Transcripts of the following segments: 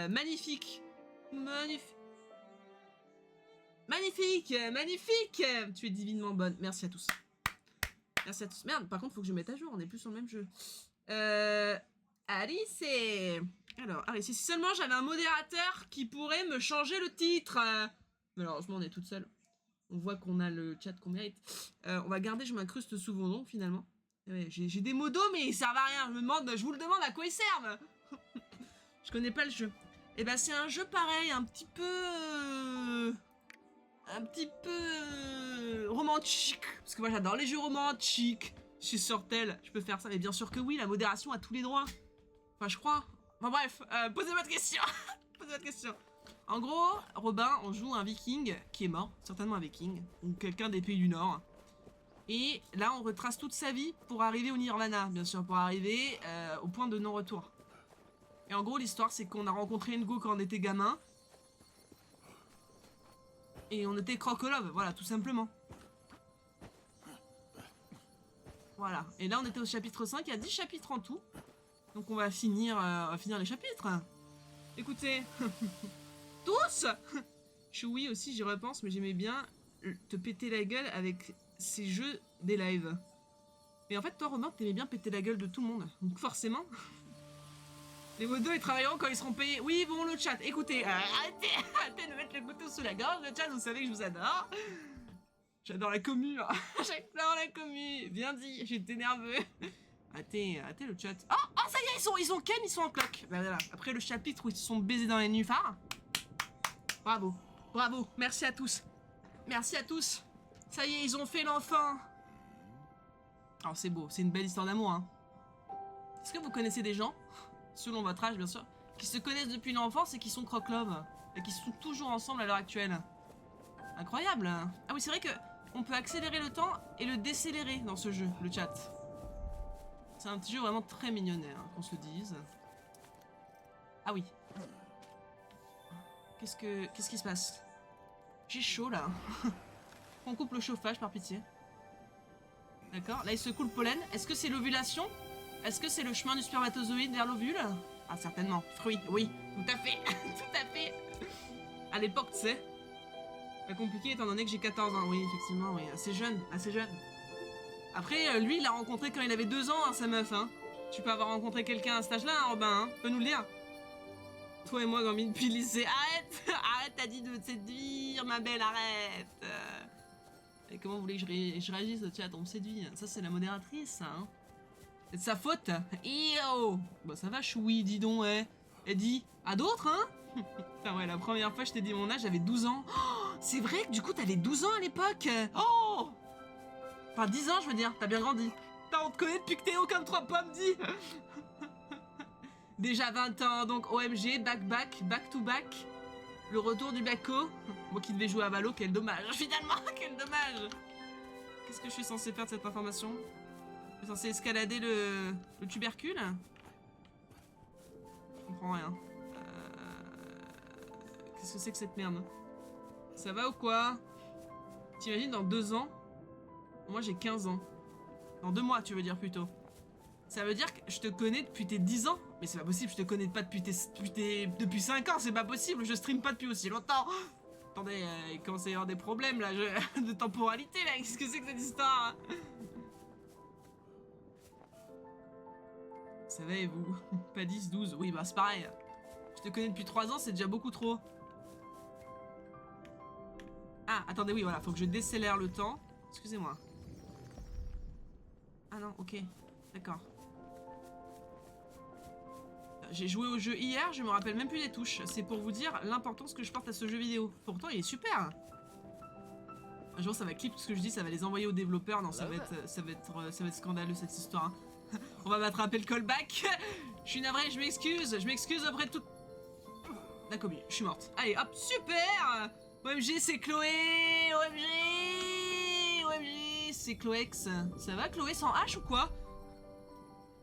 Magnifique. Magnifique. Magnifique. Magnifique. Tu es divinement bonne. Merci à tous. Merci à tous. Merde, par contre, faut que je mette à jour. On est plus sur le même jeu. Alice et... Alors, Alice, si seulement j'avais un modérateur qui pourrait me changer le titre. Malheureusement, on est toute seule. On voit qu'on a le chat qu'on mérite. On va garder, je m'incruste sous vos noms, finalement. Ouais, j'ai des modos, mais ils servent à rien. Je vous le demande à quoi ils servent. Je connais pas le jeu. Et ben, c'est un jeu pareil, un petit peu romantique. Parce que moi, j'adore les jeux romantiques. Je suis sur tel, je peux faire ça. Mais bien sûr que oui, la modération a tous les droits. Enfin, je crois. Enfin bref, posez votre question. Posez votre question. En gros, Robin, on joue un viking qui est mort, certainement un viking, ou quelqu'un des pays du Nord. Et là, on retrace toute sa vie pour arriver au Nirvana, bien sûr, pour arriver au point de non-retour. Et en gros, l'histoire, c'est qu'on a rencontré Ngo quand on était gamin. Et on était crocolove, voilà, tout simplement. Voilà. Et là, on était au chapitre 5, il y a 10 chapitres en tout. Donc on va finir les chapitres. Écoutez, tous. Choui aussi, j'y repense, mais j'aimais bien te péter la gueule avec ces jeux des lives. Mais en fait, toi, Romain, t'aimais bien péter la gueule de tout le monde. Donc forcément, les modos, ils travailleront quand ils seront payés. Oui, bon, le chat, écoutez, arrêtez de mettre le couteau sous la gorge. Le chat, vous savez que je vous adore. J'adore la commu. J'adore la commu. Bien dit, j'étais nerveux. Arrêtez le chat. Oh, ça y est, ils sont ken, ils sont en cloque. Ben voilà, après le chapitre où ils se sont baisés dans les nénuphars. Bravo, bravo, merci à tous. Merci à tous. Ça y est, ils ont fait l'enfant. Alors c'est beau, c'est une belle histoire d'amour, hein. Est-ce que vous connaissez des gens, selon votre âge bien sûr, qui se connaissent depuis l'enfance et qui sont croque-love et qui sont toujours ensemble à l'heure actuelle? Incroyable. Ah oui, c'est vrai que on peut accélérer le temps et le décélérer dans ce jeu, le chat. C'est un petit jeu vraiment très mignonnet, hein, qu'on se le dise. Ah oui. Qu'est-ce qui se passe? J'ai chaud là. On coupe le chauffage par pitié. D'accord. Là il secoue le pollen. Est-ce que c'est l'ovulation? Est-ce que c'est le chemin du spermatozoïde vers l'ovule? Ah certainement. Fruit. Oui. Tout à fait. Tout à fait. À l'époque, tu sais. Pas compliqué étant donné que j'ai 14 ans. Oui, effectivement, oui. Assez jeune. Assez jeune. Après, lui, il l'a rencontré quand il avait 2 ans, hein, sa meuf, hein. Tu peux avoir rencontré quelqu'un à cet âge-là, hein, Robin, hein. Tu peux nous le dire. Toi et moi, Gambit, depuis le lycée. Arrête. Arrête, t'as dit de te séduire, ma belle, arrête. Et comment vous voulez que je réagisse au chat? On me séduit. Ça, c'est la modératrice, ça, hein. C'est de sa faute. Yo. Bon, ça va, Choui, dis donc, eh. Et dis, à d'autres, hein. Putain, ouais, la première fois, je t'ai dit mon âge, j'avais 12 ans. Oh, c'est vrai que du coup, t'avais 12 ans à l'époque. Oh. Enfin, 10 ans, je veux dire, t'as bien grandi. Putain, on te connaît depuis que t'es haut comme 3 pommes, dis. Déjà 20 ans, donc OMG, back to back. Le retour du Bacco. Moi qui devais jouer à Valo, quel dommage. Finalement, quel dommage. Qu'est-ce que je suis censé faire de cette information? Je suis censé escalader le tubercule? Je comprends rien. Qu'est-ce que c'est que cette merde? Ça va ou quoi? T'imagines dans 2 ans? Moi j'ai 15 ans. Dans 2 mois tu veux dire plutôt. Ça veut dire que je te connais depuis tes 10 ans? Mais c'est pas possible, je te connais pas depuis 5 ans, c'est pas possible, je stream pas depuis aussi longtemps. Attendez, il commence à y avoir des problèmes là, de temporalité là, qu'est-ce que c'est que cette histoire? Ça va et vous? Pas 10, 12, oui bah c'est pareil. Je te connais depuis 3 ans, c'est déjà beaucoup trop. Ah, attendez, oui voilà, faut que je décélère le temps. Excusez-moi. Ah non, ok, d'accord. J'ai joué au jeu hier, je me rappelle même plus des touches. C'est pour vous dire l'importance que je porte à ce jeu vidéo. Pourtant, il est super. Un jour, ça va clip tout ce que je dis, ça va les envoyer aux développeurs. Non, ça va être scandaleux cette histoire. Hein. On va m'attraper le callback. Je suis navré, je m'excuse auprès de tout. D'accord, je suis morte. Allez, hop, super. OMG, c'est Chloé. OMG, c'est Chloex. Ça va, Chloé sans H ou quoi?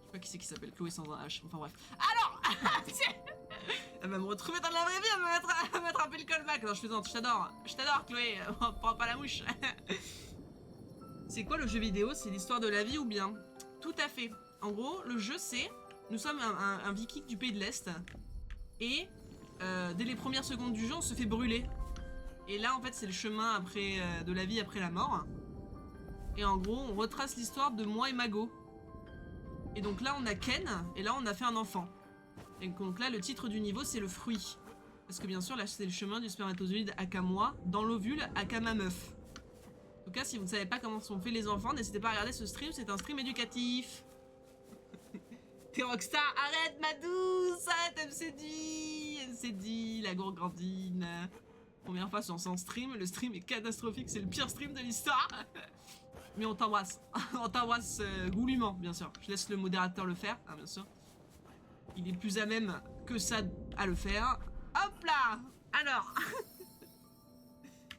Je sais pas qui c'est qui s'appelle Chloé sans un H, enfin bref. Alors elle va me retrouver dans la vraie vie, elle va m'attraper le callback. Non, je plaisante, je t'adore Chloé, prends pas la mouche. C'est quoi le jeu vidéo? C'est l'histoire de la vie ou bien? Tout à fait. En gros, le jeu c'est... Nous sommes un viking du pays de l'Est. Et dès les premières secondes du jeu, on se fait brûler. Et là, en fait, c'est le chemin après, de la vie après la mort. Et en gros, on retrace l'histoire de moi et Mago. Et donc là, on a Ken, et là, on a fait un enfant. Et donc là, le titre du niveau, c'est le fruit. Parce que bien sûr, là, c'est le chemin du spermatozoïde aka moi, dans l'ovule aka ma meuf. En tout cas, si vous ne savez pas comment sont faits les enfants, n'hésitez pas à regarder ce stream, c'est un stream éducatif. T'es rockstar, arrête ma douce, arrête, elle me séduit, la gourgandine. Première fois sur son stream, le stream est catastrophique, c'est le pire stream de l'histoire. Mais on t'embrasse, on t'embrasse goulûment, bien sûr. Je laisse le modérateur le faire, hein, bien sûr. Il est plus à même que ça à le faire. Hop là. Alors.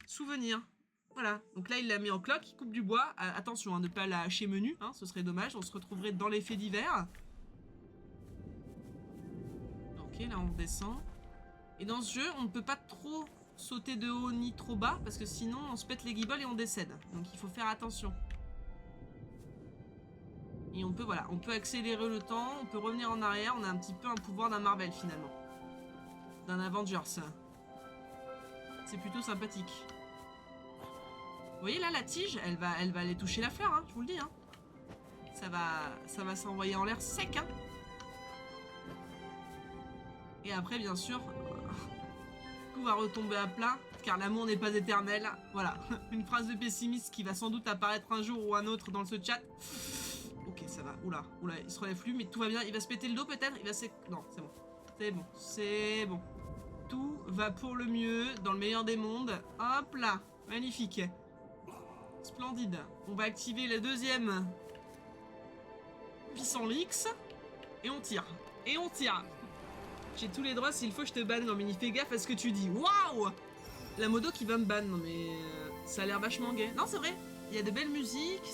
Souvenir. Voilà. Donc là, il l'a mis en cloque, il coupe du bois. Attention, hein, ne pas la hacher menu, hein, ce serait dommage. On se retrouverait dans les faits divers. Ok, là, on descend. Et dans ce jeu, on ne peut pas trop sauter de haut ni trop bas, parce que sinon, on se pète les guibolles et on décède. Donc il faut faire attention. Et on peut, voilà, on peut accélérer le temps, on peut revenir en arrière, on a un petit peu un pouvoir d'un Marvel finalement. D'un Avengers. C'est plutôt sympathique. Vous voyez là, la tige, elle va aller toucher la fleur, hein, je vous le dis. Hein. Ça va s'envoyer en l'air sec. Hein. Et après, bien sûr, tout va retomber à plat, car l'amour n'est pas éternel. Voilà, une phrase de pessimiste qui va sans doute apparaître un jour ou un autre dans ce chat. Ok, ça va. Oula, il se relève plus, mais tout va bien. Il va se péter le dos peut-être. Il va se... Non, c'est bon. C'est bon, c'est bon. Tout va pour le mieux, dans le meilleur des mondes. Hop là, magnifique. Splendide. On va activer la deuxième pissenlix. Et on tire. Et on tire. J'ai tous les droits, s'il faut je te banne. Non mais il fais gaffe à ce que tu dis. Waouh! La modo qui va me ban. Non mais... ça a l'air vachement gay. Non, c'est vrai. Il y a de belles musiques,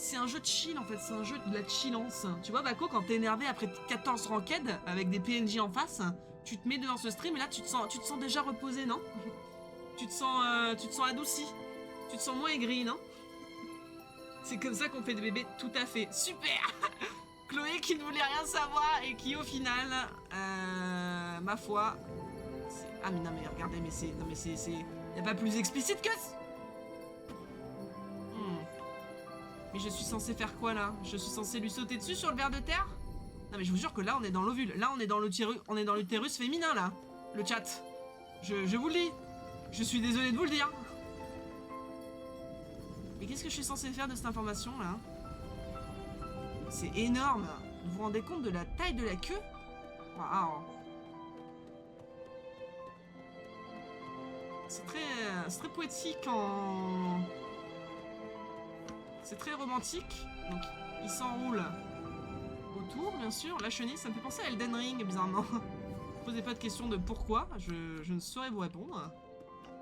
c'est un jeu de chill en fait, c'est un jeu de la chillance. Tu vois Bako, quand t'es énervé après 14 ranked avec des PNJ en face, tu te mets devant ce stream et là tu te sens déjà reposé, non? Tu te sens adouci, tu te sens moins aigri, non? C'est comme ça qu'on fait des bébés, tout à fait. Super. Chloé qui ne voulait rien savoir et qui au final, ma foi... Ah mais non mais regardez, mais c'est... Non mais c'est... Y'a pas plus explicite que... Mais je suis censé faire quoi là? Je suis censé lui sauter dessus sur le ver de terre? Non mais je vous jure que là on est dans l'ovule. Là on est dans l'utérus féminin là. Le chat. Je vous le dis. Je suis désolé de vous le dire. Mais qu'est-ce que je suis censé faire de cette information là? C'est énorme. Vous vous rendez compte de la taille de la queue? Waouh. C'est très poétique en... C'est très romantique. Donc, il s'enroule autour, bien sûr. La chenille, ça me fait penser à Elden Ring, bizarrement. Posez pas de questions de pourquoi. Je ne saurais vous répondre.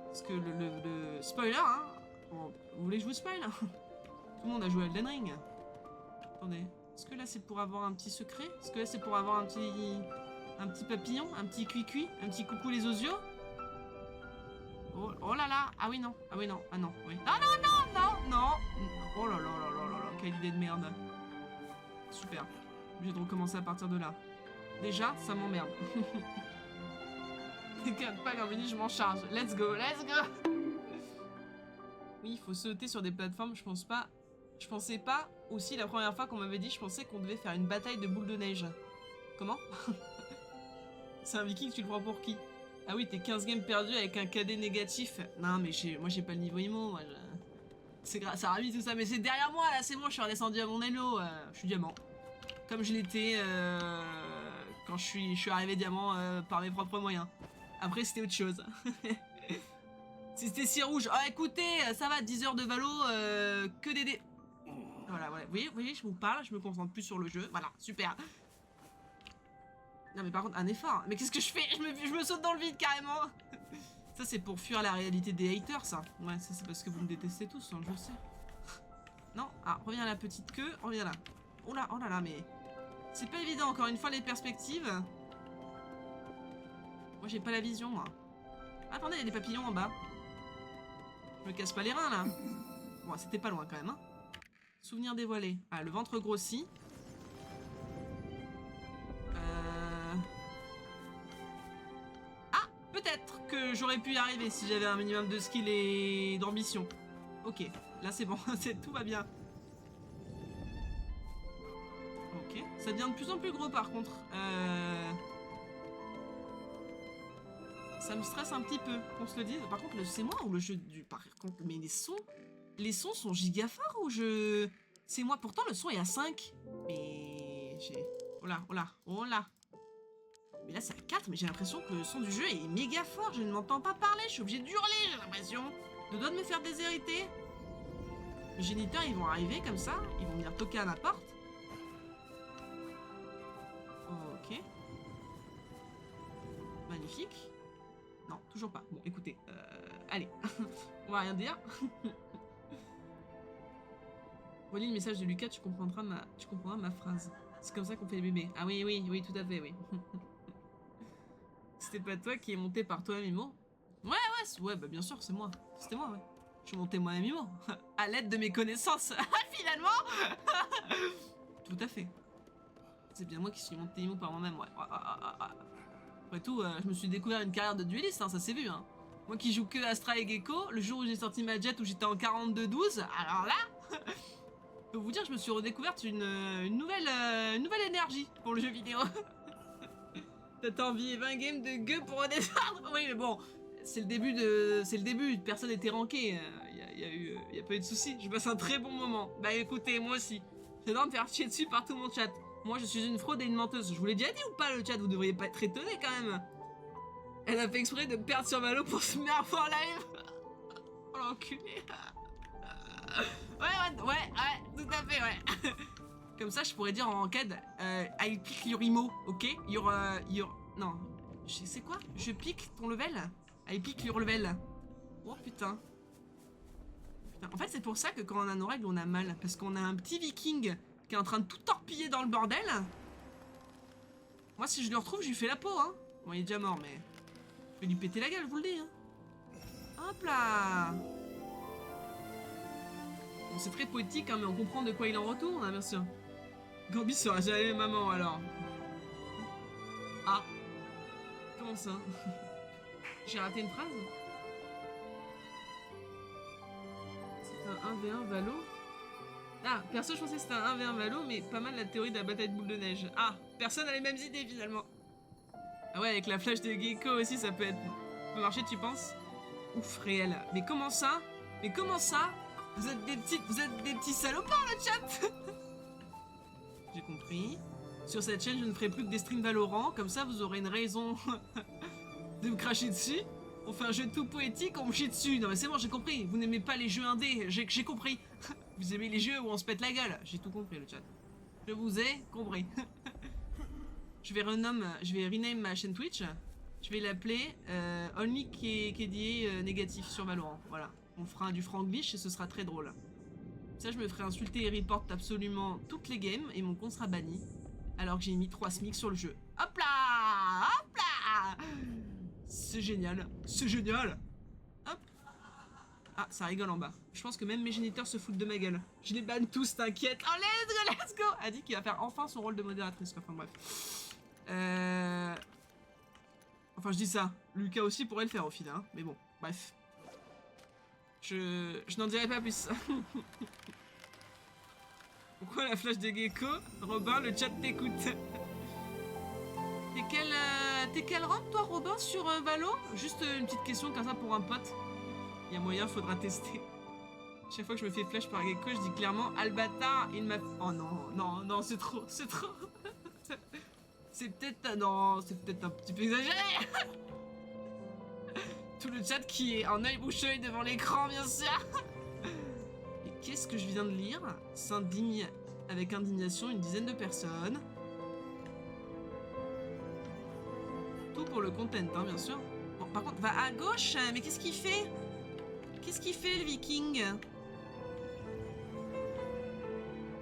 Parce que le spoiler, hein. Bon, vous voulez que je vous spoil? Tout le monde a joué à Elden Ring. Attendez. Est-ce que là, c'est pour avoir un petit secret? Est-ce que là, c'est pour avoir un petit papillon? Un petit cuicui? Un petit coucou les osios? Oh là là. Ah oui, non. Ah oui, non. Ah non. Oui. Ah non, non, non, non. Oh là là là là là là, quelle idée de merde. Super. Obligé de recommencer à partir de là. Déjà, ça m'emmerde. T'inquiète pas, quand je m'en charge. Let's go, let's go. Oui, il faut sauter sur des plateformes, je pense pas. Je pensais pas aussi la première fois qu'on m'avait dit, je pensais qu'on devait faire une bataille de boules de neige. Comment? C'est un viking, tu le prends pour qui? Ah oui, t'es 15 games perdus avec un KD négatif. Non, mais moi j'ai pas le niveau IMO, moi c'est grâce à Rami tout ça, mais c'est derrière moi là, c'est bon, je suis redescendu à mon elo, je suis diamant. Comme je l'étais quand je suis arrivé diamant par mes propres moyens. Après c'était autre chose. C'était si rouge. Oh écoutez, ça va, 10 heures de valo, que des dés. Voilà, voilà. Vous voyez, je vous parle, je me concentre plus sur le jeu. Voilà, super. Non mais par contre, un effort. Mais qu'est-ce que je fais? Je me saute dans le vide carrément. Ça c'est pour fuir la réalité des haters, ça. Ouais, ça c'est parce que vous me détestez tous, hein, je le sais. Non, ah, reviens à la petite queue, reviens là. Oh là là, mais... C'est pas évident, encore une fois, les perspectives. Moi j'ai pas la vision, moi. Attendez, il y a des papillons en bas. Je me casse pas les reins, là. Bon, c'était pas loin, quand même, hein. Souvenir dévoilé. Ah, le ventre grossit. que j'aurais pu y arriver si j'avais un minimum de skill et d'ambition. Ok, là c'est bon, tout va bien. Ok, ça devient de plus en plus gros par contre. Ça me stresse un petit peu, qu'on se le dise. Par contre, c'est moi ou le jeu du... Par contre, mais les sons sont giga forts ou je... C'est moi, pourtant le son est à 5. Mais j'ai... Oh là, oh là, oh là. Mais là c'est à 4, mais j'ai l'impression que le son du jeu est méga fort. Je ne m'entends pas parler, je suis obligée d'hurler, j'ai l'impression. De doigt de me faire déshériter. Les géniteurs, ils vont arriver comme ça, ils vont venir toquer à ma porte. Ok. Magnifique. Non, toujours pas. Bon, écoutez, allez, on va rien dire. Relis le message de Lucas, tu comprendras ma phrase. C'est comme ça qu'on fait les bébés. Ah oui, oui, oui, tout à fait, oui. C'était pas toi qui est monté par toi, Mimo? Ouais, bah bien sûr, c'est moi. C'était moi, ouais. Je suis monté moi-même, Mimo. À l'aide de mes connaissances. Finalement. Tout à fait. C'est bien moi qui suis monté Mimo par moi-même, ouais. Après tout, je me suis découvert une carrière de dueliste, hein, ça s'est vu, hein. Moi qui joue que Astra et Gecko, le jour où j'ai sorti ma jet où j'étais en 42-12, alors là, je peux vous dire que je me suis redécouverte une nouvelle énergie pour le jeu vidéo. T'as envie 20 games de gueux pour redescendre? Oui, mais bon, c'est le début, personne n'était ranké, y a pas eu de soucis, je passe un très bon moment. Bah écoutez, moi aussi, j'adore me faire chier dessus par tout mon chat. Moi, je suis une fraude et une menteuse. Je vous l'ai déjà dit ou pas, le chat? Vous devriez pas être étonné quand même. Elle a fait exprès de perdre sur Valo pour se mettre en live. Oh l'enculé. Ouais, tout à fait, ouais. Comme ça, je pourrais dire en ranked, I pick your emo, ok? Non, c'est quoi? Je pique ton level? I pick your level. Oh putain. En fait, c'est pour ça que quand on a nos règles, on a mal. Parce qu'on a un petit viking qui est en train de tout torpiller dans le bordel. Moi, si je le retrouve, je lui fais la peau, hein. Bon, il est déjà mort, mais... Je vais lui péter la gueule, je vous le dis, hein. Hop là. Bon, c'est très poétique, hein, mais on comprend de quoi il en retourne, hein, bien sûr. Gambi sera jamais maman, alors. Ah. Comment ça? J'ai raté une phrase? C'est un 1v1 Valo? Ah, perso, je pensais que c'était un 1v1 Valo, mais pas mal la théorie de la bataille de boule de neige. Ah, personne n'a les mêmes idées, finalement. Ah ouais, avec la flash de Gecko aussi, ça peut marcher, tu penses? Ouf, réel. Mais comment ça? Mais comment ça? Vous êtes des petits salopards, le chat. J'ai compris. Sur cette chaîne, je ne ferai plus que des streams Valorant. Comme ça, vous aurez une raison de me cracher dessus. On fait un jeu tout poétique, on me chie dessus. Non mais c'est bon, j'ai compris. Vous n'aimez pas les jeux indés, j'ai compris. Vous aimez les jeux où on se pète la gueule. J'ai tout compris, le chat. Je vous ai compris. Je vais rename ma chaîne Twitch. Je vais l'appeler Only KDA négatif sur Valorant. Voilà. On fera du franglish et ce sera très drôle. Ça, je me ferai insulter et report absolument toutes les games et mon compte sera banni. Alors que j'ai mis 3 SMIC sur le jeu. Hop là! Hop là! C'est génial. C'est génial! Hop! Ah, ça rigole en bas. Je pense que même mes géniteurs se foutent de ma gueule. Je les banne tous, t'inquiète. Oh, let's go! A dit qu'il va faire enfin son rôle de modératrice. Enfin, bref. Enfin, je dis ça. Lucas aussi pourrait le faire au final. Hein. Mais bon, bref. Je n'en dirai pas plus. Pourquoi la flash de Gecko? Robin, le chat t'écoute. T'es quel rang toi, Robin, sur Valo? Juste une petite question comme ça pour un pote. Il y a moyen, faudra tester. Chaque fois que je me fais flash par Gecko, je dis clairement Albatar, il m'a... Oh non, non, non, c'est trop, c'est trop. C'est peut-être... Non, c'est peut-être un petit peu exagéré. Tout le chat qui est en œil bouche-œil devant l'écran, bien sûr. Et qu'est-ce que je viens de lire? S'indigne avec indignation une dizaine de personnes. Tout pour le content, hein, bien sûr. Bon, par contre, va à gauche. Mais qu'est-ce qu'il fait? Qu'est-ce qu'il fait, le viking?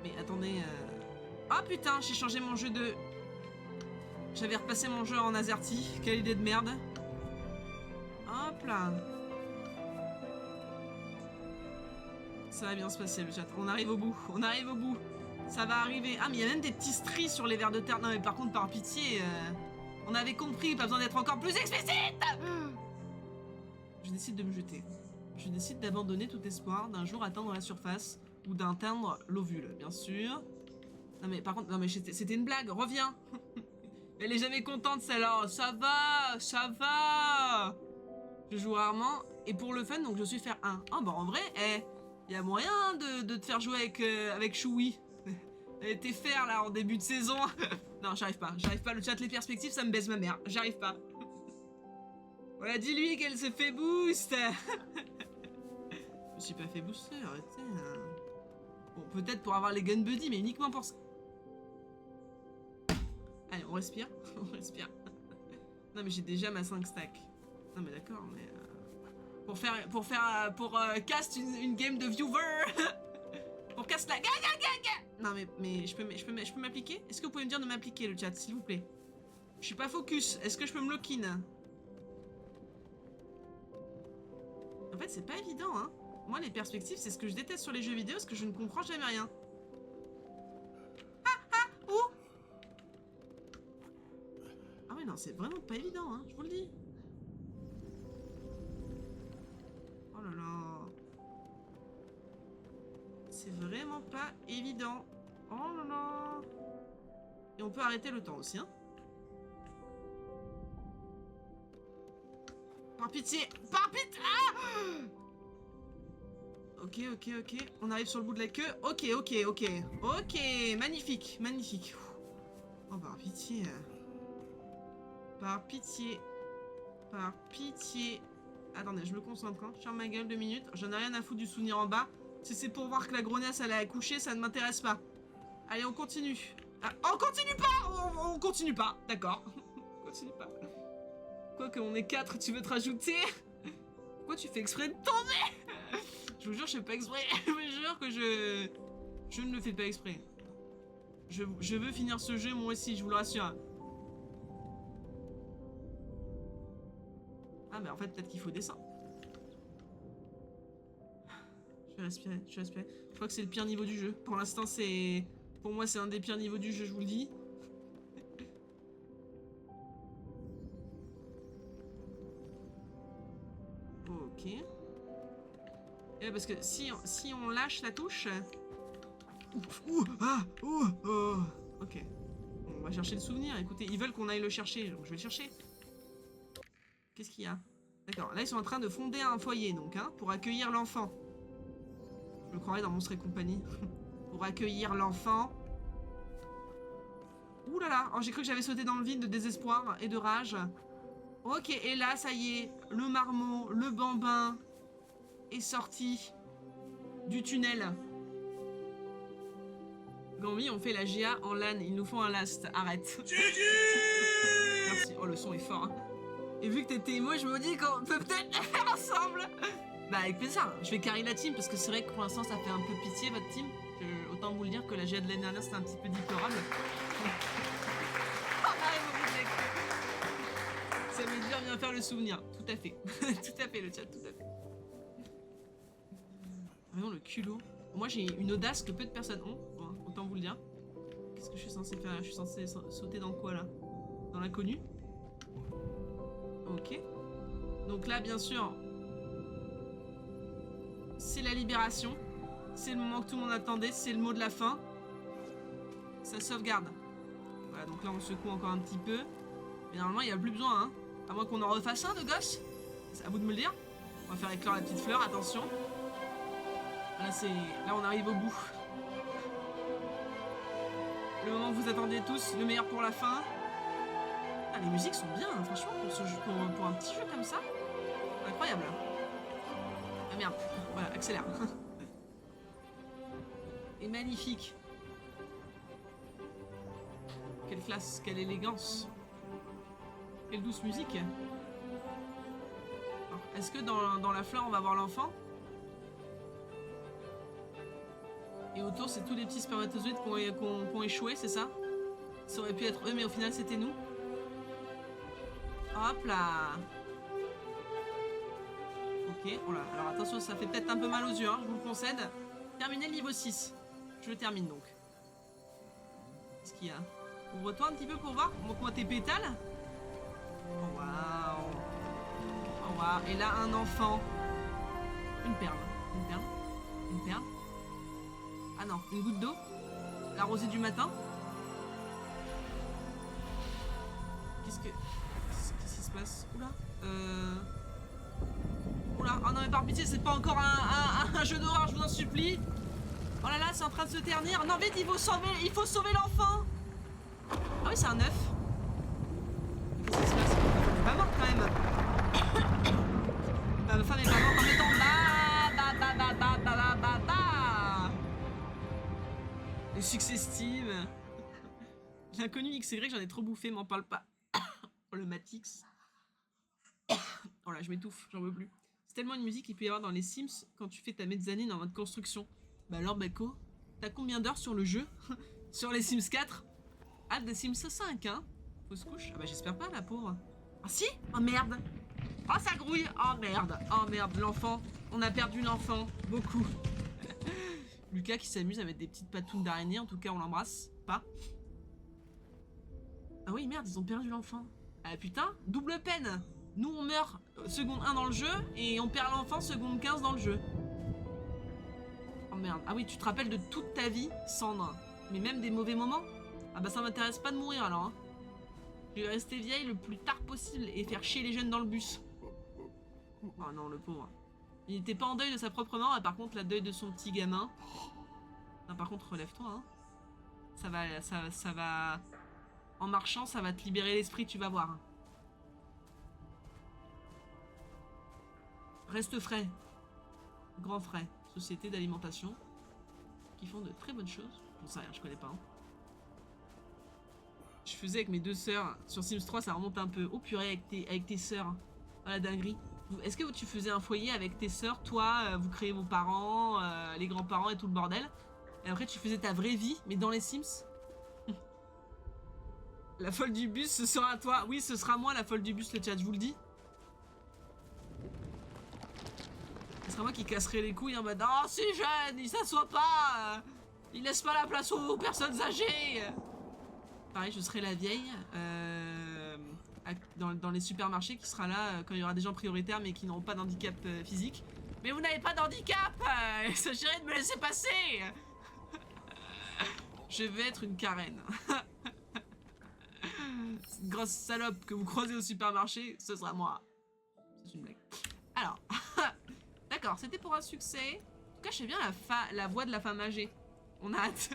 Mais attendez... Ah putain, j'ai changé mon jeu de... J'avais repassé mon jeu en AZERTY. Quelle idée de merde. Hop là. Ça va bien se passer, le chat. On arrive au bout. On arrive au bout. Ça va arriver. Ah, mais il y a même des petits stries sur les vers de terre. Non, mais par contre, par pitié, on avait compris. Pas besoin d'être encore plus explicite. Je décide de me jeter. Je décide d'abandonner tout espoir d'un jour atteindre la surface ou d'atteindre l'ovule, bien sûr. Non mais par contre, non mais c'était une blague, reviens. Elle est jamais contente celle-là, ça va, ça va. Je joue rarement et pour le fun, donc je suis faire 1. Ah bah en vrai, y a moyen de te faire jouer avec Choui. T'es faire là en début de saison. Non, j'arrive pas, le chat, les perspectives, ça me baise ma mère, j'arrive pas. Voilà, dis-lui qu'elle se fait boost. Je me suis pas fait booster, arrêtez. Bon, peut-être pour avoir les gun buddy, mais uniquement pour ça. Allez, on respire, on respire. Non mais j'ai déjà ma 5 stack. Non mais d'accord, mais... Pour cast une game de viewer. Pour cast la... Non mais je peux m'appliquer? Est-ce que vous pouvez me dire de m'appliquer le chat, s'il vous plaît? Je suis pas focus, est-ce que je peux me lock-in? En fait c'est pas évident hein. Moi les perspectives c'est ce que je déteste sur les jeux vidéo, parce que je ne comprends jamais rien. Où? Ah ouais non c'est vraiment pas évident hein, je vous le dis. Oh là là. C'est vraiment pas évident. Oh là là. Et on peut arrêter le temps aussi hein. Par pitié. Par pitié. Ah. Ok, ok, ok. On arrive sur le bout de la queue. Ok, ok, ok. Ok, magnifique, magnifique. Oh, par pitié. Par pitié. Par pitié. Attendez, je me concentre. Hein. Je ferme ma gueule 2 minutes. J'en ai rien à foutre du souvenir en bas. Si c'est pour voir que la grognasse elle a accouché, ça ne m'intéresse pas. Allez, on continue. Ah, on continue pas. On continue pas. D'accord. On continue pas. Quoi qu'on est 4, tu veux te rajouter? Pourquoi tu fais exprès de tomber? Je vous jure, je fais pas exprès. Je vous jure que je ne le fais pas exprès. Je veux finir ce jeu moi aussi, je vous le rassure. Ah mais en fait peut-être qu'il faut descendre. Je vais respirer, je vais respirer. Je crois que c'est le pire niveau du jeu. Pour l'instant c'est... Pour moi c'est un des pires niveaux du jeu, je vous le dis. Ok. Et parce que si on lâche la touche... Ok. Bon, on va chercher le souvenir. Écoutez, ils veulent qu'on aille le chercher, donc je vais le chercher. Qu'est-ce qu'il y a? D'accord, là ils sont en train de fonder un foyer, donc, hein, pour accueillir l'enfant. Je me croirais dans Monstres et compagnie. Pour accueillir l'enfant. Ouh là là, oh, j'ai cru que j'avais sauté dans le vide de désespoir et de rage. Ok, et là, ça y est, le marmot, le bambin est sorti du tunnel. Gambi, on fait la GA en LAN, ils nous font un last, arrête. Merci, oh le son est fort. Hein. Et vu que t'étais émo, je me dis qu'on peut peut-être faire ensemble. Bah avec plaisir, je vais carry la team parce que c'est vrai que pour l'instant ça fait un peu pitié votre team. Autant vous le dire que la GA de l'année dernière c'était un petit peu déplorable. Ça veut dire bien faire le souvenir, tout à fait. Tout à fait le chat, tout à fait. Voyons le culot. Moi j'ai une audace que peu de personnes ont, bon, autant vous le dire. Qu'est-ce que je suis censé faire? Je suis censé sauter dans quoi là? Dans l'inconnu? Ok. Donc là bien sûr, c'est la libération. C'est le moment que tout le monde attendait, c'est le mot de la fin. Ça sauvegarde. Voilà, donc là on secoue encore un petit peu. Mais normalement il n'y a plus besoin, hein. À moins qu'on en refasse un de gosse. C'est à vous de me le dire. On va faire éclore la petite fleur, attention. Là on arrive au bout. Le moment que vous attendiez tous, le meilleur pour la fin. Ah, les musiques sont bien, hein, franchement, pour un petit jeu comme ça. Incroyable. Ah merde, voilà, accélère. Et magnifique. Quelle classe, quelle élégance. Quelle douce musique. Est-ce que dans la fleur on va voir l'enfant? Et autour c'est tous les petits spermatozoïdes qui ont échoué, c'est ça? Ça aurait pu être eux mais au final c'était nous. Hop là. Ok, oh là, alors attention ça fait peut-être un peu mal aux yeux, hein, je vous le concède. Terminer le niveau 6. Je le termine donc. Qu'est-ce qu'il y a? Ouvre-toi un petit peu pour voir. Montre-moi tes pétales. Oh waouh. Oh Waouh, et là, un enfant. Une perle. Une perle. Une perle. Ah non, une goutte d'eau. La rosée du matin. Qu'est-ce qui se passe? Oula. Oula. Oh non, mais par pitié, c'est pas encore un jeu d'horreur, je vous en supplie. Oh là là, c'est en train de se ternir. Non, vite, il faut sauver l'enfant. Ah oui, c'est un œuf. Qu'est-ce qui se passe? Elle est pas morte quand même. Ma femme est pas morte en mettant le succès Steam. L'inconnu XY, j'en ai trop bouffé, m'en parle pas. Oh, le Matix. Oh là, je m'étouffe, j'en veux plus. C'est tellement une musique qu'il peut y avoir dans les Sims quand tu fais ta mezzanine en mode construction. Bah alors, Bako, t'as combien d'heures sur le jeu? Sur les Sims 4? Ah, des Sims 5, hein? Fausse couche? Ah bah j'espère pas, la pauvre. Ah si? Oh merde! Oh ça grouille! Oh merde! Oh merde, l'enfant! On a perdu l'enfant! Beaucoup! Lucas qui s'amuse à mettre des petites patounes d'araignée, en tout cas on l'embrasse. Pas. Ah oui merde, ils ont perdu l'enfant. Ah putain, double peine! Nous on meurt seconde 1 dans le jeu, et on perd l'enfant seconde 15 dans le jeu. Oh merde. Ah oui, tu te rappelles de toute ta vie, Sandre. Mais même des mauvais moments? Ah bah ça m'intéresse pas de mourir alors, hein. Je vais rester vieille le plus tard possible et faire chier les jeunes dans le bus. Oh non, le pauvre. Il n'était pas en deuil de sa propre mort, et par contre, la deuil de son petit gamin. Non, par contre, relève-toi, hein. Ça va... En marchant, ça va te libérer l'esprit, tu vas voir. Reste frais. Grand frais. Société d'alimentation. Qui font de très bonnes choses. J'en sais rien, je connais pas. Hein. Je faisais avec mes deux sœurs. Sur Sims 3, ça remonte un peu. Oh purée, avec tes sœurs. Oh la dinguerie. Est-ce que tu faisais un foyer avec tes sœurs? Toi, vous créez vos parents, les grands-parents et tout le bordel. Et après, tu faisais ta vraie vie, mais dans les Sims. La folle du bus, ce sera toi. Oui, ce sera moi, la folle du bus, le chat, je vous le dis. Ce sera moi qui casserai les couilles en mode « Oh, c'est jeune, il s'assoit pas, il laisse pas la place aux personnes âgées !» Pareil, je serai la vieille dans les supermarchés qui sera là quand il y aura des gens prioritaires mais qui n'auront pas d'handicap physique. Mais vous n'avez pas d'handicap, il s'agirait de me laisser passer. Je vais être une Karen. Cette grosse salope que vous croisez au supermarché, ce sera moi. C'est une blague. Alors, d'accord, c'était pour un succès. En tout cas, je sais bien la voix de la femme âgée. On a hâte.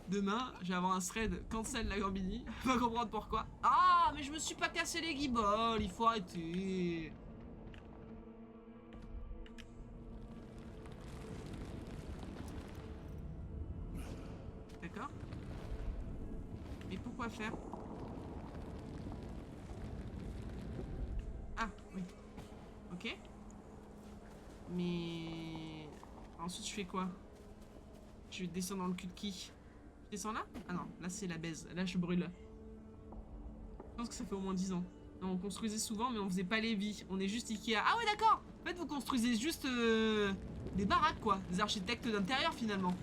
Demain, je vais avoir un thread cancel la Gambini. Pas comprendre pourquoi. Ah, mais je me suis pas cassé les guibolles, il faut arrêter. D'accord. Mais pourquoi faire? Ah, oui. Ok. Mais... Ensuite, je fais quoi? Je descends dans le cul de qui? Je descends là? Ah non, là c'est la baise. Là, je brûle. Je pense que ça fait au moins 10 ans. Non, on construisait souvent, mais on faisait pas les vies. On est juste Ikea. Ah ouais, d'accord. En fait, vous construisez juste des baraques, quoi. Des architectes d'intérieur, finalement.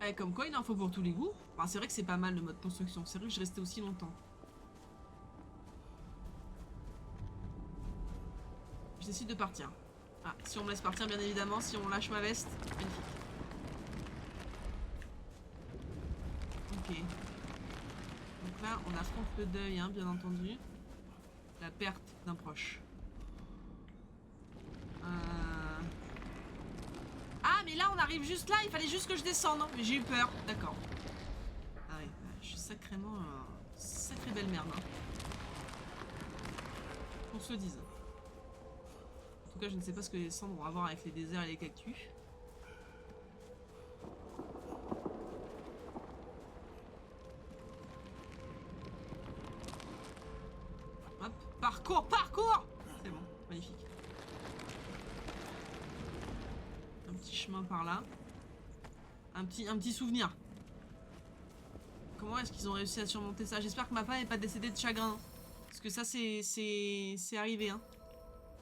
Eh, comme quoi, il en faut pour tous les goûts. Enfin, c'est vrai que c'est pas mal le mode construction. C'est vrai que je restais aussi longtemps. Je décide de partir. Ah, si on me laisse partir, bien évidemment. Si on lâche ma veste, magnifique. Ok. Donc là, on affronte le deuil, hein, bien entendu. La perte d'un proche. Ah, mais là, on arrive juste là. Il fallait juste que je descende. Hein. Mais j'ai eu peur. D'accord. Ah ouais, je suis sacrément... sacrée belle merde. Hein. Qu'on se le dise. En tout cas, je ne sais pas ce que les cendres vont avoir avec les déserts et les cactus. Hop, parcours, parcours! C'est bon, magnifique. Un petit chemin par là. Un petit souvenir. Comment est-ce qu'ils ont réussi à surmonter ça? J'espère que ma femme n'est pas décédée de chagrin. Parce que ça, c'est arrivé, hein.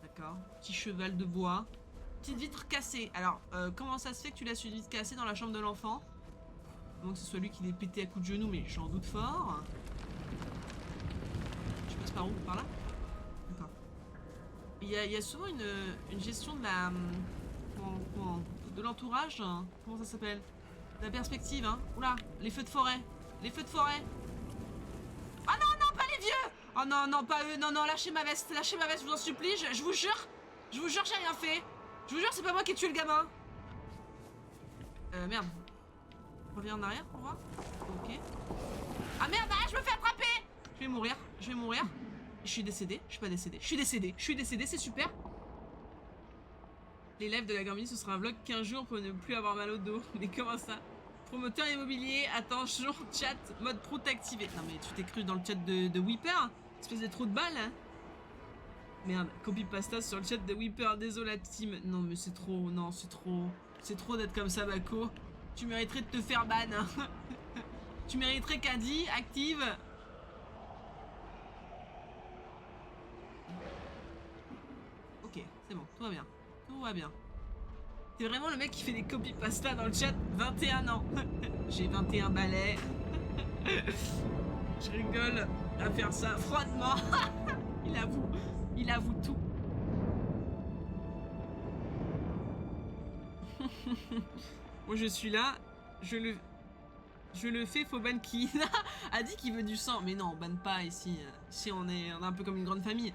D'accord. Petit cheval de bois. Petite vitre cassée. Alors, comment ça se fait que tu laisses une vitre cassée dans la chambre de l'enfant? moins que ce soit lui qui l'ait pété à coups de genou, mais j'en doute fort. Je passe par où? Par là? D'accord. Il y a souvent une gestion de la... de l'entourage. Hein. Comment ça s'appelle? La perspective, hein. Oula, les feux de forêt. Les feux de forêt. Ah non, non, pas les vieux. Oh non, non, pas eux. Non, non, lâchez ma veste, je vous en supplie. Je vous jure. Je vous jure, j'ai rien fait. Je vous jure, c'est pas moi qui ai tué le gamin. Merde. Reviens en arrière pour voir. Ok. Ah merde, ah, je me fais attraper. Je vais mourir, je vais mourir. Je suis décédée, je suis pas décédée. Je suis décédée, c'est super. L'élève de la Gambini, ce sera un vlog 15 jours pour ne plus avoir mal au dos. Mais comment ça? Promoteur immobilier, attention, chat, mode prout activé. Non mais tu t'es cru dans le chat de Weeper? Espèce de trou de balle, hein. Merde, copy pasta sur le chat de Weeper, désolé team. Non mais c'est trop, non c'est trop. C'est trop d'être comme ça, Bako. Tu mériterais de te faire ban. Hein. Tu mériterais qu'Adi active. Ok, c'est bon, tout va bien. Tout va bien. T'es vraiment le mec qui fait des copy pasta dans le chat. 21 ans. J'ai 21 balais. Je rigole à faire ça froidement. Il avoue tout. Moi je suis là, je le fais, faut ban qui a dit qu'il veut du sang, mais non, on banne pas ici. Ici on est un peu comme une grande famille.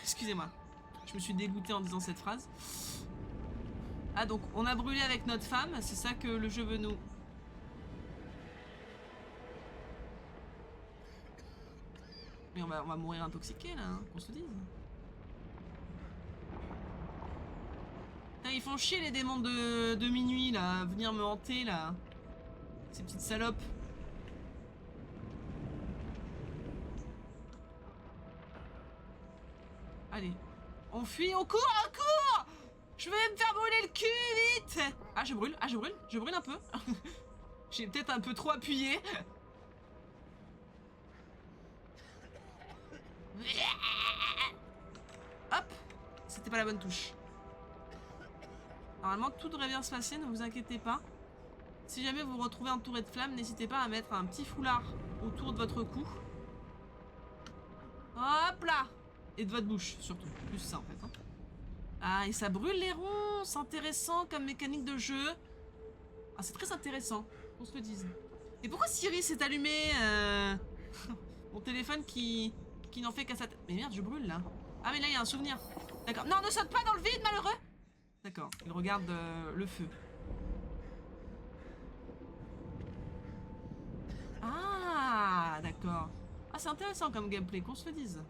Excusez-moi, je me suis dégoûté en disant cette phrase. Ah donc on a brûlé avec notre femme, c'est ça que le jeu veut nous. Mais on va mourir intoxiqué là, hein, qu'on se le dise. Putain, ils font chier les démons de minuit là, à venir me hanter là. Ces petites salopes. Allez. On fuit, on court. Je vais me faire brûler le cul, vite. Ah, je brûle un peu. J'ai peut-être un peu trop appuyé. Hop. C'était pas la bonne touche. Normalement, tout devrait bien se passer, ne vous inquiétez pas. Si jamais vous vous retrouvez entouré de flammes, n'hésitez pas à mettre un petit foulard autour de votre cou. Hop là. Et de votre bouche, surtout. Plus ça, en fait. Hein. Ah, et ça brûle les ronds. C'est intéressant comme mécanique de jeu. Ah, c'est très intéressant, qu'on se le dise. Et pourquoi Siri s'est allumé mon téléphone qui n'en fait qu'à sa tête. Mais merde, je brûle, là. Ah, mais là, il y a un souvenir. D'accord. Non, ne saute pas dans le vide, malheureux. D'accord, il regarde le feu. Ah, d'accord. Ah, c'est intéressant comme gameplay, qu'on se le dise.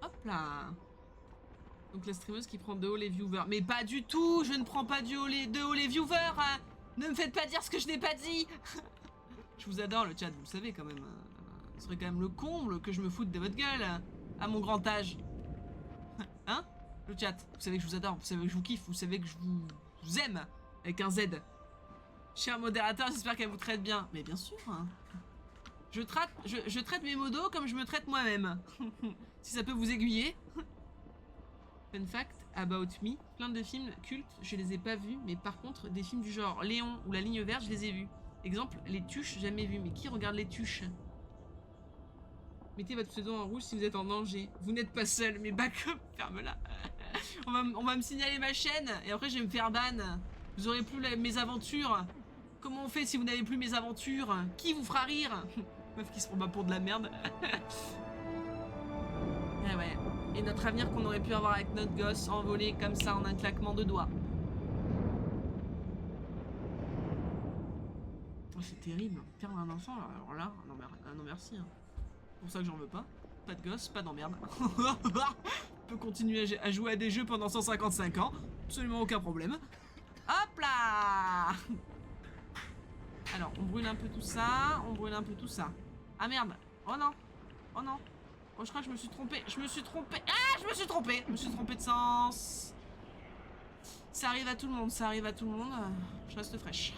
Hop là. Donc la streameuse qui prend de haut les viewers. Mais pas du tout, je ne prends pas de haut les viewers. Hein. Ne me faites pas dire ce que je n'ai pas dit. Je vous adore le chat, vous le savez quand même. Ce serait quand même le comble que je me foute de votre gueule. À mon grand âge. Hein? Le chat, vous savez que je vous adore, vous savez que je vous kiffe, vous savez que je vous aime. Avec un Z. Cher modérateur, j'espère qu'elle vous traite bien. Mais bien sûr. Hein. Je traite mes modos comme je me traite moi-même. Si ça peut vous aiguiller. Fun fact about me. Plein de films cultes, je les ai pas vus. Mais par contre, des films du genre Léon ou La Ligne Verte, je les ai vus. Exemple, Les Tuches, jamais vu. Mais qui regarde Les Tuches? Mettez votre pseudo en rouge si vous êtes en danger. Vous n'êtes pas seul, mais backup, ferme-la. on va me signaler ma chaîne et après je vais me faire ban. Vous aurez plus mes aventures. Comment on fait si vous n'avez plus mes aventures? Qui vous fera rire? Meuf qui se prend pas pour de la merde. Ah ouais. Et notre avenir qu'on aurait pu avoir avec notre gosse envolé comme ça en un claquement de doigts. Oh, c'est terrible. Perdre un enfant, alors là, non merci. Hein. C'est pour ça que j'en veux pas. Pas de gosse, pas d'emmerde. On peut continuer à jouer à des jeux pendant 155 ans. Absolument aucun problème. Hop là. Alors, on brûle un peu tout ça. On brûle un peu tout ça. Ah merde. Oh non. Oh non. Oh, je crois que je me suis trompée. Je me suis trompée. Ah, je me suis trompée. Je me suis trompée de sens. Ça arrive à tout le monde. Ça arrive à tout le monde. Je reste fraîche.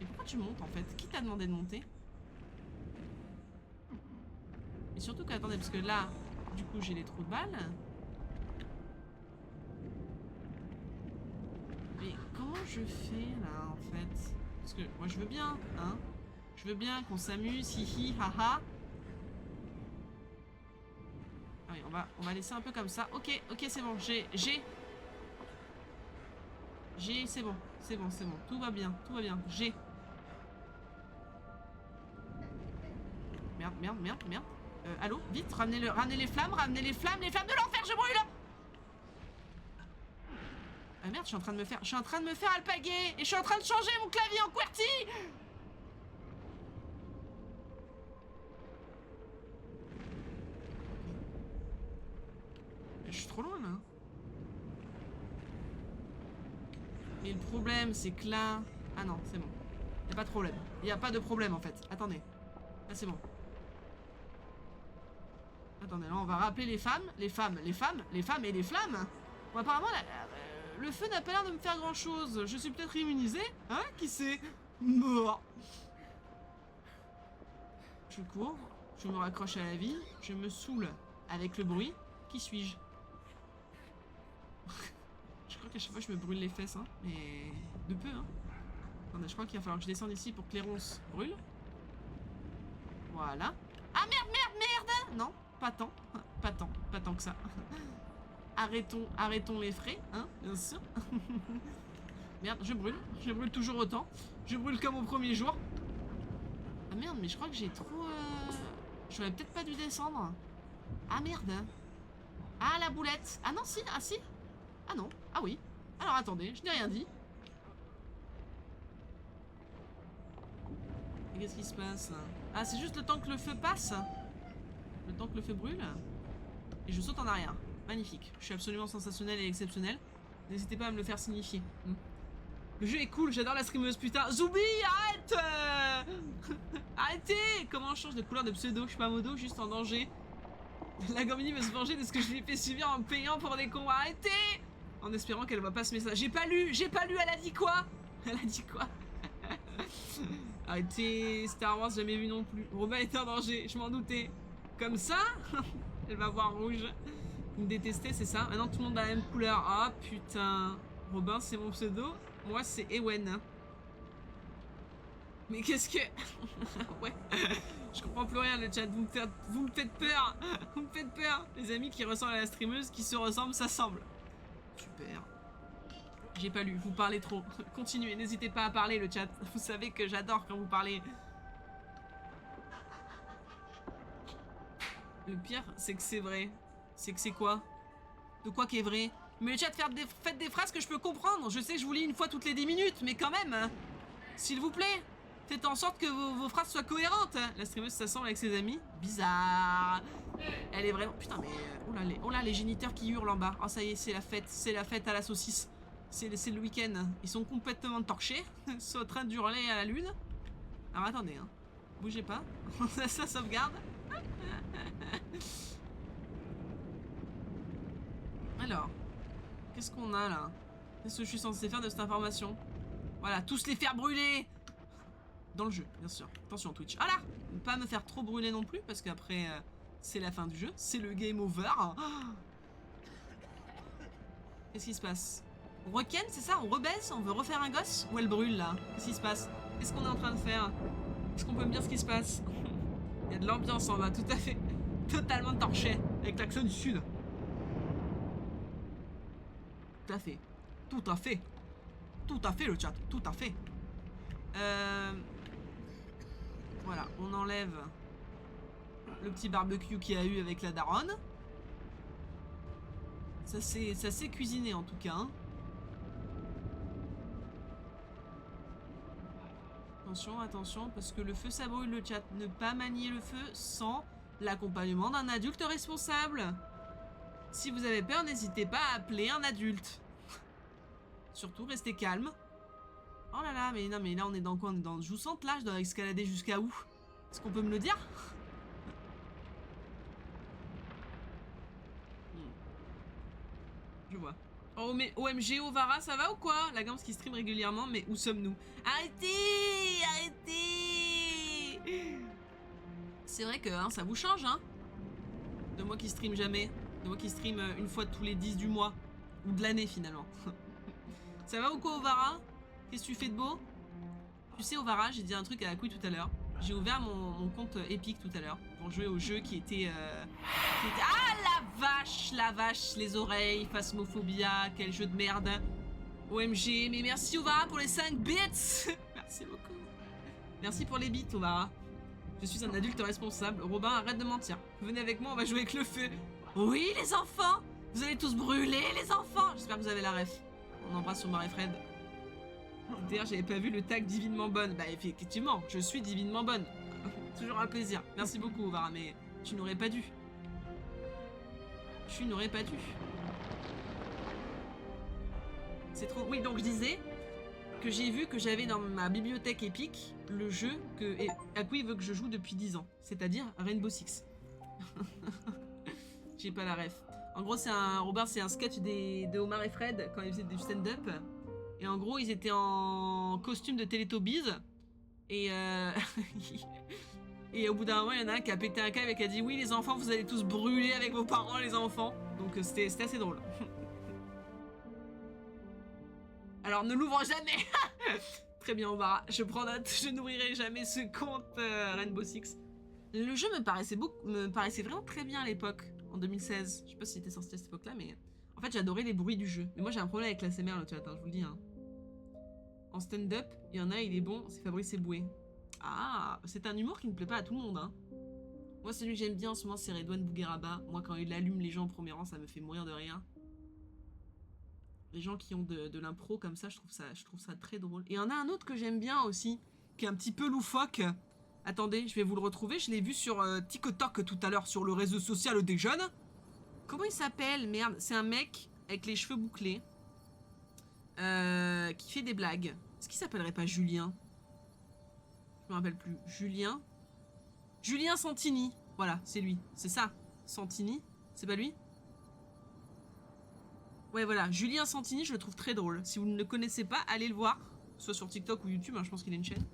Et pourquoi tu montes en fait? Qui t'a demandé de monter? Et surtout que, attendez, parce que là, Du coup, j'ai les trous de balles. Mais comment je fais là en fait? Parce que moi je veux bien, hein. Je veux bien qu'on s'amuse, hihi, haha. Ah oui, on va laisser un peu comme ça. Ok, c'est bon, c'est bon, tout va bien, j'ai. Merde. Allô, vite, ramenez les flammes de l'enfer, je brûle! Ah merde, je suis en train de me faire alpaguer et je suis en train de changer mon clavier en QWERTY! Je suis trop loin là. Mais le problème, c'est que là... Ah non, c'est bon. Y'a pas de problème. Y a pas de problème en fait. Attendez. Là, c'est bon. Attendez, là, on va rappeler les femmes et les flammes. Bon, apparemment, le feu n'a pas l'air de me faire grand chose. Je suis peut-être immunisé. Hein? Qui sait? Mort. Je cours. Je me raccroche à la vie. Je me saoule avec le bruit. Qui suis-je? Je crois qu'à chaque fois je me brûle les fesses, hein. Mais de peu, hein. Attendez, je crois qu'il va falloir que je descende ici pour que les ronces brûlent. Voilà. Ah merde! Non, pas tant que ça. Arrêtons les frais, hein, bien sûr. Merde, je brûle toujours autant. Je brûle comme au premier jour. Ah merde, mais je crois que j'ai trop... J'aurais peut-être pas dû descendre. Ah merde. Ah, la boulette. Ah non, si, Ah non, ah oui. Alors attendez, je n'ai rien dit. Et qu'est-ce qui se passe? Ah, c'est juste le temps que le feu passe. Le temps que le feu brûle. Et je saute en arrière. Magnifique. Je suis absolument sensationnel et exceptionnel. N'hésitez pas à me le faire signifier. Le jeu est cool, j'adore la streameuse, putain. Zoubi, arrête. Arrêtez. Comment on change de couleur de pseudo? Je suis pas modo, juste en danger. La Gambini veut se venger de ce que je lui ai fait subir en me payant pour des cons. Arrêtez. En espérant qu'elle voit pas ce message. J'ai pas lu, elle a dit quoi? Arrêtez, Star Wars jamais vu non plus. Robin est en danger, je m'en doutais. Comme ça, elle va voir rouge. Vous me détestez, c'est ça? Maintenant tout le monde a la même couleur. Ah putain. Robin c'est mon pseudo. Moi c'est Ewen. Mais qu'est-ce que... Ouais. Je comprends plus rien le chat. Vous me faites peur. Les amis qui ressemblent à la streameuse, qui se ressemblent, s'assemblent. Super. J'ai pas lu, vous parlez trop. Continuez, n'hésitez pas à parler le chat. Vous savez que j'adore quand vous parlez. Le pire, c'est que c'est vrai. C'est que c'est quoi? De quoi qui est vrai? Mais le chat, faites des phrases que je peux comprendre. Je sais que je vous lis une fois toutes les 10 minutes, mais quand même. S'il vous plaît. Faites en sorte que vos phrases soient cohérentes. La streameuse s'assemble avec ses amis. Bizarre. Elle est vraiment... Putain, mais... Oh là, les géniteurs qui hurlent en bas. Oh, ça y est, c'est la fête. C'est la fête à la saucisse. C'est le week-end. Ils sont complètement torchés. Ils sont en train d'hurler à la lune. Alors, attendez, hein. Bougez pas. Ça sauvegarde. Alors. Qu'est-ce qu'on a, là? Qu'est-ce que je suis censé faire de cette information? Voilà, tous les faire brûler! Dans le jeu, bien sûr. Attention Twitch. Ah là! Ne pas me faire trop brûler non plus, parce qu'après, c'est la fin du jeu. C'est le game over. Qu'est-ce qui se passe? On requenne, c'est ça? On rebaisse? On veut refaire un gosse? Ou elle brûle, là? Qu'est-ce qui se passe? Qu'est-ce qu'on est en train de faire? Est-ce qu'on peut me dire ce qui se passe? Il y a de l'ambiance en bas, tout à fait. Totalement torché. Avec l'accent du sud. Tout à fait. Tout à fait. Tout à fait le chat. Tout à fait. Voilà, on enlève le petit barbecue qu'il y a eu avec la daronne. Ça s'est cuisiné en tout cas. Hein. Attention, parce que le feu ça brûle le chat. Ne pas manier le feu sans l'accompagnement d'un adulte responsable. Si vous avez peur, n'hésitez pas à appeler un adulte. Surtout, restez calme. Oh là là, mais non, mais là on est dans quoi? On est dans jouissante là, je dois escalader jusqu'à où? Est-ce qu'on peut me le dire? Je vois. Oh mais OMG, Ovara, ça va ou quoi? La Gams qui stream régulièrement, mais où sommes-nous? Arrêtez! Arrêtez! C'est vrai que hein, ça vous change, hein? De moi qui stream jamais. De moi qui stream une fois tous les 10 du mois. Ou de l'année finalement. Ça va ou quoi Ovara? Qu'est-ce que tu fais de beau? Tu sais Ovara, j'ai dit un truc à la couille tout à l'heure. J'ai ouvert mon compte Epic tout à l'heure. Pour jouer au jeu qui était... Ah la vache, les oreilles, Phasmophobia, quel jeu de merde. OMG, mais merci Ovara pour les 5 bits. Merci beaucoup. Merci pour les bits Ovara. Je suis un adulte responsable. Robin, arrête de mentir. Venez avec moi, on va jouer avec le feu. Oui, les enfants! Vous allez tous brûler, les enfants! J'espère que vous avez la ref. On embrasse sur Marie Fred. D'ailleurs, j'avais pas vu le tag divinement bonne. Bah, effectivement, je suis divinement bonne. Toujours un plaisir. Merci beaucoup, Ovara, mais tu n'aurais pas dû. Tu n'aurais pas dû. C'est trop... Oui, donc je disais que j'ai vu que j'avais dans ma bibliothèque épique le jeu que Akui veut que je joue depuis 10 ans. C'est-à-dire Rainbow Six. J'ai pas la ref. En gros, c'est un sketch de Omar et Fred quand ils faisaient du stand-up. Et en gros, ils étaient en costume de Teletubbies. Et et au bout d'un moment, il y en a un qui a pété un câble et qui a dit: oui, les enfants, vous allez tous brûler avec vos parents, les enfants. Donc c'était assez drôle. Alors ne l'ouvre jamais. Très bien, Ovara. Je prends note. Je n'ouvrirai jamais ce compte Rainbow Six. Le jeu me paraissait vraiment très bien à l'époque, en 2016. Je sais pas si c'était sorti à cette époque-là, mais en fait j'adorais les bruits du jeu. Mais moi j'ai un problème avec l'ASMR là, tu vois, attends, je vous le dis. Hein. En stand-up, il y en a, il est bon, c'est Fabrice Eboué. Ah, c'est un humour qui ne plaît pas à tout le monde. Hein. Moi celui que j'aime bien en ce moment c'est Redouane Bougueraba. Moi quand il allume les gens au premier rang, ça me fait mourir de rire. Les gens qui ont de l'impro comme ça, je trouve ça très drôle. Et il y en a un autre que j'aime bien aussi, qui est un petit peu loufoque. Attendez, je vais vous le retrouver. Je l'ai vu sur TikTok tout à l'heure, sur le réseau social des jeunes. Comment il s'appelle? Merde, c'est un mec avec les cheveux bouclés. Qui fait des blagues. Est-ce qu'il s'appellerait pas Julien? Je me rappelle plus. Julien Santini. Voilà, c'est lui. C'est ça. Santini. C'est pas lui? Ouais, voilà. Julien Santini, je le trouve très drôle. Si vous ne le connaissez pas, allez le voir. Soit sur TikTok ou YouTube, hein, je pense qu'il a une chaîne.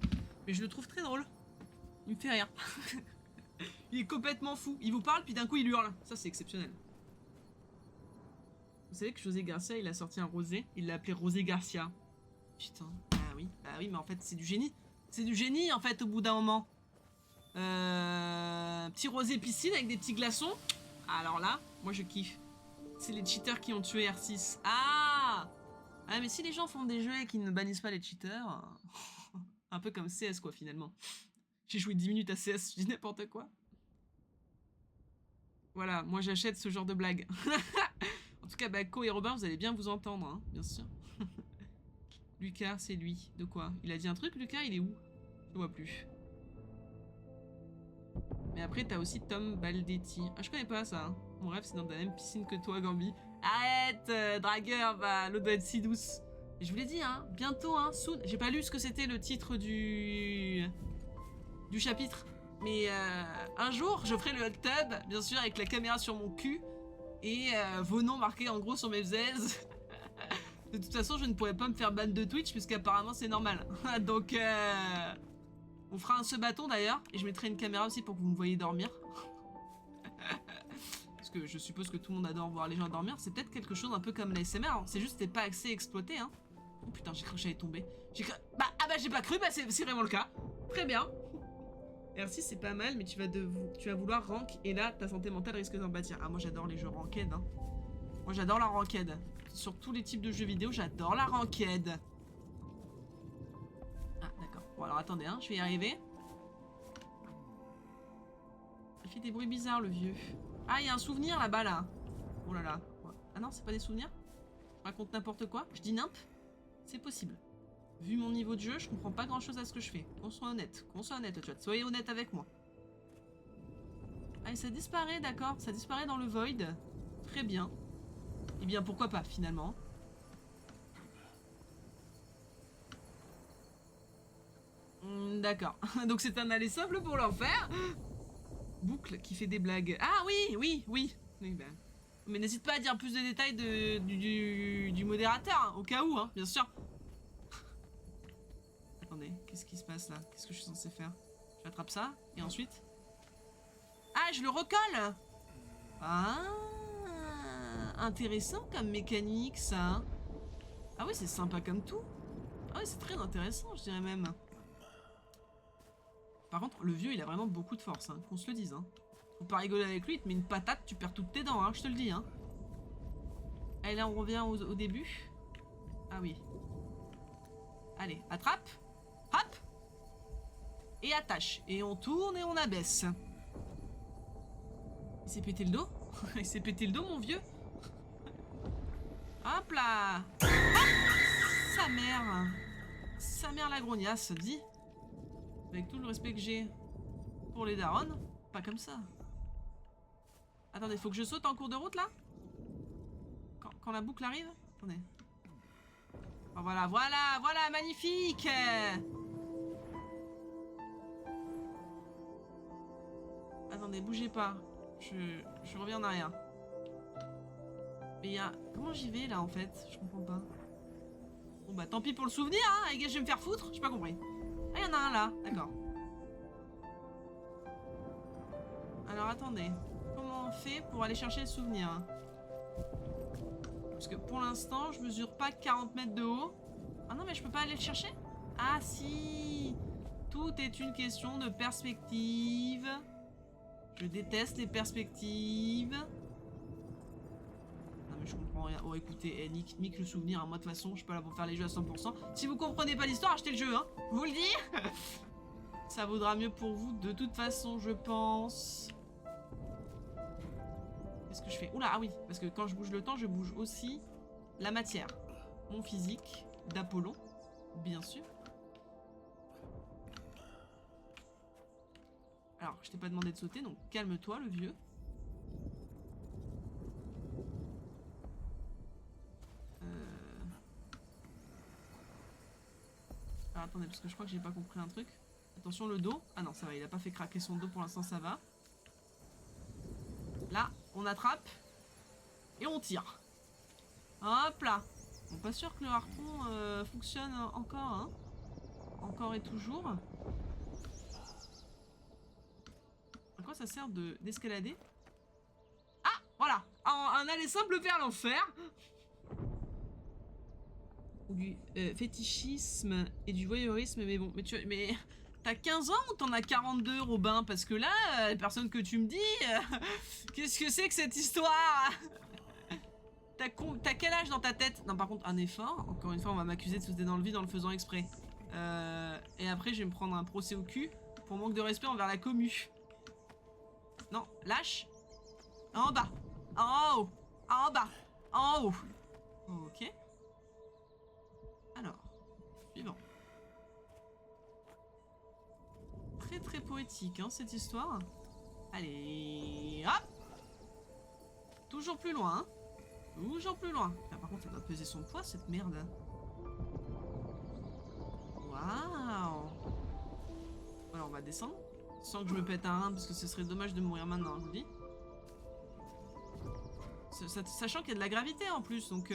Mais je le trouve très drôle. Il me fait rire. Il est complètement fou. Il vous parle, puis d'un coup, il hurle. Ça, c'est exceptionnel. Vous savez que José Garcia, il a sorti un rosé. Il l'a appelé Rosé Garcia. Putain. Bah oui, mais en fait, c'est du génie. C'est du génie, en fait, au bout d'un moment. Petit rosé piscine avec des petits glaçons. Alors là, moi, je kiffe. C'est les cheaters qui ont tué R6. Ah! Ah, mais si les gens font des jeux et qu'ils ne bannissent pas les cheaters... un peu comme CS, quoi, finalement. J'ai joué 10 minutes à CS, je dis n'importe quoi. Voilà, moi j'achète ce genre de blague. En tout cas, bah, Ko et Robin, vous allez bien vous entendre, hein, bien sûr. Lucas, c'est lui. De quoi? Il a dit un truc, Lucas? Il est où? Je le vois plus. Mais après, t'as aussi Tom Baldetti. Ah, je connais pas ça. Hein. Mon rêve, c'est dans la même piscine que toi, Gambi. Arrête, dragueur, bah, l'eau doit être si douce. Et je vous l'ai dit, hein, bientôt, hein, soon. J'ai pas lu ce que c'était le titre du chapitre. Mais un jour, je ferai le hot tub, bien sûr, avec la caméra sur mon cul. Et vos noms marqués en gros sur mes vsaises. De toute façon, je ne pourrais pas me faire ban de Twitch, puisqu'apparemment c'est normal. Donc, on fera un ce bâton d'ailleurs. Et je mettrai une caméra aussi pour que vous me voyez dormir. Parce que je suppose que tout le monde adore voir les gens dormir. C'est peut-être quelque chose un peu comme l'ASMR. Hein. C'est juste que c'était pas assez exploité. Hein. Oh putain, j'ai cru que j'allais tomber. Bah j'ai pas cru, bah c'est vraiment le cas. Très bien. R6 c'est pas mal, mais tu vas vouloir rank et là ta santé mentale risque d'en pâtir. Ah, moi j'adore les jeux ranked. Hein. Moi j'adore la ranked. Sur tous les types de jeux vidéo, j'adore la ranked. Ah, d'accord. Bon, alors attendez, hein, je vais y arriver. Il fait des bruits bizarres, le vieux. Ah, il y a un souvenir là-bas, là. Oh là là. Ah non, c'est pas des souvenirs? Je raconte n'importe quoi? Je dis nimp? C'est possible. Vu mon niveau de jeu, je comprends pas grand chose à ce que je fais. Qu'on soit honnête, tu vois. Soyez honnête avec moi. Ah, et ça disparaît, d'accord. Ça disparaît dans le void. Très bien. Eh bien, pourquoi pas, finalement. D'accord. Donc c'est un aller simple pour l'enfer. Boucle qui fait des blagues. Ah oui. Oui, ben. Mais n'hésite pas à dire plus de détails du modérateur, hein, au cas où, hein, bien sûr. Attendez, qu'est-ce qui se passe là? Qu'est-ce que je suis censé faire? J'attrape ça, et ensuite... Ah, je le recolle! intéressant comme mécanique, ça. Hein. Ah oui, c'est sympa comme tout. Ah oui, c'est très intéressant, je dirais même. Par contre, le vieux, il a vraiment beaucoup de force, hein, qu'on se le dise. Hein. Faut pas rigoler avec lui, il te met une patate, tu perds toutes tes dents, hein, je te le dis. Hein. Allez, là, on revient au début. Ah oui. Allez, attrape. Hop. Et attache. Et on tourne et on abaisse. Il s'est pété le dos. Il s'est pété le dos, mon vieux. Hop là. Hop. Sa mère. Sa mère la grognasse, dit. Avec tout le respect que j'ai pour les darons. Pas comme ça. Attendez, faut que je saute en cours de route, là quand la boucle arrive. Attendez. Oh, voilà, voilà, voilà, magnifique. Attendez, bougez pas. Je reviens en arrière. Mais il y a... Comment j'y vais, là, en fait? Je comprends pas. Bon, bah, tant pis pour le souvenir, hein. Les gars, je vais me faire foutre. J'ai pas compris. Ah, il y en a un, là. D'accord. Alors, attendez. Comment on fait pour aller chercher le souvenir? Parce que pour l'instant, je mesure pas 40 mètres de haut. Ah non, mais je peux pas aller le chercher? Ah si! Tout est une question de perspective. Je déteste les perspectives. Non mais je comprends rien. Oh écoutez, nique le souvenir. Hein. Moi de toute façon, je suis pas là pour faire les jeux à 100%. Si vous comprenez pas l'histoire, achetez le jeu. Hein. Vous le dis. Ça vaudra mieux pour vous de toute façon, je pense. Qu'est-ce que je fais? Oula, ah oui, parce que quand je bouge le temps, je bouge aussi la matière. Mon physique d'Apollon, bien sûr. Alors, je t'ai pas demandé de sauter, donc calme-toi, le vieux. Alors, attendez, parce que je crois que j'ai pas compris un truc. Attention, le dos. Ah non, ça va, il a pas fait craquer son dos, pour l'instant, ça va. Là, on attrape. Et on tire. Hop là. Bon, pas sûr que le harpon fonctionne encore, hein. Encore et toujours. À quoi ça sert d'escalader? Ah, voilà. Un aller simple vers l'enfer. Ou du fétichisme et du voyeurisme, mais bon, mais t'as 15 ans ou t'en as 42, Robin? Parce que là, la personne que tu me dis, qu'est-ce que c'est que cette histoire? T'as quel âge dans ta tête? Non, par contre, un effort. Encore une fois, on va m'accuser de sauter dans le vide en le faisant exprès. Et après, je vais me prendre un procès au cul pour manque de respect envers la commu. Non, lâche. En bas. En haut. En bas. En haut. Ok. Alors, suivant. Très très poétique, hein, cette histoire. Allez, hop. Toujours plus loin, hein. Toujours plus loin. Ah, par contre, ça doit peser son poids, cette merde. Waouh. Voilà, on va descendre. Sans que je me pète un rein, parce que ce serait dommage de mourir maintenant, je vous dis. Sachant qu'il y a de la gravité en plus, donc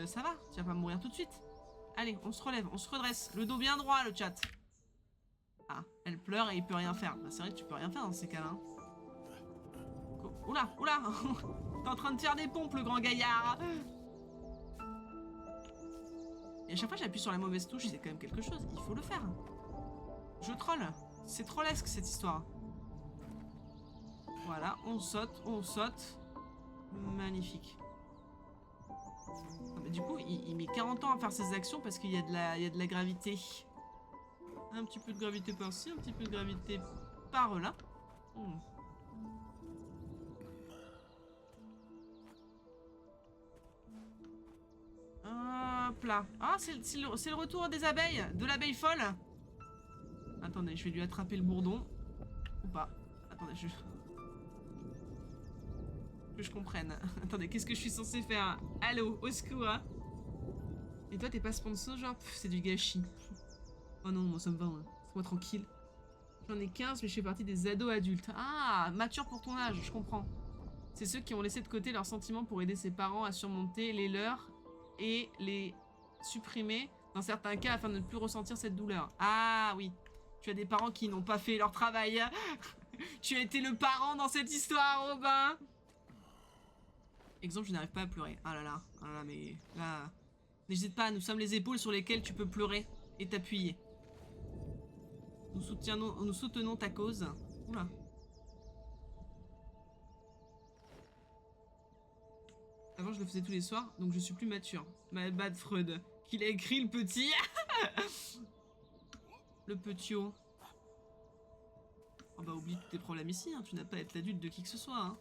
ça va. Tu vas pas mourir tout de suite. Allez, on se relève, on se redresse. Le dos bien droit, le chat. Ah, elle pleure et il peut rien faire. Bah, c'est vrai que tu peux rien faire dans ces cas-là. Hein. Oula, oula. T'es en train de faire des pompes, le grand gaillard. Et à chaque fois que j'appuie sur la mauvaise touche, c'est quand même quelque chose. Il faut le faire. Je troll. C'est trollesque cette histoire. Voilà, on saute, on saute. Magnifique. Ah, mais du coup, il met 40 ans à faire ses actions parce qu'il y a de la gravité. Un petit peu de gravité par-ci, un petit peu de gravité par-là. Hop là. Ah, c'est le retour des abeilles. De l'abeille folle. Attendez, je vais lui attraper le bourdon. Ou pas. Attendez, que je comprenne. Attendez, qu'est-ce que je suis censée faire? Allô, au secours. Hein. Et toi, t'es pas sponsor, genre c'est du gâchis. Oh non, moi ça me va. Hein. Laisse-moi tranquille. J'en ai 15, mais je fais partie des ados adultes. Ah, mature pour ton âge, je comprends. C'est ceux qui ont laissé de côté leurs sentiments pour aider ses parents à surmonter les leurs et les supprimer dans certains cas afin de ne plus ressentir cette douleur. Ah oui, tu as des parents qui n'ont pas fait leur travail. Tu as été le parent dans cette histoire, Robin. Exemple, je n'arrive pas à pleurer. Ah là là, mais là... N'hésite pas, nous sommes les épaules sur lesquelles tu peux pleurer et t'appuyer. Nous soutenons ta cause. Oula. Avant, je le faisais tous les soirs, donc je suis plus mature. My bad Freud. Qu'il a écrit le petit. Le petiot. Oh bah, oublie tous tes problèmes ici, hein. Tu n'as pas à être l'adulte de qui que ce soit, hein.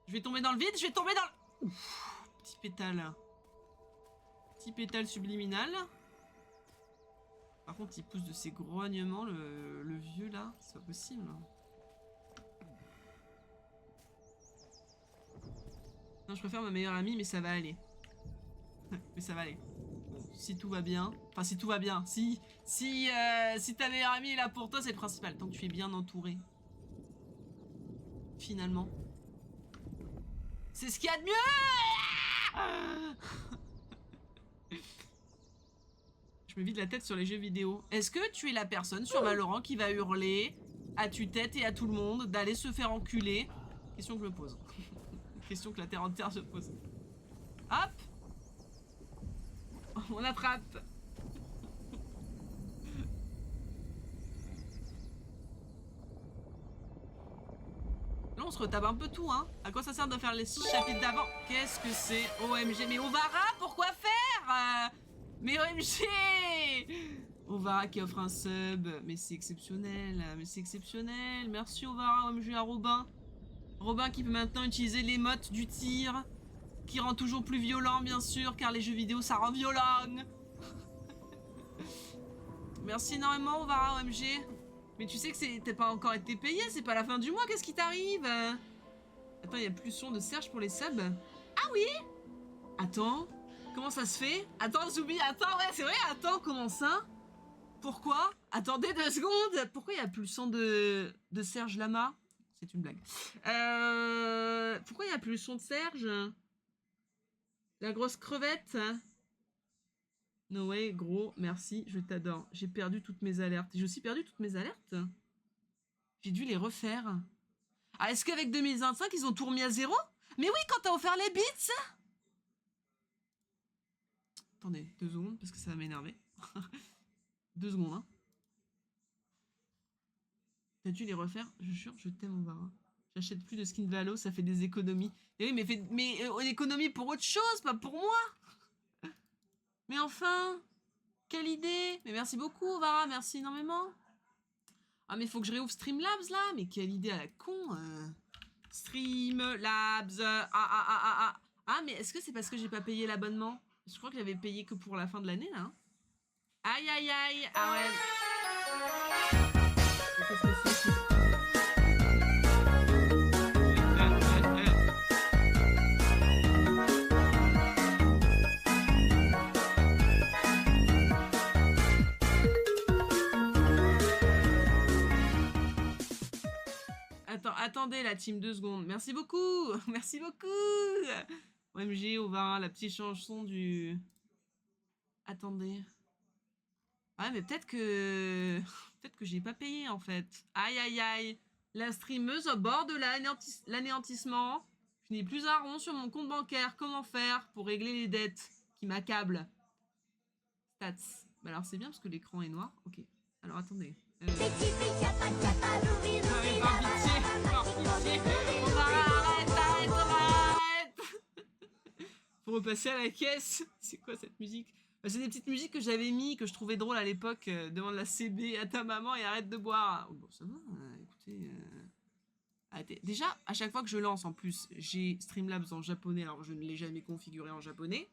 Je vais tomber dans le vide, je vais tomber dans le... Ouf, petit pétale. Petit pétale subliminal. Par contre, il pousse de ses grognements, le vieux, là. C'est pas possible. Non, je préfère ma meilleure amie, mais ça va aller. Mais ça va aller. Bon, si tout va bien. Enfin, si tout va bien. Si ta meilleure amie est là pour toi, c'est le principal. Tant que tu es bien entouré. Finalement. C'est ce qu'il y a de mieux. Je me vide la tête sur les jeux vidéo. Est-ce que tu es la personne sur Valorant qui va hurler à tue-tête et à tout le monde d'aller se faire enculer? Question que je me pose. Question que la terre entière se pose. Hop. On attrape. Là, on se retape un peu tout, hein. À quoi ça sert de faire les 6 chapitres d'avant? Qu'est-ce que c'est? OMG. Mais Ovara, pourquoi faire mais OMG. Ovara qui offre un sub. Mais c'est exceptionnel. Mais c'est exceptionnel. Merci Ovara, OMG à Robin. Robin qui peut maintenant utiliser l'émote du tir. Qui rend toujours plus violent, bien sûr, car les jeux vidéo, ça rend violent. Merci énormément, Ovara, OMG. Mais tu sais que t'as pas encore été payé, c'est pas la fin du mois, qu'est-ce qui t'arrive? Attends, il y a plus son de Serge pour les subs. Ah oui? Attends, comment ça se fait? Attends, Zoubi, attends, ouais, c'est vrai, attends, comment ça? Pourquoi? Attendez 2 secondes. Pourquoi il y a plus le son de Serge Lama? C'est une blague. Pourquoi il y a plus le son de Serge? La grosse crevette? No way, gros, merci, je t'adore. J'ai perdu toutes mes alertes. J'ai aussi perdu toutes mes alertes? J'ai dû les refaire. Ah, est-ce qu'avec 2025, ils ont tout remis à zéro? Mais oui, quand t'as offert les bits! Attendez, 2 secondes, parce que ça va m'énerver. 2 secondes, hein. T'as dû les refaire? Je jure, je t'aime, Ovara. J'achète plus de skins Valo, ça fait des économies. Et oui, mais économie pour autre chose, pas pour moi! Mais enfin! Quelle idée! Mais merci beaucoup, Ovara, merci énormément! Ah, mais faut que je réouvre Streamlabs, là! Mais quelle idée à la con! Streamlabs! Ah, mais est-ce que c'est parce que j'ai pas payé l'abonnement? Je crois que j'avais payé que pour la fin de l'année, là. Hein. Aïe, aïe, aïe! Ah ouais! Qu'est-ce que c'est? Attendez la team 2 secondes. Merci beaucoup. Merci beaucoup. OMG, Ovara, la petite chanson du... Attendez. Ouais, mais peut-être que... Peut-être que j'ai pas payé, en fait. Aïe, aïe, aïe. La streameuse au bord de l'anéantissement. Je n'ai plus un rond sur mon compte bancaire. Comment faire pour régler les dettes qui m'accablent? Stats. Bah alors, c'est bien parce que l'écran est noir. Ok. Alors, attendez. Par pitié, par pitié. Arrête. Faut repasser à la caisse. C'est quoi cette musique? Bah, c'est des petites musiques que j'avais mis, que je trouvais drôles à l'époque. Demande la CB à ta maman et arrête de boire. Oh, bon, ça va, écoutez... Arrêtez. Déjà, à chaque fois que je lance, en plus, j'ai Streamlabs en japonais, alors je ne l'ai jamais configuré en japonais.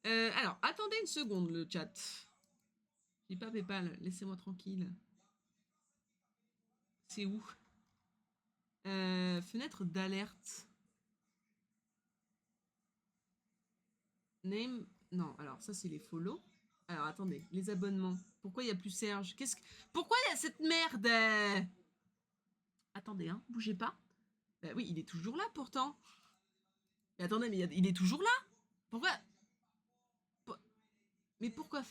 Alors, attendez une seconde, le chat. Je dis pas PayPal, laissez-moi tranquille. C'est où? Fenêtre d'alerte. Name. Non, alors ça c'est les follow. Alors attendez, les abonnements. Pourquoi il n'y a plus Serge? Pourquoi il y a cette merde? Attendez, hein, bougez pas. Bah oui, il est toujours là pourtant. Mais attendez, mais il est toujours là? Pourquoi? Mais pourquoi?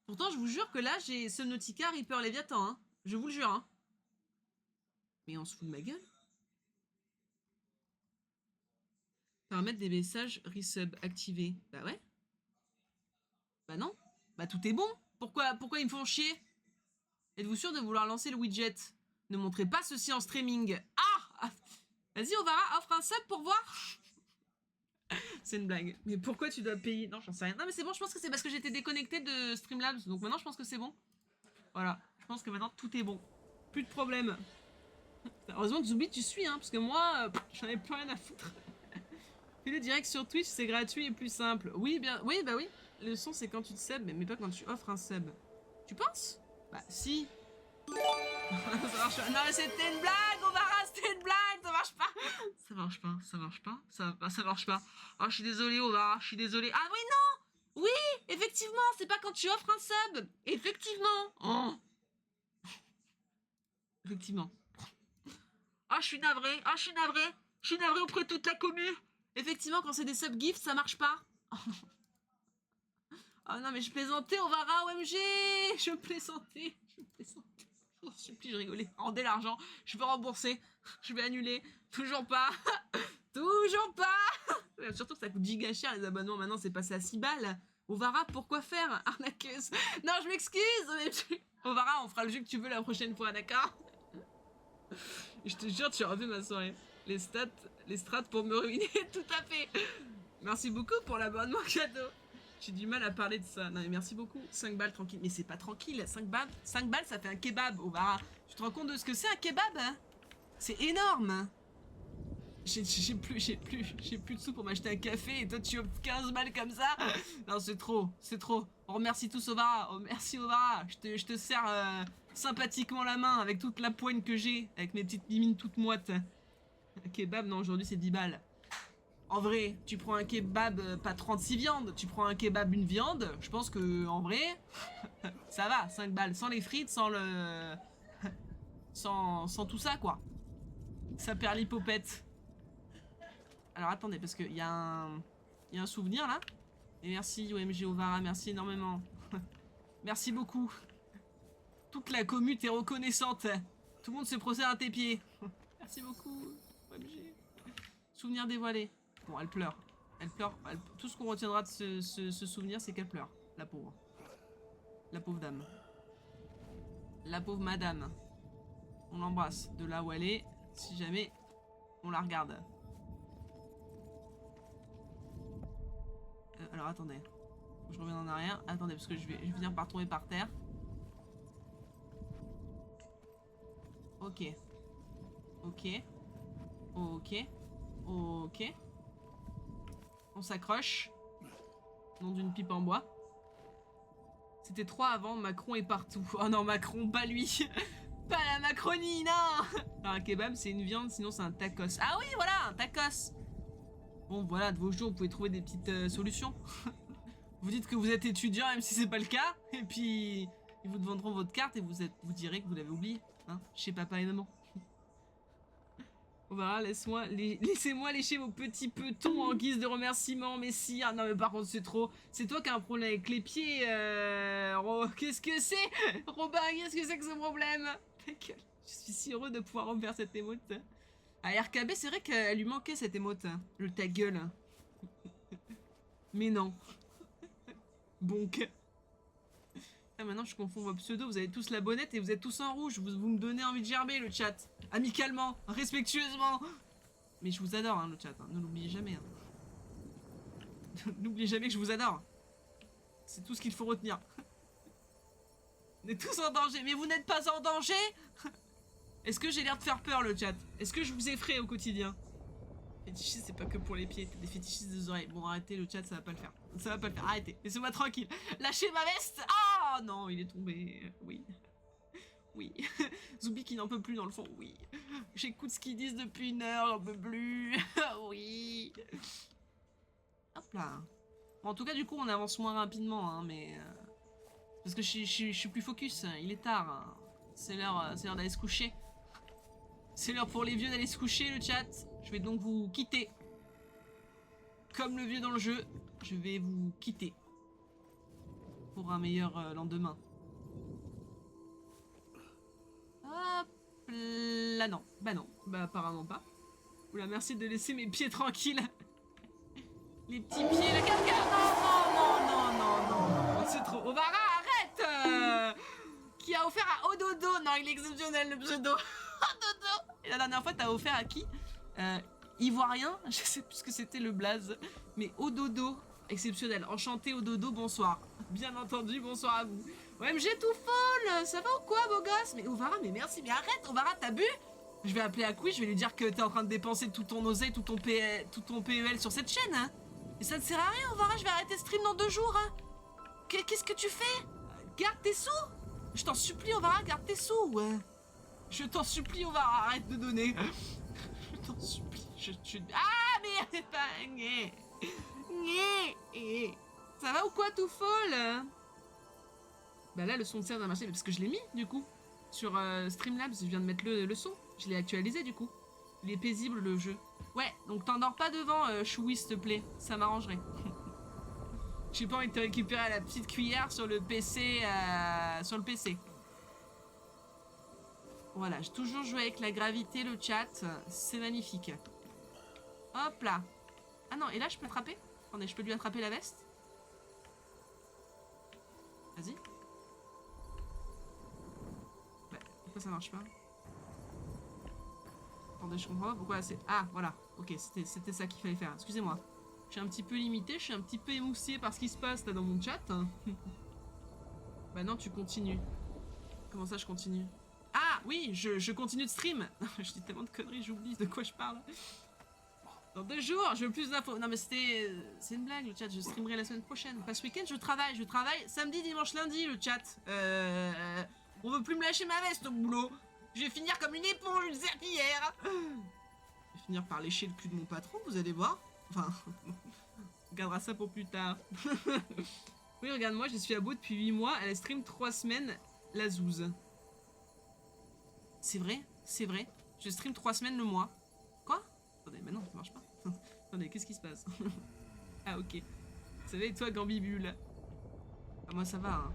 Pourtant, je vous jure que là, j'ai Subnautica, Reaper, Léviathan, hein. Je vous le jure, hein. Mais on se fout de ma gueule? Paramètres des messages resub activés. Bah ouais. Bah non. Bah tout est bon. Pourquoi ils me font chier? Êtes-vous sûr de vouloir lancer le widget? Ne montrez pas ceci en streaming. Ah! Vas-y, Ovara, offre un sub pour voir. C'est une blague. Mais pourquoi tu dois payer? Non, j'en sais rien. Non, mais c'est bon, je pense que c'est parce que j'étais déconnecté de Streamlabs. Donc maintenant, je pense que c'est bon. Voilà. Je pense que maintenant, tout est bon. Plus de problème. Heureusement que Zoubi, tu suis, hein. Parce que moi, j'en ai plus rien à foutre. Fais-le direct sur Twitch, c'est gratuit et plus simple. Oui, bien. Oui, bah oui. Le son, c'est quand tu te sub, mais pas quand tu offres un sub. Tu penses? Bah, si. Ça marche pas. Non, c'était une blague, Ovara, c'était une blague, ça marche pas. Ça marche pas, ça marche pas, ça marche pas. Oh, je suis désolée, Ovara, je suis désolée. Ah oui, non. Oui, effectivement, c'est pas quand tu offres un sub. Effectivement. Oh. Effectivement. Ah, je suis navrée, ah, je suis navrée. Je suis navrée auprès de toute la commu. Effectivement, quand c'est des sub gifts, ça marche pas. Oh non, mais je plaisantais, Ovara, OMG. Je plaisantais, je plaisantais. Oh, s'il vous plaît, je rigolais. Rendez l'argent. Je veux rembourser. Je vais annuler. Toujours pas. Toujours pas. Surtout que ça coûte giga cher les abonnements. Maintenant, c'est passé à 6 balles. Ovara, pourquoi faire? Arnaqueuse. Non, je m'excuse. Mais Ovara, on fera le jeu que tu veux la prochaine fois, d'accord? Je te jure, tu as refait ma soirée. Les strats pour me ruiner, tout à fait. Merci beaucoup pour l'abonnement cadeau. J'ai du mal à parler de ça. Non mais merci beaucoup. 5 balles tranquille. Mais c'est pas tranquille. 5 balles, ça fait un kebab. Oh bah, tu te rends compte de ce que c'est un kebab, hein? C'est énorme. J'ai plus de sous pour m'acheter un café et toi tu offres 15 balles comme ça. Non, c'est trop, c'est trop. On remercie tous Ovara. Oh, merci Ovara. Je te serre sympathiquement la main avec toute la poigne que j'ai, avec mes petites mimines toutes moites. Un kebab, non, aujourd'hui c'est 10 balles. En vrai, tu prends un kebab, pas 36 viandes, tu prends un kebab, une viande, je pense que, en vrai, ça va, 5 balles, sans les frites, sans le... sans tout ça, quoi. Ça perd l'hypopète. Alors attendez, parce qu'il y a un... Il y a un souvenir, là. Et merci, OMG Ovara, merci énormément. Merci beaucoup. Toute la commu t'est reconnaissante. Tout le monde se procède à tes pieds. Merci beaucoup, OMG. Souvenir dévoilé. Bon, elle pleure. Elle pleure. Tout ce qu'on retiendra de ce souvenir, c'est qu'elle pleure. La pauvre. La pauvre dame. La pauvre madame. On l'embrasse de là où elle est, si jamais on la regarde. Alors attendez. Je reviens en arrière. Attendez, parce que je vais finir par tomber par terre. Ok. Ok. Ok. Ok. On s'accroche. Nom d'une pipe en bois. C'était 3 avant, Macron est partout. Oh non, Macron, pas lui. Pas la Macronie, non. Alors, un kebab, c'est une viande, sinon c'est un tacos. Ah oui, voilà, un tacos. Bon, voilà, de vos jours, vous pouvez trouver des petites solutions. Vous dites que vous êtes étudiant, même si c'est pas le cas. Et puis, ils vous demanderont votre carte et vous direz que vous l'avez oublié. Hein, chez papa et maman. Voilà, laissez-moi lécher vos petits petons en guise de remerciement, messire. Non mais par contre c'est trop. C'est toi qui as un problème avec les pieds. Qu'est-ce que c'est, Robin? Qu'est-ce que c'est que ce problème? Ta gueule. Je suis si heureux de pouvoir refaire cette émote. À RKB, c'est vrai qu'elle lui manquait cette émote. Le ta gueule. Mais non. Bonk. Ah, maintenant je confonds vos pseudos, vous avez tous la bonnette et vous êtes tous en rouge, vous me donnez envie de gerber le chat. Amicalement, respectueusement. Mais je vous adore hein, le chat, hein. Ne l'oubliez jamais. Hein. N'oubliez jamais que je vous adore. C'est tout ce qu'il faut retenir. On est tous en danger, mais vous n'êtes pas en danger. Est-ce que j'ai l'air de faire peur le chat? Est-ce que je vous effraie au quotidien? Fétichiste, c'est pas que pour les pieds, t'as des fétichistes des oreilles. Bon, arrêtez le chat, ça va pas le faire. Ça va pas le faire, arrêtez. Laissez-moi tranquille. Lâchez ma veste. Oh non, il est tombé. Oui. Oui. Zoubi qui n'en peut plus dans le fond, oui. J'écoute ce qu'ils disent depuis 1 heure, j'en peux plus. Oui. Hop là. Bon, en tout cas, du coup, on avance moins rapidement, hein, mais... Parce que je suis plus focus, il est tard. Hein. C'est l'heure d'aller se coucher. C'est l'heure pour les vieux d'aller se coucher, le chat. Je vais donc vous quitter. Comme le vieux dans le jeu, je vais vous quitter. Pour un meilleur lendemain. Hop là, non. Bah non. Bah apparemment pas. Oula, merci de laisser mes pieds tranquilles. Les petits pieds, la caca. Non. C'est trop. Ovara, arrête Qui a offert à Ododo. Non, il est exceptionnel, le pseudo. Ododo. Et la dernière fois, t'as offert à qui Ivoirien. Je sais plus ce que c'était le blaze. Mais Ododo. Exceptionnel. Enchanté Ododo, bonsoir. Bien entendu, bonsoir à vous. OMG tout folle. Ça va ou quoi, beau gosse? Mais Ovara, mais merci. Mais arrête, Ovara, t'as bu? Je vais appeler Akui, je vais lui dire que t'es en train de dépenser tout ton oseille, tout ton PEL sur cette chaîne, hein. Et ça ne sert à rien, Ovara, je vais arrêter stream dans 2 jours, hein. Qu'est-ce que tu fais? Garde tes sous. Je t'en supplie, Ovara, garde tes sous, ouais. Je t'en supplie, Ovara, arrête de donner. Je t'en supplie, Ah, mais pas... Ça va ou quoi, tout folle? Bah là, le son de serre a marché, parce que je l'ai mis, du coup. Sur Streamlabs, je viens de mettre le son. Je l'ai actualisé du coup. Il est paisible le jeu. Ouais, donc t'endors pas devant, Choui, s'il te plaît. Ça m'arrangerait. J'ai pas envie de te récupérer la petite cuillère sur le PC. Voilà, j'ai toujours joué avec la gravité, le chat. C'est magnifique. Hop là. Ah non, et là je peux attraper? Attendez, je peux lui attraper la veste? Vas-y. Ouais, pourquoi ça marche pas? Attendez, je comprends pas pourquoi c'est... Ah, voilà. Ok, c'était ça qu'il fallait faire. Excusez-moi. Je suis un petit peu limité, je suis un petit peu émoussé par ce qui se passe là dans mon chat. Bah non, tu continues. Comment ça, je continue? Ah, oui, je continue de stream. Je dis tellement de conneries, j'oublie de quoi je parle. Dans 2 jours, je veux plus d'infos. Non mais c'est une blague le chat, je streamerai la semaine prochaine. Pas ce week-end, je travaille samedi, dimanche, lundi le chat. On veut plus me lâcher ma veste au boulot. Je vais finir comme une éponge, une serpillière. Je vais finir par lécher le cul de mon patron, vous allez voir. Enfin, on gardera ça pour plus tard. Oui, regarde-moi, je suis à bout depuis 8 mois. Elle stream 3 semaines, la zouze. C'est vrai, c'est vrai. Je stream 3 semaines le mois. Quoi? Attendez, mais non, ça marche pas. Attendez, qu'est-ce qui se passe? Ah, ok. Vous savez, toi, Gambibule. Ah, moi, ça va, hein.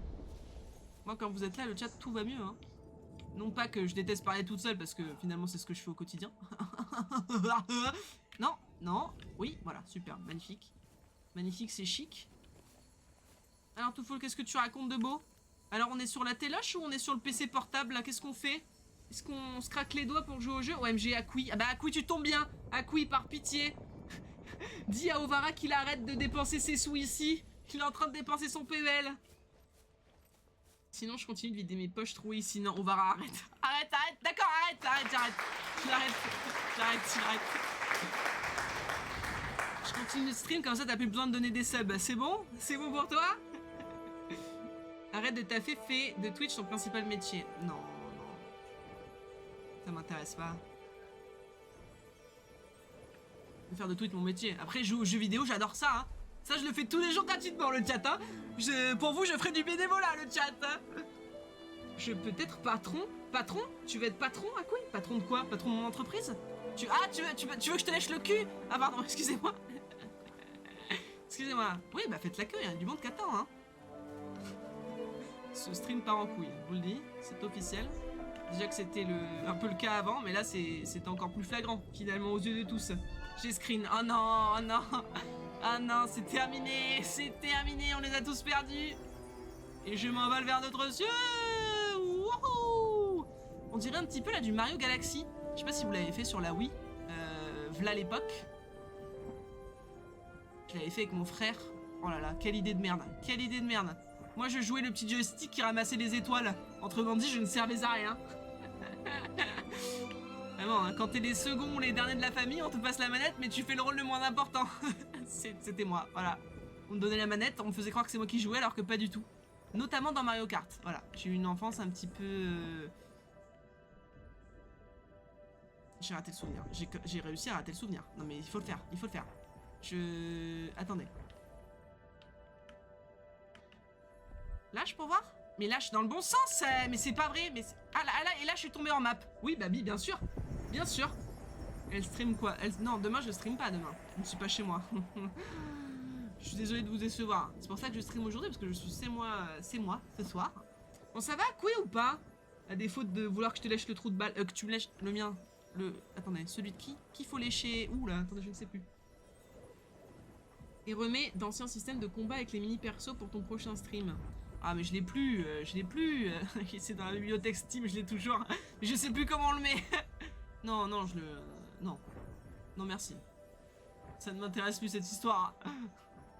Moi, quand vous êtes là, le chat, tout va mieux, hein. Non pas que je déteste parler toute seule, parce que finalement, c'est ce que je fais au quotidien. Non, non. Oui, voilà, super, magnifique. Magnifique, c'est chic. Alors, Touffoul, qu'est-ce que tu racontes de beau? Alors, on est sur la téloche ou on est sur le PC portable, là? Qu'est-ce qu'on fait? Est-ce qu'on se craque les doigts pour jouer au jeu? OMG, Akui. Ah bah, Akui, tu tombes bien. Akui, par pitié. Dis à Ovara qu'il arrête de dépenser ses sous ici. Il est en train de dépenser son PEL. Sinon, je continue de vider mes poches trouées ici. Non, Ovara, arrête. Arrête. D'accord, j'arrête. Je continue de stream, comme ça, t'as plus besoin de donner des subs. C'est bon? C'est bon pour toi? Arrête de taffer, fais de Twitch ton principal métier. Non. Ça m'intéresse pas. Je vais faire de Twitch mon métier. Après, jouer aux jeux vidéo, j'adore ça, hein. Ça, je le fais tous les jours gratuitement, le chat, hein. Pour vous, je ferai du bénévolat, le chat, hein. Je peux être patron? Patron? Tu veux être patron à quoi? Patron de quoi? Patron de mon entreprise? Tu veux que je te lèche le cul? Ah pardon, excusez-moi. Excusez-moi. Oui, bah faites la queue, il y a du monde qui attend, hein. Ce stream part en couille, je vous le dis, c'est officiel. Déjà que c'était un peu le cas avant, mais là c'était encore plus flagrant, finalement, aux yeux de tous. J'ai screen. Oh non, oh non. Ah non, c'est terminé, on les a tous perdus. Et je m'envole vers d'autres cieux. Wouhou. On dirait un petit peu là du Mario Galaxy. Je sais pas si vous l'avez fait sur la Wii. V'là l'époque. Je l'avais fait avec mon frère. Oh là là, quelle idée de merde. Quelle idée de merde. Moi je jouais le petit joystick qui ramassait les étoiles. Autrement dit, je ne servais à rien. Vraiment, hein, quand t'es les seconds ou les derniers de la famille, on te passe la manette, mais tu fais le rôle le moins important. C'était moi, voilà. On me donnait la manette, on me faisait croire que c'est moi qui jouais, alors que pas du tout. Notamment dans Mario Kart, voilà. J'ai eu une enfance un petit peu... J'ai raté le souvenir. J'ai réussi à rater le souvenir. Non mais il faut le faire, il faut le faire. Attendez. Lâche pour voir? Mais lâche dans le bon sens, mais c'est pas vrai. Mais ah là, et là je suis tombé en map. Oui, Babi, bien sûr. Bien sûr. Elle stream quoi? Non, demain je stream pas demain. Je ne suis pas chez moi. Je suis désolée de vous décevoir. C'est pour ça que je stream aujourd'hui, parce que je suis c'est moi ce soir. Bon, ça va, couille ou pas? À défaut de vouloir que je te lèche le trou de balle, que tu me lèches le mien. Attendez, celui de qui? Qu'il faut lécher? Ouh là, attendez, je ne sais plus. Et remets d'anciens systèmes de combat avec les mini-persos pour ton prochain stream. Ah mais je l'ai plus, c'est dans la bibliothèque Steam, je l'ai toujours. Mais je sais plus comment on le met. Non, non, non. Non merci. Ça ne m'intéresse plus cette histoire.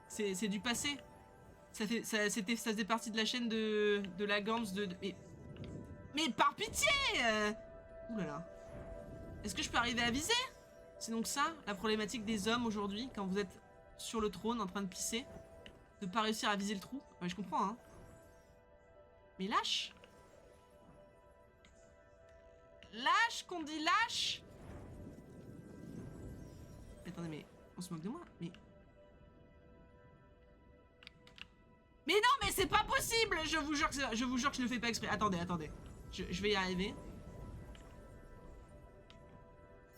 C'est du passé. Ça faisait partie de la chaîne de la Gans mais par pitié Ouh là là. Est-ce que je peux arriver à viser? C'est donc ça, la problématique des hommes aujourd'hui, quand vous êtes sur le trône en train de pisser, de pas réussir à viser le trou. Ouais, je comprends, hein. Mais lâche. Lâche, qu'on dit lâche. Attendez, mais on se moque de moi, mais non, mais c'est pas possible. Je vous jure que je le fais pas exprès. Attendez. Je vais y arriver.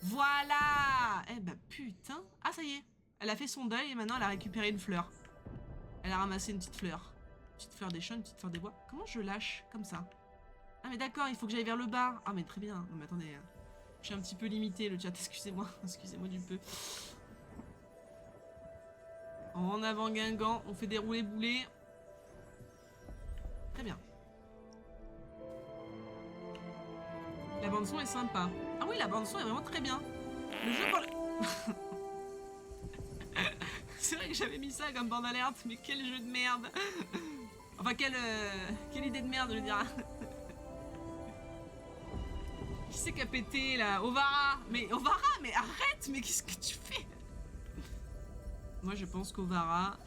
Voilà. Eh bah putain. Ah ça y est. Elle a fait son deuil et maintenant elle a récupéré une fleur. Elle a ramassé une petite fleur. Une petite fleur des champs, une petite fleur des bois. Comment je lâche comme ça? Ah mais d'accord, il faut que j'aille vers le bas. Ah mais très bien. Non mais attendez. Je suis un petit peu limité le chat, excusez-moi. Excusez-moi du peu. En avant Guingamp, on fait des roulés-boulés. Très bien. La bande son est sympa. Ah oui, la bande son est vraiment très bien. Le jeu pour C'est vrai que j'avais mis ça comme bande alerte, mais quel jeu de merde. Enfin, quelle idée de merde, je veux dire. Qui c'est qui a pété, là? Ovara, mais arrête. Mais qu'est-ce que tu fais? Moi, je pense qu'Ovara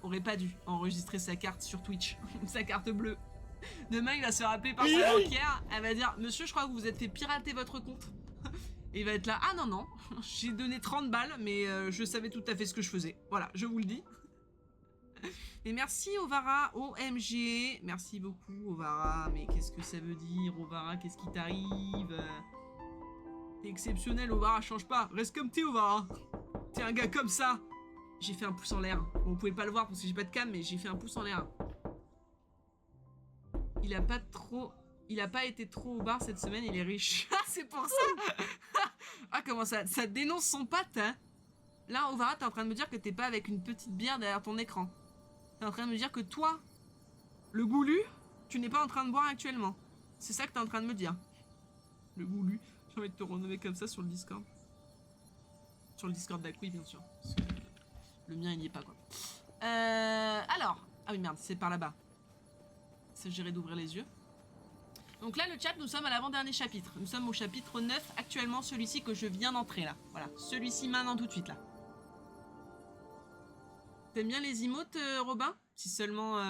aurait pas dû enregistrer sa carte sur Twitch. Sa carte bleue. Demain, il va se rappeler par sa banquière. Elle va dire, monsieur, je crois que vous vous êtes fait pirater votre compte. Et il va être là, ah non, j'ai donné 30 balles, mais je savais tout à fait ce que je faisais. Voilà, je vous le dis. Et merci Ovara, OMG. Merci beaucoup Ovara. Mais qu'est-ce que ça veut dire, Ovara? Qu'est-ce qui t'arrive? T'es exceptionnel, Ovara, change pas. Reste comme t'es, Ovara. T'es un gars comme ça. J'ai fait un pouce en l'air. Bon, vous pouvez pas le voir parce que j'ai pas de cam, mais j'ai fait un pouce en l'air. Il a pas été trop au bar cette semaine, il est riche. Ah, c'est pour ça. Ah, comment ça dénonce son pote, hein. Là, Ovara, t'es en train de me dire que t'es pas avec une petite bière derrière ton écran. T'es en train de me dire que toi, le goulu, tu n'es pas en train de boire actuellement. C'est ça que t'es en train de me dire. Le goulu. J'ai envie de te renommer comme ça sur le Discord. Sur le Discord d'Aqui, bien sûr. Parce que le mien, il n'y est pas, quoi. Alors. Ah oui, merde, c'est par là-bas. Il s'agirait d'ouvrir les yeux. Donc là, le chat, nous sommes à l'avant-dernier chapitre. Nous sommes au chapitre 9, actuellement, celui-ci que je viens d'entrer, là. Voilà, celui-ci maintenant, tout de suite, là. T'aimes bien les emotes, Robin? Si seulement...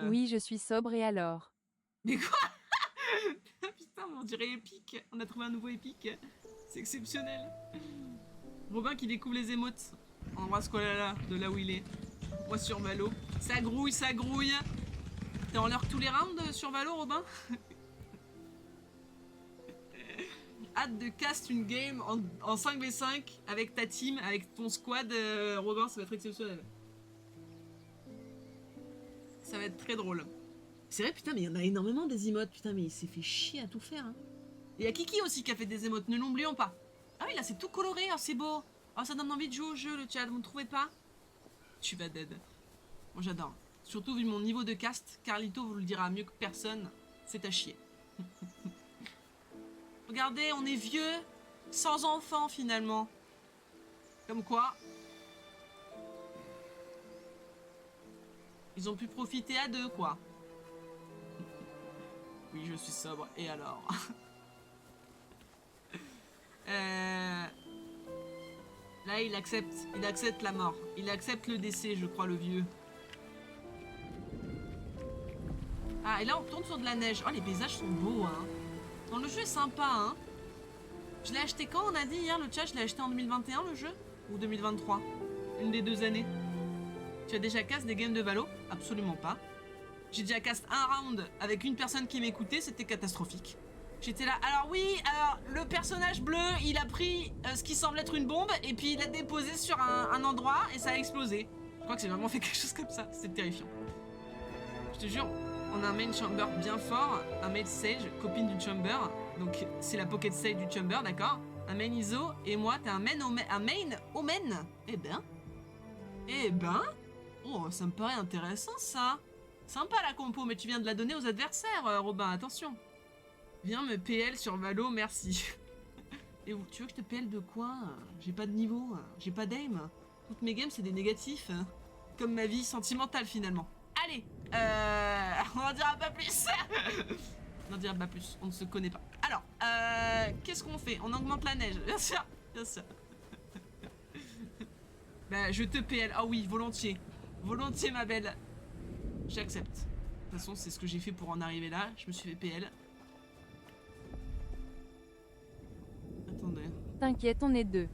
Oui, je suis sobre et alors? Mais quoi? Putain, on dirait épique. On a trouvé un nouveau épique. C'est exceptionnel. Robin qui découvre les émotes. On embrasse Koalala, de là où il est. Moi sur Valo. Ça grouille, ça grouille. T'es en l'heure tous les rounds sur Valo, Robin? Hâte de cast une game en 5v5 avec ta team, avec ton squad, Robin, ça va être exceptionnel. Ça va être très drôle. C'est vrai, putain, mais il y en a énormément des emotes, putain, mais il s'est fait chier à tout faire. Hein. Et il y a Kiki aussi qui a fait des emotes, ne l'oublions pas. Ah oui, là, c'est tout coloré, oh, c'est beau. Oh, ça donne envie de jouer au jeu, le chat, vous ne trouvez pas? Tu vas dead. Moi, j'adore. Surtout vu mon niveau de cast, Carlito vous le dira mieux que personne, c'est à chier. Regardez, on est vieux, sans enfants finalement. Comme quoi, ils ont pu profiter à deux, quoi. Oui, je suis sobre, et alors? Là, il accepte la mort. Il accepte le décès, je crois, le vieux. Ah, et là, on tourne sur de la neige. Oh, les paysages sont beaux, hein. Bon, le jeu est sympa, hein. Je l'ai acheté quand, on a dit hier, le chat? Je l'ai acheté en 2021, le jeu? Ou 2023? Une des deux années. Tu as déjà cast des games de Valo? Absolument pas. J'ai déjà cast un round avec une personne qui m'écoutait, c'était catastrophique. J'étais là, alors oui, alors le personnage bleu, il a pris ce qui semble être une bombe et puis il l'a déposé sur un endroit et ça a explosé. Je crois que j'ai vraiment fait quelque chose comme ça, c'était terrifiant. Je te jure, on a un main chamber bien fort, un main sage, copine du chamber, donc c'est la pocket sage du chamber, d'accord? Un main ISO et moi, t'es un main omen. Eh ben, Eh ben... Oh, ça me paraît intéressant, ça. Sympa, la compo, mais tu viens de la donner aux adversaires, Robin, attention. Viens me PL sur Valo, merci. Et tu veux que je te PL de quoi? J'ai pas de niveau, j'ai pas d'aim. Toutes mes games, c'est des négatifs. Comme ma vie sentimentale, finalement. Allez, on n'en dira pas plus. On n'en dira pas plus, on ne se connaît pas. Alors, qu'est-ce qu'on fait? On augmente la neige, bien sûr, bien sûr. Bah, je te PL, ah oui, volontiers. Volontiers, ma belle. J'accepte. De toute façon, c'est ce que j'ai fait pour en arriver là. Je me suis fait PL. Attendez. T'inquiète, on est deux.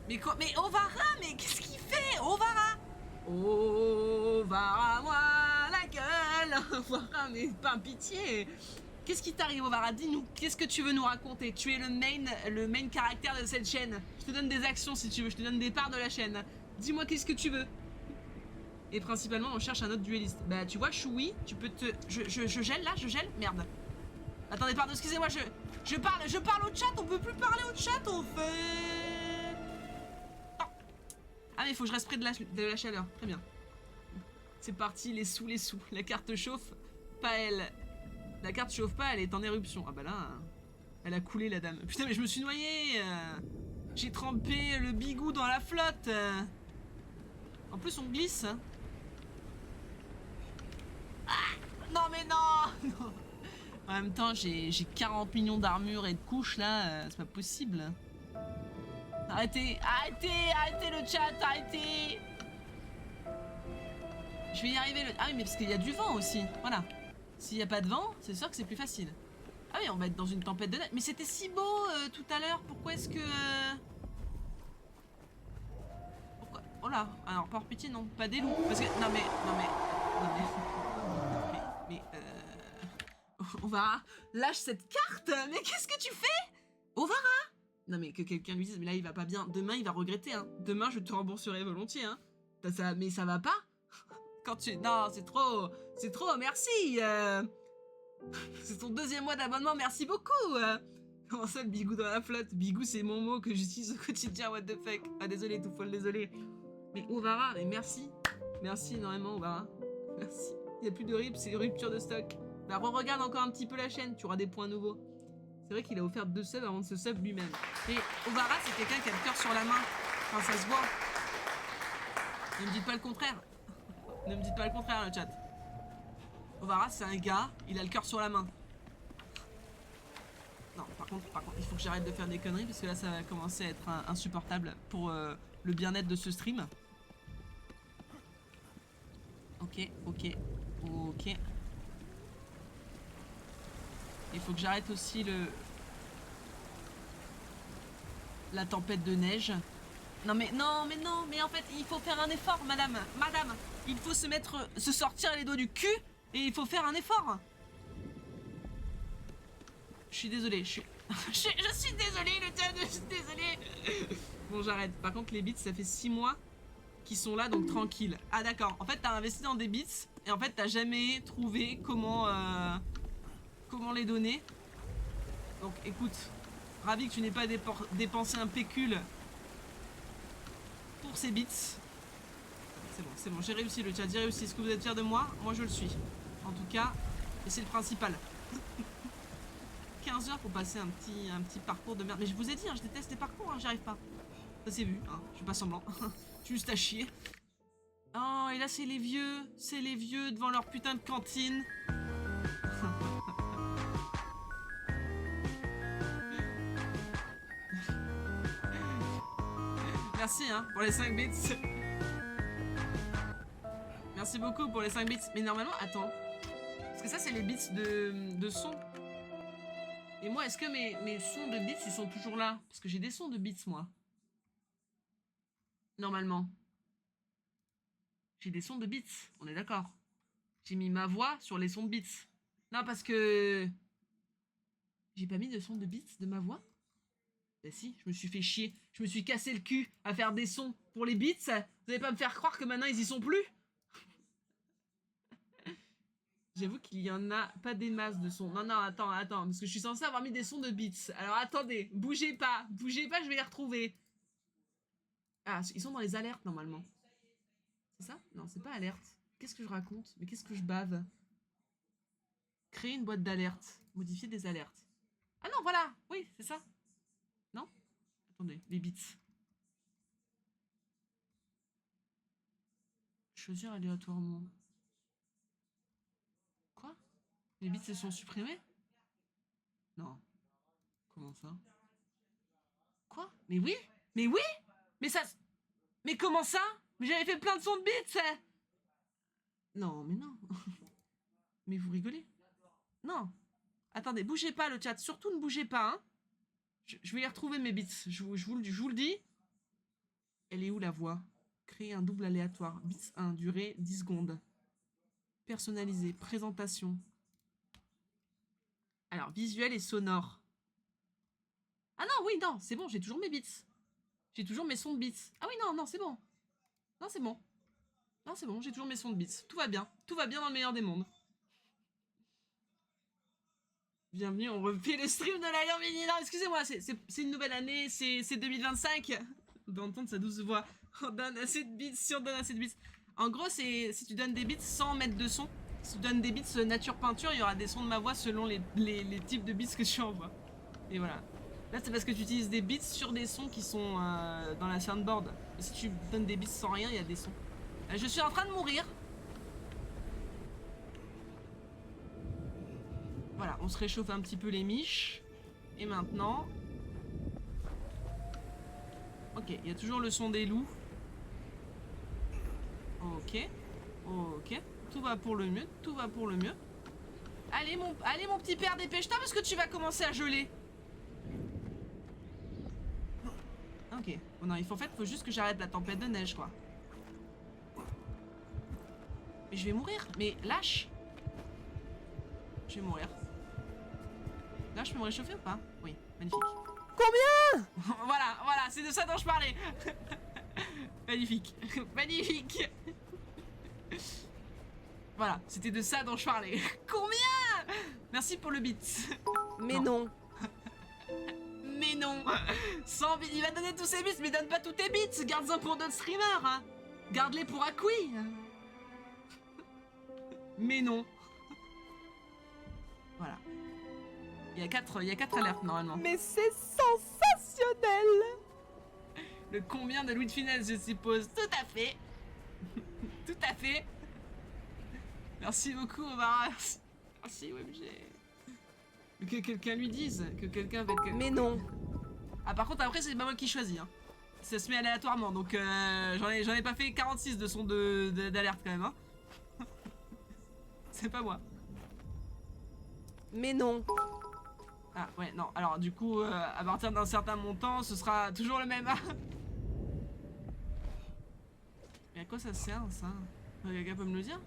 Mais quoi? Mais Ovara, mais qu'est-ce qu'il fait? Ovara! Ovara, moi la gueule! Ovara, mais pas pitié! Qu'est-ce qui t'arrive, Ovara? Dis-nous, qu'est-ce que tu veux nous raconter? Tu es le main caractère de cette chaîne. Je te donne des actions si tu veux, je te donne des parts de la chaîne. Dis-moi qu'est-ce que tu veux. Et principalement, on cherche un autre dueliste. Bah, tu vois, Choui, tu peux te... Je gèle là? Je gèle? Merde. Attendez, pardon, excusez-moi, je parle au chat, on peut plus parler au chat, en fait. Oh. Ah, mais il faut que je reste près de la chaleur. Très bien. C'est parti, les sous. La carte chauffe, pas elle. La carte chauffe pas, elle est en éruption. Ah bah là, elle a coulé, la dame. Putain, mais je me suis noyé. J'ai trempé le bigou dans la flotte. En plus, on glisse. Ah, non, mais non, non. En même temps, j'ai 40 millions d'armure et de couches, là. C'est pas possible. Arrêtez, arrêtez le chat, arrêtez. Je vais y arriver. Ah oui, mais parce qu'il y a du vent aussi. Voilà. S'il n'y a pas de vent, c'est sûr que c'est plus facile. Ah oui, on va être dans une tempête de neige. Mais c'était si beau tout à l'heure. Pourquoi est-ce que... Pourquoi... Oh là. Alors, par pitié, non. Pas des loups. Parce que... Non mais... Ovara, lâche cette carte. Mais qu'est-ce que tu fais, Ovara? Non mais que quelqu'un lui dise, mais là il va pas bien. Demain il va regretter, hein. Demain je te rembourserai volontiers, hein. Mais ça va pas? Quand tu... Non, c'est trop, merci. C'est ton 2e mois d'abonnement, merci beaucoup. Comment ça, le bigou dans la flotte? Bigou, c'est mon mot que j'utilise au quotidien, what the fuck. Ah, désolé, tout folle, désolé. Mais Ovara, mais merci. Merci énormément, Ovara. Merci. Il n'y a plus de rip, c'est rupture de stock. Bah, regarde encore un petit peu la chaîne, tu auras des points nouveaux. C'est vrai qu'il a offert 2 subs avant de se sub lui-même. Mais Ovara, c'est quelqu'un qui a le cœur sur la main. Enfin, ça se voit. Ne me dites pas le contraire. Ne me dites pas le contraire, le chat. Ovara, c'est un gars, il a le cœur sur la main. Non, par contre, il faut que j'arrête de faire des conneries parce que là, ça va commencer à être insupportable pour le bien-être de ce stream. Ok. Il faut que j'arrête aussi la tempête de neige. Non, mais en fait, il faut faire un effort, madame. Il faut se sortir les doigts du cul et il faut faire un effort. Je suis désolée, je suis désolée, le chat, je suis désolée. Bon, j'arrête. Par contre, les bits, ça fait 6 mois qu'ils sont là, donc tranquille. Ah, d'accord. En fait, t'as investi dans des bits et en fait, t'as jamais trouvé comment les donner. Donc, écoute, ravi que tu n'aies pas dépensé un pécule pour ces bits. C'est bon, j'ai réussi le chat, j'ai réussi. Est-ce que vous êtes fiers de moi? Moi, je le suis. En tout cas, et c'est le principal. 15 heures pour passer un petit parcours de merde. Mais je vous ai dit, hein, je déteste les parcours, hein, j'y arrive pas. Ça c'est vu, hein, je suis pas semblant. Je suis juste à chier. Oh, et là c'est les vieux devant leur putain de cantine. Merci hein, pour les 5 bits. Merci beaucoup pour les 5 bits. Mais normalement, attends. Parce que ça c'est les bits de son. Et moi, est-ce que mes sons de bits, ils sont toujours là? Parce que j'ai des sons de bits, moi. Normalement. J'ai des sons de beats, on est d'accord. J'ai mis ma voix sur les sons de beats. Non, parce que... J'ai pas mis de son de beats de ma voix? Bah si, je me suis fait chier. Je me suis cassé le cul à faire des sons pour les beats. Vous allez pas me faire croire que maintenant ils y sont plus? J'avoue qu'il y en a pas des masses de sons. Non, attends. Parce que je suis censée avoir mis des sons de beats. Alors attendez, bougez pas, je vais les retrouver. Ah, ils sont dans les alertes normalement. C'est ça? Non, c'est pas alerte. Qu'est-ce que je raconte? Mais qu'est-ce que je bave? Créer une boîte d'alerte. Modifier des alertes. Ah non, voilà! Oui, c'est ça. Non? Attendez, les bits. Choisir aléatoirement. Quoi? Les bits se sont supprimés? Non. Comment ça? Quoi? Mais oui? Mais oui? Mais ça... Mais comment ça? Mais j'avais fait plein de sons de bits! Non, mais non. Mais vous rigolez? Non. Attendez, bougez pas le chat. Surtout ne bougez pas, hein. Je vais les retrouver mes bits. Je vous le dis. Elle est où la voix? Créer un double aléatoire. Bits 1, durée 10 secondes. Personnalisé, présentation. Alors, visuel et sonore. Ah non, oui, non, c'est bon, j'ai toujours mes bits. J'ai toujours mes sons de bits. Ah oui, non, non, c'est bon. Non, c'est bon. Non, c'est bon, j'ai toujours mes sons de bits. Tout va bien. Tout va bien dans le meilleur des mondes. Bienvenue, on refait le stream de la Mini. Non, excusez-moi, c'est une nouvelle année, c'est 2025. D'entendre sa douce voix. On donne assez de bits si on donne assez de bits. En gros, c'est si tu donnes des bits sans mettre de son. Si tu donnes des bits nature peinture, il y aura des sons de ma voix selon les types de bits que tu envoies. Et voilà. Là, c'est parce que tu utilises des bits sur des sons qui sont dans la soundboard. Si tu donnes des bits sans rien, il y a des sons. Je suis en train de mourir. Voilà, on se réchauffe un petit peu les miches. Et maintenant... Ok, il y a toujours le son des loups. Ok. Ok. Tout va pour le mieux, tout va pour le mieux. Allez mon petit père, dépêche-toi parce que tu vas commencer à geler. Ok. Bon, non, en fait, faut juste que j'arrête la tempête de neige, quoi. Mais je vais mourir. Mais lâche. Je vais mourir. Là, je peux me réchauffer ou pas? Oui, magnifique. Combien? Voilà, voilà, c'est de ça dont je parlais. Magnifique. Magnifique. Voilà, c'était de ça dont je parlais. Combien? Merci pour le beat. Mais non. Mais non. 100 bits, il va donner tous ses bits, mais donne pas tous tes bits. Garde-en pour d'autres streamers. Hein. Garde-les pour Akui. Mais non. Voilà. Il y a 4 alertes normalement. Mais c'est sensationnel. Le combien de Louis de Finesse, je suppose. Tout à fait. Tout à fait. Merci beaucoup, Omar. Merci, OMG. Que quelqu'un lui dise. Que quelqu'un va... Mais non. Ah, par contre, après, c'est pas moi qui choisis. Hein. Ça se met aléatoirement. Donc, j'en ai pas fait 46 de son d'alerte quand même. Hein. C'est pas moi. Mais non. Ah, ouais, non. Alors, du coup, à partir d'un certain montant, ce sera toujours le même. Mais à quoi ça sert, ça? Quelqu'un peut me le dire?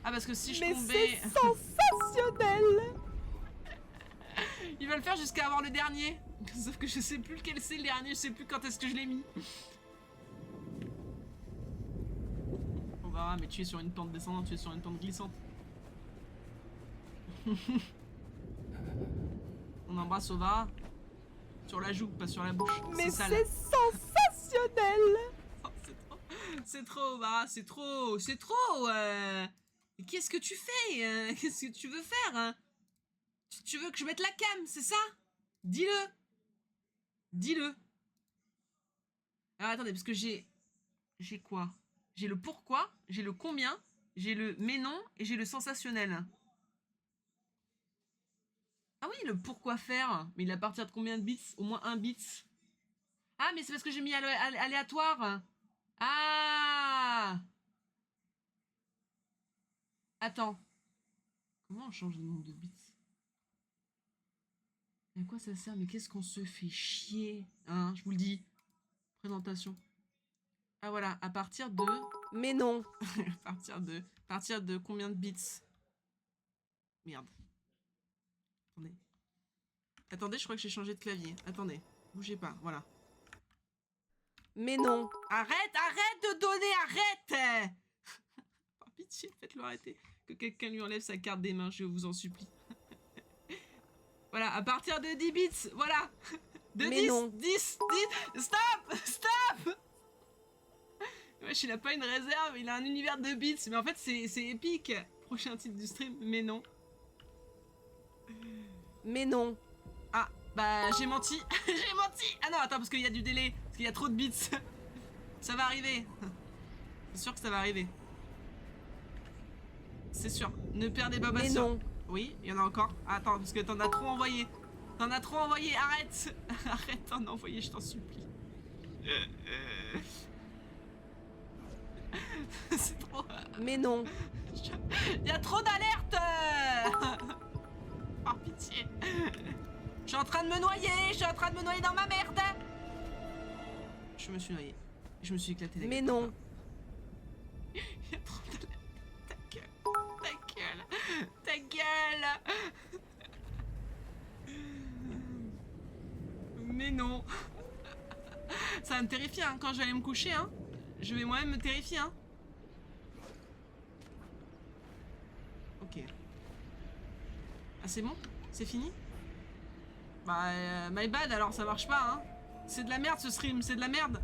Ah, parce que si je tombais... c'est sensationnel. Il va le faire jusqu'à avoir le dernier. Sauf que je sais plus lequel c'est le dernier, je sais plus quand est-ce que je l'ai mis. On verra, mais tu es sur une pente descendante, tu es sur une pente glissante. On embrasse Ovara. Sur la joue, pas sur la bouche. Mais c'est sensationnel. Oh, c'est trop, Ovara, c'est trop. Qu'est-ce que tu fais? Qu'est-ce que tu veux faire? Hein? Tu veux que je mette la cam, c'est ça? Dis-le. Dis-le. Alors attendez, parce que j'ai quoi? J'ai le pourquoi, j'ai le combien, j'ai le mais non et j'ai le sensationnel. Ah oui, le pourquoi faire. Mais il est à partir de combien de bits? Au moins 1 bit. Ah, mais c'est parce que j'ai mis aléatoire. Ah! Attends. Comment on change le nombre de bits? À quoi ça sert? Mais qu'est-ce qu'on se fait chier? Hein, je vous le dis. Présentation. Ah voilà, à partir de... Mais non. à partir de combien de bits? Merde. Attendez. Attendez, je crois que j'ai changé de clavier. Attendez, bougez pas, voilà. Mais non. Arrête de donner, arrête. Par pitié, faites-le arrêter. Que quelqu'un lui enlève sa carte des mains, je vous en supplie. Voilà, à partir de 10 bits, voilà. De Mais 10, non. 10, stop. Ouais, Wesh, il a pas une réserve, il a un univers de bits. Mais en fait, c'est épique. Prochain titre du stream, mais non. Mais non. Ah, bah j'ai menti. J'ai menti. Ah non, attends, parce qu'il y a du délai. Parce qu'il y a trop de bits. Ça va arriver. C'est sûr que ça va arriver. C'est sûr. Ne perdez pas Mais patience. non. Oui, il y en a encore. Attends, parce que t'en as trop envoyé. T'en as trop envoyé, arrête. Arrête d'en envoyer, je t'en supplie. C'est trop... Mais non. Il y a trop d'alertes. Par pitié. Je suis en train de me noyer. Je suis en train de me noyer dans ma merde. Je me suis noyé. Je me suis éclaté la Mais gueule. non. Il y a trop d'alertes. Ta gueule. Ta gueule. Ta gueule. Mais non. Ça va me terrifier hein, quand je vais aller me coucher. Hein. Je vais moi-même me terrifier. Hein. Ok. Ah c'est bon? C'est fini? Bah my bad alors ça marche pas hein. C'est de la merde ce stream, c'est de la merde.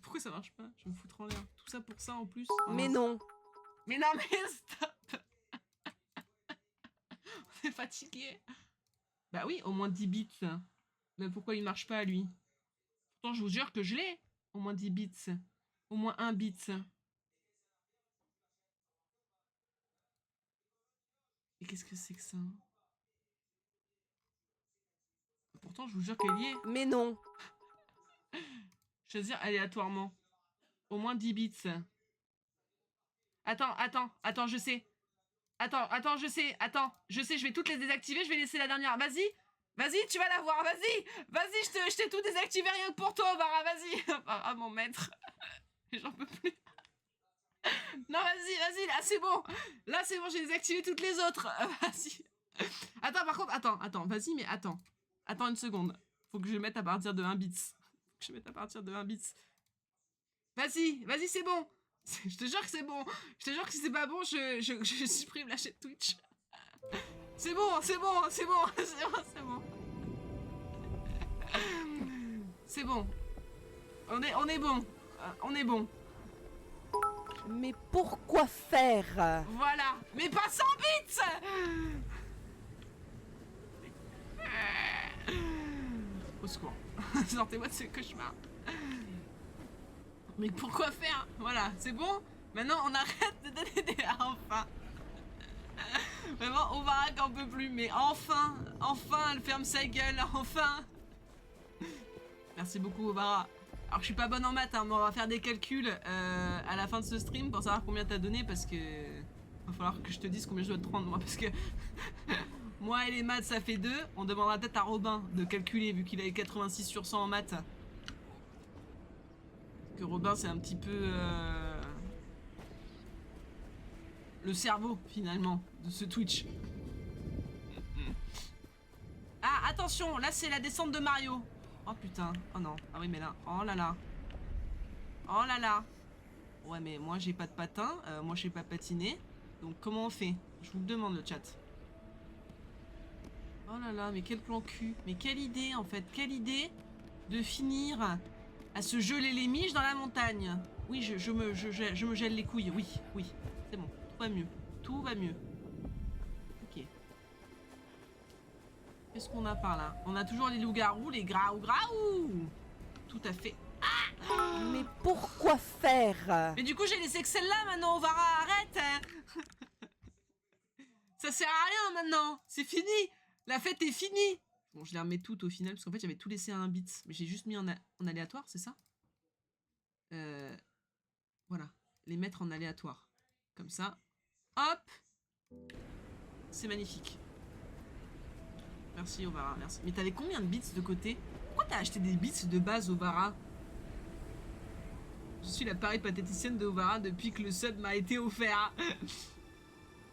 Pourquoi ça marche pas? Je vais me foutre en l'air. Tout ça pour ça en plus. Oh, Mais non. non. Mais non mais stop. On est fatigué. Bah oui, au moins 10 bits. Mais pourquoi il marche pas lui? Pourtant je vous jure que je l'ai. Au moins 10 bits. Au moins 1 bit. Et qu'est-ce que c'est que ça? Pourtant je vous jure qu'elle y est. Mais non. Choisir aléatoirement. Au moins 10 bits. Attends, je sais. Attends, je sais, je vais toutes les désactiver, je vais laisser la dernière. Vas-y, tu vas la voir, vas-y, je t'ai tout désactivé rien que pour toi, Vara, vas-y. Ah, mon maître. J'en peux plus. Non, vas-y, là, c'est bon. Là, c'est bon, j'ai désactivé toutes les autres. Vas-y. Attends, par contre, attends, vas-y, mais attends. Attends une seconde. Faut que je mette à partir de 1 bits. Vas-y, c'est bon. Je te jure que c'est bon. Je te jure que si c'est pas bon, je supprime la chaîne Twitch. C'est bon. C'est bon. On est bon. Mais pourquoi faire? Voilà. Mais pas 100 bits. Au secours. Sortez-moi de ce cauchemar. Mais pourquoi faire? Voilà, c'est bon. Maintenant, on arrête de donner des... Enfin. Vraiment, Ovara qu'en peut plus. Mais enfin, elle ferme sa gueule. Enfin. Merci beaucoup, Ovara. Alors, je suis pas bonne en maths, hein, mais on va faire des calculs à la fin de ce stream pour savoir combien t'as donné parce que... Va falloir que je te dise combien je dois te prendre, moi, parce que... Moi et les maths, ça fait 2. On demandera peut-être à Robin de calculer, vu qu'il a eu 86 sur 100 en maths. Que Robin c'est un petit peu le cerveau finalement de ce Twitch. Ah attention, là c'est la descente de Mario. Oh putain, oh non, ah oui mais là, oh là là. Ouais mais moi j'ai pas de patin, moi je sais pas patiner. Donc comment on fait? Je vous le demande le chat. Oh là là, mais quel plan cul. Mais quelle idée en fait, quelle idée de finir à se geler les miches dans la montagne. Oui, je me gèle les couilles. Oui, c'est bon. Tout va mieux. Ok. Qu'est-ce qu'on a par là? On a toujours les loups-garous, les graou. Tout à fait. Ah! Mais pourquoi faire? Mais du coup, j'ai laissé que celle-là maintenant, Ovara, arrête hein. Ça sert à rien maintenant. C'est fini. La fête est finie. Bon, je les remets toutes au final, parce qu'en fait, j'avais tout laissé à 1 bit. Mais j'ai juste mis en aléatoire, c'est ça? Voilà. Les mettre en aléatoire. Comme ça. Hop! C'est magnifique. Merci, Ovara, merci. Mais t'avais combien de bits de côté? Pourquoi t'as acheté des bits de base, Ovara? Je suis la pareille pathéticienne de Ovara depuis que le sub m'a été offert.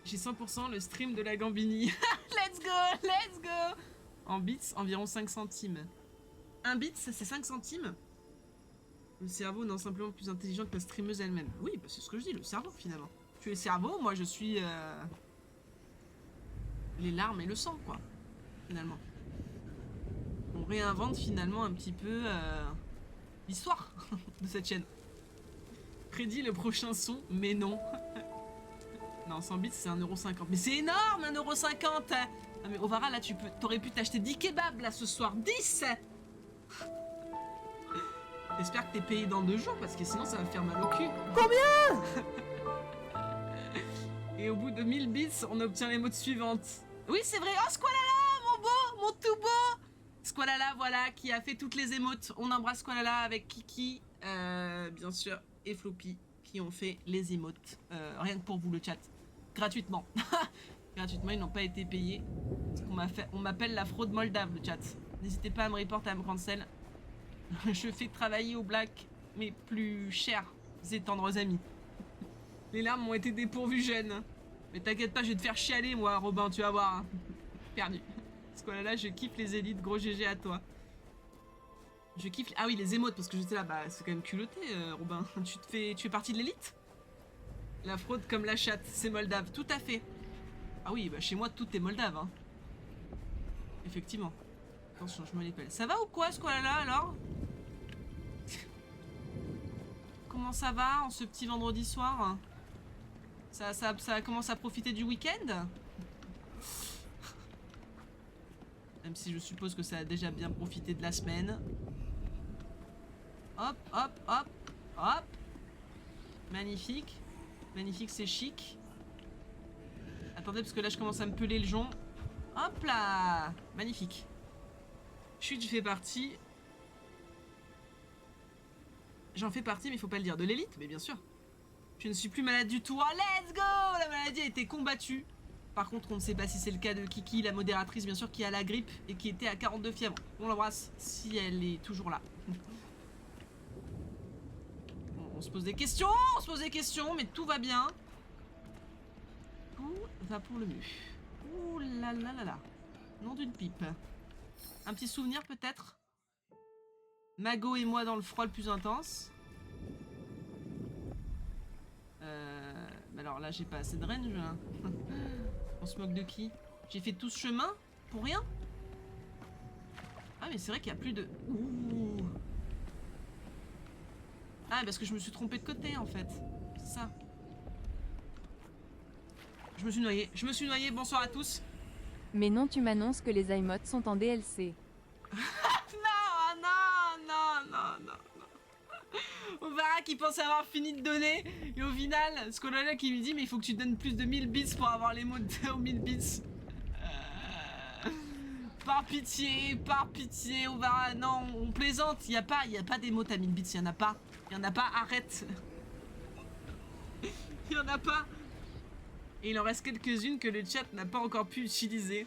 J'ai 100% le stream de la Gambini. Let's go! En bits, environ 5 centimes. 1 bit, ça c'est 5 centimes? Le cerveau non simplement plus intelligent que la streameuse elle-même. Oui, bah c'est ce que je dis, le cerveau finalement. Tu es le cerveau, moi je suis... les larmes et le sang, quoi. Finalement. On réinvente finalement un petit peu l'histoire de cette chaîne. Prédit le prochain son, mais non. Non, 100 bits, c'est 1,50€. Mais c'est énorme, 1,50€. Non mais Ovara, là, t'aurais pu t'acheter 10 kebabs, là, ce soir. 10. J'espère que t'es payé dans 2 jours, parce que sinon, ça va me faire mal au cul. Combien? Et au bout de 1000 bits, on obtient les modes suivantes. Oui, c'est vrai. Oh, Squalala, mon beau, mon tout beau. Squalala, voilà, qui a fait toutes les émotes. On embrasse Squalala avec Kiki, bien sûr, et Floppy, qui ont fait les émotes. Rien que pour vous, le chat. Gratuitement. Gratuitement, ils n'ont pas été payés. On m'appelle la fraude moldave, le chat. N'hésitez pas à me reporter, à me cancel. Je fais travailler au black mes plus chers et tendres amis. Les larmes m'ont été dépourvues jeunes. Mais t'inquiète pas, je vais te faire chialer, moi, Robin, tu vas voir. Hein. Perdu. Parce que là, je kiffe les élites, gros GG à toi. Je kiffe... Ah oui, les émotes, parce que j'étais là, bah, c'est quand même culotté, Robin. Tu fais partie de l'élite? La fraude comme la chatte, c'est moldave, tout à fait. Ah oui, bah chez moi, tout est moldave, hein. Effectivement. Attention, je me l'épelle. Ça va ou quoi, ce là alors? Comment ça va en ce petit vendredi soir? Ça commence à profiter du week-end? Même si je suppose que ça a déjà bien profité de la semaine. Hop, hop, hop, hop. Magnifique. Magnifique, c'est chic. Attendez, parce que là, je commence à me peler le jonc. Hop là. Magnifique. Chut, je fais partie. J'en fais partie, mais il faut pas le dire. De l'élite, mais bien sûr. Je ne suis plus malade du tout. Oh, let's go! La maladie a été combattue. Par contre, on ne sait pas si c'est le cas de Kiki, la modératrice, bien sûr, qui a la grippe et qui était à 42 fièvre. On l'embrasse si elle est toujours là. On se pose des questions, mais tout va bien. Tout va pour le mieux. Ouh là là là là. Nom d'une pipe. Un petit souvenir peut-être? Mago et moi dans le froid le plus intense. Mais alors là, j'ai pas assez de range. Hein. On se moque de qui? J'ai fait tout ce chemin pour rien? Ah mais c'est vrai qu'il y a plus de... Ouh. Ah parce que je me suis trompée de côté en fait. C'est ça. Je me suis noyée, bonsoir à tous. Mais non, tu m'annonces que les iMods sont en DLC. Non, non, non, non, non. Ovara qui pense avoir fini de donner et au final, Scolala qui lui dit mais il faut que tu donnes plus de 1000 bits pour avoir les mots aux 1000 bits. Par pitié, Ovara, non, on plaisante, il y a pas des mots à 1000 bits, il y en a pas, arrête. Il y en a pas. Et il en reste quelques-unes que le chat n'a pas encore pu utiliser.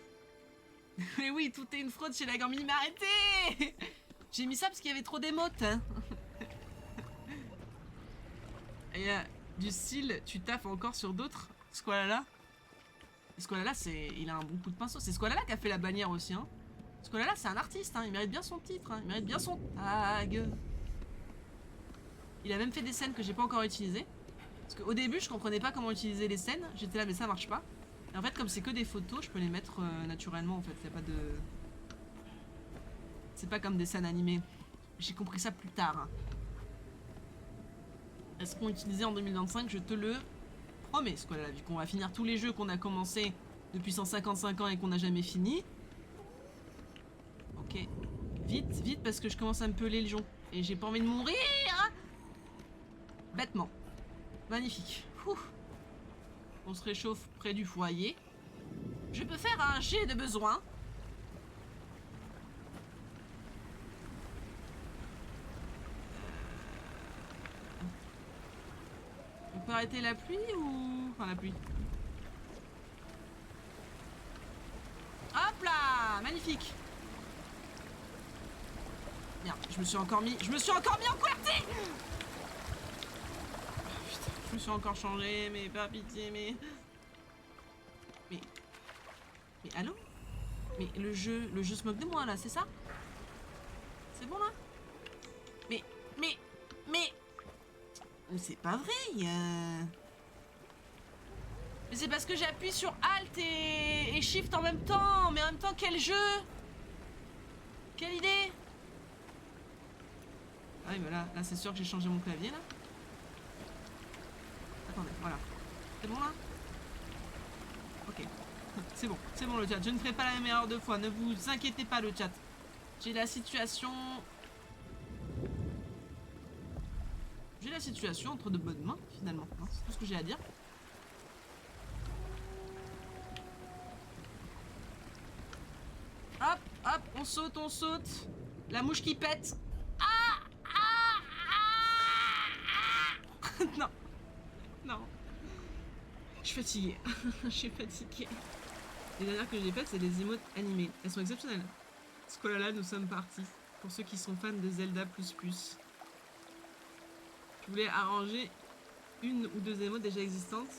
Mais oui, tout est une fraude chez la Gambini, mais arrêtez. J'ai mis ça parce qu'il y avait trop d'émotes. Hein. Et du style, tu taffes encore sur d'autres. Squalala, il a un bon coup de pinceau. C'est Squalala qui a fait la bannière aussi. Hein. Squalala, c'est un artiste. Hein. Il mérite bien son titre. Hein. Il mérite bien son tag. Il a même fait des scènes que j'ai pas encore utilisées. Parce qu'au début, je comprenais pas comment utiliser les scènes. J'étais là, mais ça marche pas. Et en fait, comme c'est que des photos, je peux les mettre naturellement. En fait, y a pas de. C'est pas comme des scènes animées. J'ai compris ça plus tard. Hein. Elles seront utilisées en 2025, je te le promets, Squalala, vu qu'on va finir tous les jeux qu'on a commencé depuis 155 ans et qu'on n'a jamais fini. Ok. Vite, vite, parce que je commence à me peler le jonc. Et j'ai pas envie de mourir. Bêtement. Magnifique. Ouh. On se réchauffe près du foyer. Je peux faire un jet de besoin. On peut arrêter la pluie ou... Enfin la pluie. Hop là. Magnifique. Merde, je me suis encore mis en QWERTY. Putain, je me suis encore changé, mais pas pitié, mais allô? Mais le jeu se moque de moi là, c'est ça? C'est bon là? Mais c'est pas vrai, Mais c'est parce que j'appuie sur Alt et Shift en même temps. Mais en même temps, quel jeu? Quelle idée? Ah oui, mais là c'est sûr que j'ai changé mon clavier là. Attendez, voilà. C'est bon là? Ok. C'est bon le chat. Je ne ferai pas la même erreur deux fois. Ne vous inquiétez pas le chat. J'ai la situation... J'ai la situation entre de bonnes mains finalement. Hein, c'est tout ce que j'ai à dire. Hop, hop, on saute, on saute. La mouche qui pète. Ah, ah, ah, ah. Non. Non. Je suis fatiguée. Je suis fatiguée. Les dernières que j'ai faites, c'est des emotes animées. Elles sont exceptionnelles. Squalala, nous sommes partis. Pour ceux qui sont fans de Zelda++. Je voulais arranger une ou deux emotes déjà existantes.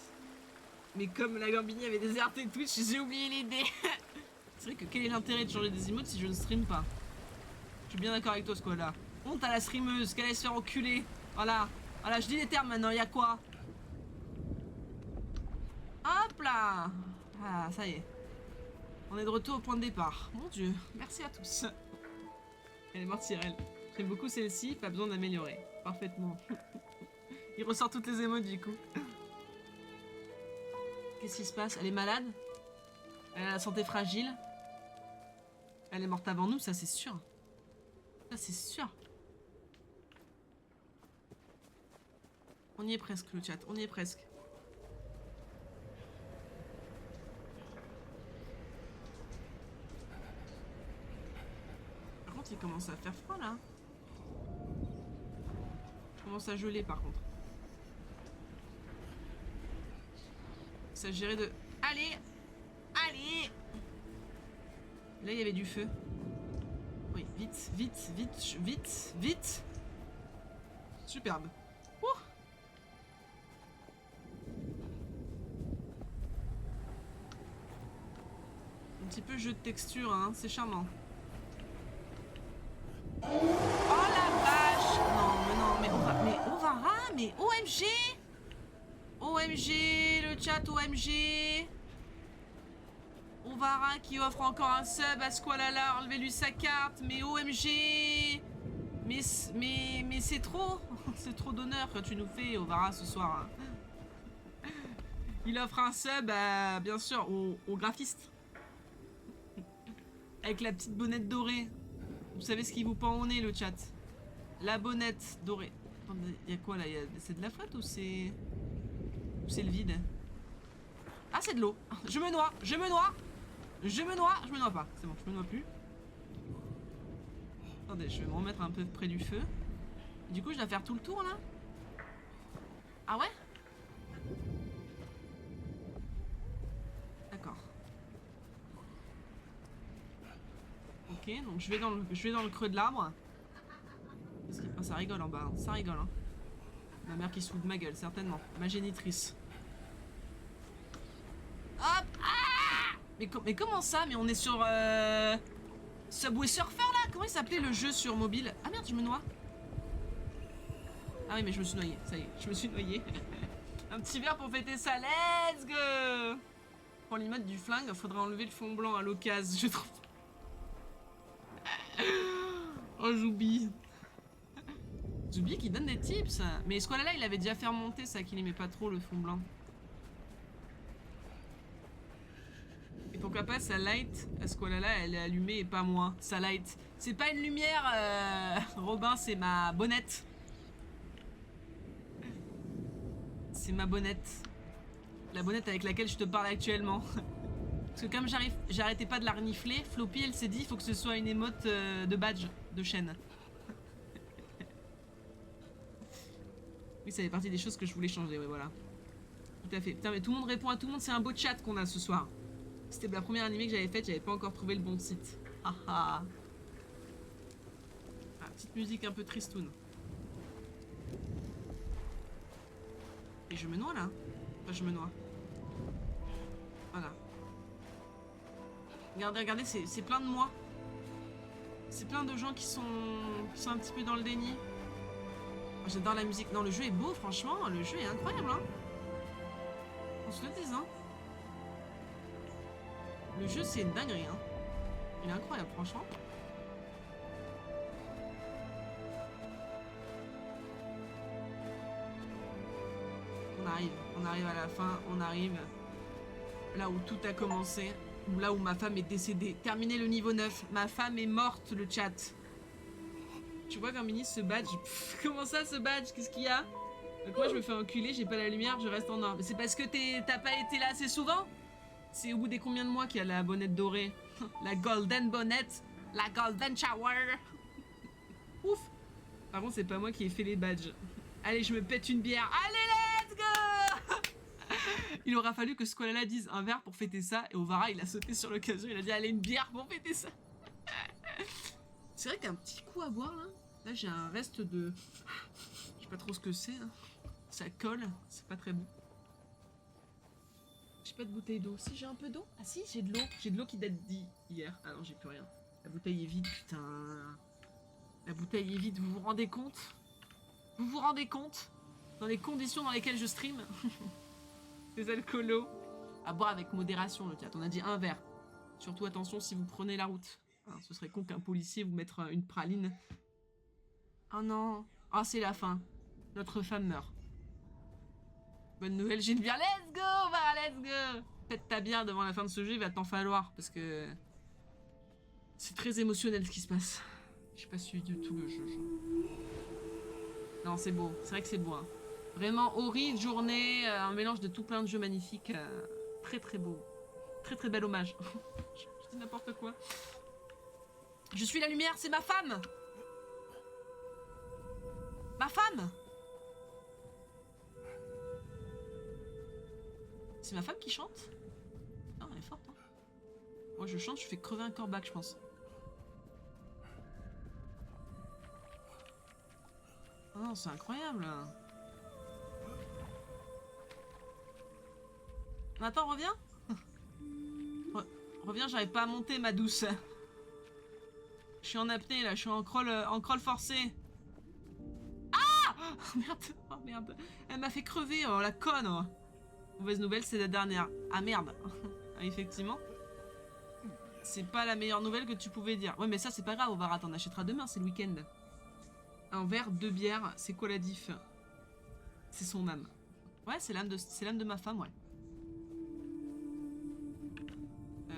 Mais comme la Gambini avait déserté Twitch, j'ai oublié l'idée. C'est vrai que quel est l'intérêt de changer des emotes si je ne stream pas? Je suis bien d'accord avec toi, Squalala. Honte à la streameuse, qu'elle allait se faire enculer. Voilà. Voilà, je dis les termes maintenant, y'a quoi? Hop là. Ah, ça y est. On est de retour au point de départ. Mon dieu, merci à tous. Elle est morte Cyril. J'aime beaucoup celle-ci, pas besoin d'améliorer. Parfaitement. Il ressort toutes les émotes du coup. Qu'est-ce qui se passe? Elle est malade? Elle a la santé fragile? Elle est morte avant nous, ça c'est sûr. Ça c'est sûr. On y est presque le chat, on y est presque. Par contre il commence à faire froid là. Il commence à geler par contre. Il s'agirait de... Allez! Allez! Là il y avait du feu. Oui, vite, vite, vite, vite, vite. Superbe. Ouh. Un petit peu jeu de texture, hein, c'est charmant. Oh la vache! Non, mais Ovara, mais OMG! OMG, le chat OMG! Ovara qui offre encore un sub à Squalala, enlevez-lui sa carte, mais OMG! Mais c'est trop! C'est trop d'honneur que tu nous fais, Ovara, ce soir. Il offre un sub, bien sûr, au graphiste. Avec la petite bonnette dorée. Vous savez ce qui vous pend au nez, le chat. La bonnette dorée. Il y a quoi là? C'est de la flotte ou c'est... Ou c'est le vide? Ah, c'est de l'eau. Je me noie, je me noie. Je me noie, je me noie pas. C'est bon, je me noie plus. Attendez, je vais me remettre un peu près du feu. Du coup, je dois faire tout le tour là? Ah ouais? D'accord. Ok, donc je vais dans le creux de l'arbre. Oh, ça rigole en bas, hein. Ça rigole. Hein. Ma mère qui se fout de ma gueule, certainement. Ma génitrice. Hop! Ah! Mais comment ça? Mais on est sur Subway Surfer là? Comment il s'appelait le jeu sur mobile? Ah merde, je me noie. Ah oui, mais je me suis noyée. Ça y est, je me suis noyée. Un petit verre pour fêter ça. Let's go! Pour l'imote du flingue, faudrait enlever le fond blanc à l'occasion, je trouve. Oh, j'oublie. J'oublie qu'il donne des tips. Mais Squalala, il avait déjà fait remonter ça, qu'il aimait pas trop le fond blanc. Et pourquoi pas sa light à Squalala, elle est allumée et pas moi. Sa light. C'est pas une lumière, Robin, c'est ma bonnette. C'est ma bonnette. La bonnette avec laquelle je te parle actuellement. Parce que comme j'arrêtais pas de la renifler, Floppy, elle s'est dit, il faut que ce soit une émote de badge, de chaîne. Oui, ça fait partie des choses que je voulais changer, ouais, voilà. Tout à fait. Putain, mais tout le monde répond à tout le monde, c'est un beau chat qu'on a ce soir. C'était la première animée que j'avais faite, j'avais pas encore trouvé le bon site. Ah, petite musique un peu tristoun. Et je me noie là. Enfin, je me noie. Voilà. Regardez, c'est plein de moi. C'est plein de gens qui sont un petit peu dans le déni. Oh, j'adore la musique. Non, le jeu est beau, franchement. Le jeu est incroyable, hein. On se le dise, hein. Le jeu, c'est une dinguerie, hein. Il est incroyable, franchement. On a On arrive à la fin, on arrive là où tout a commencé. Là où ma femme est décédée. Terminé le niveau 9. Ma femme est morte, le chat. Tu vois quand Mini ce badge. Pff, comment ça ce badge? Qu'est-ce qu'il y a? Donc moi je me fais enculer, j'ai pas la lumière, je reste en or. Mais c'est parce que t'as pas été là assez souvent? C'est au bout des combien de mois qu'il y a la bonnette dorée? La golden bonnette. La golden shower. Ouf. Par contre c'est pas moi qui ai fait les badges. Allez je me pète une bière. Allez let's go. Il aura fallu que Squalala dise un verre pour fêter ça. Et Ovara il a sauté sur l'occasion. Il a dit allez une bière pour fêter ça. C'est vrai qu'un petit coup à boire là. Là j'ai un reste de... Je sais pas trop ce que c'est. Hein. Ça colle. C'est pas très bon. J'ai pas de bouteille d'eau. Si j'ai un peu d'eau. Ah si j'ai de l'eau. J'ai de l'eau qui date d'hier. Ah non j'ai plus rien. La bouteille est vide putain. La bouteille est vide. Vous vous rendez compte? Vous vous rendez compte? Dans les conditions dans lesquelles je stream. Les alcoolos. À boire avec modération le chat. On a dit un verre. Surtout attention si vous prenez la route. Alors, ce serait con qu'un policier vous mette une praline. Oh non. Oh c'est la fin. Notre femme meurt. Bonne nouvelle, j'ai une bière. Let's go, va, let's go. Pète ta bière devant la fin de ce jeu, il va t'en falloir. Parce que... c'est très émotionnel ce qui se passe. J'ai pas suivi du tout le jeu. Non, c'est beau. C'est vrai que c'est beau. Hein. Vraiment horrible journée. Un mélange de tout plein de jeux magnifiques. Très très beau. Très très bel hommage. Je dis n'importe quoi. Je suis la lumière, c'est ma femme. Ma femme. C'est ma femme qui chante? Non, elle est forte. Hein. Moi, je chante, je fais crever un corbac, je pense. Oh non, c'est incroyable. Attends, reviens. Reviens, j'arrive pas à monter, ma douce. Je suis en apnée, là, je suis en crawl forcé. Ah! Oh, merde, oh merde. Elle m'a fait crever, oh la conne. Oh. Mauvaise nouvelle, c'est la dernière. Ah merde. Effectivement. C'est pas la meilleure nouvelle que tu pouvais dire. Ouais mais ça c'est pas grave, Ovara, t'en achèteras demain, c'est le week-end. Un verre, 2 bières, c'est quoi la diff? C'est son âme. Ouais, c'est l'âme de ma femme, ouais.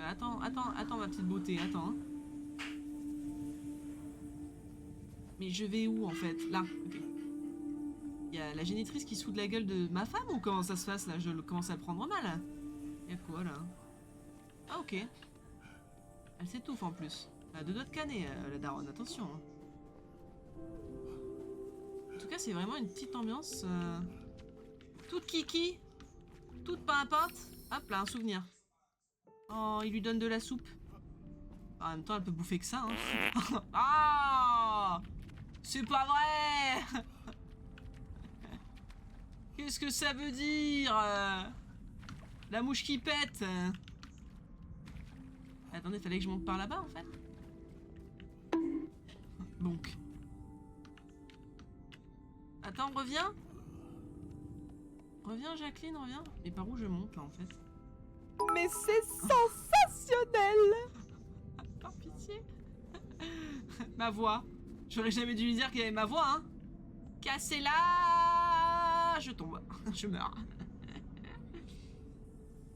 Attends ma petite beauté, attends. Hein. Mais je vais où en fait? Là, ok. Il y a la génitrice qui se fout de la gueule de ma femme ou comment ça se passe là? Je commence à le prendre mal. Il y a quoi là? Ah ok. Elle s'étouffe en plus. Elle a 2 doigts de canet, la daronne, attention. Hein. En tout cas c'est vraiment une petite ambiance toute kiki. Toute pimpante. Hop là, un souvenir. Oh, il lui donne de la soupe. En même temps elle peut bouffer que ça. Hein. Ah, c'est pas vrai. Qu'est-ce que ça veut dire? La mouche qui pète. Attendez, fallait que je monte par là-bas en fait. Donc. Attends, reviens. Reviens Jacqueline, reviens. Et par où je monte là en fait? Mais c'est sensationnel. Par pitié. Ma voix. J'aurais jamais dû lui dire qu'il y avait ma voix, hein. Cassez-la. Je tombe. Je meurs.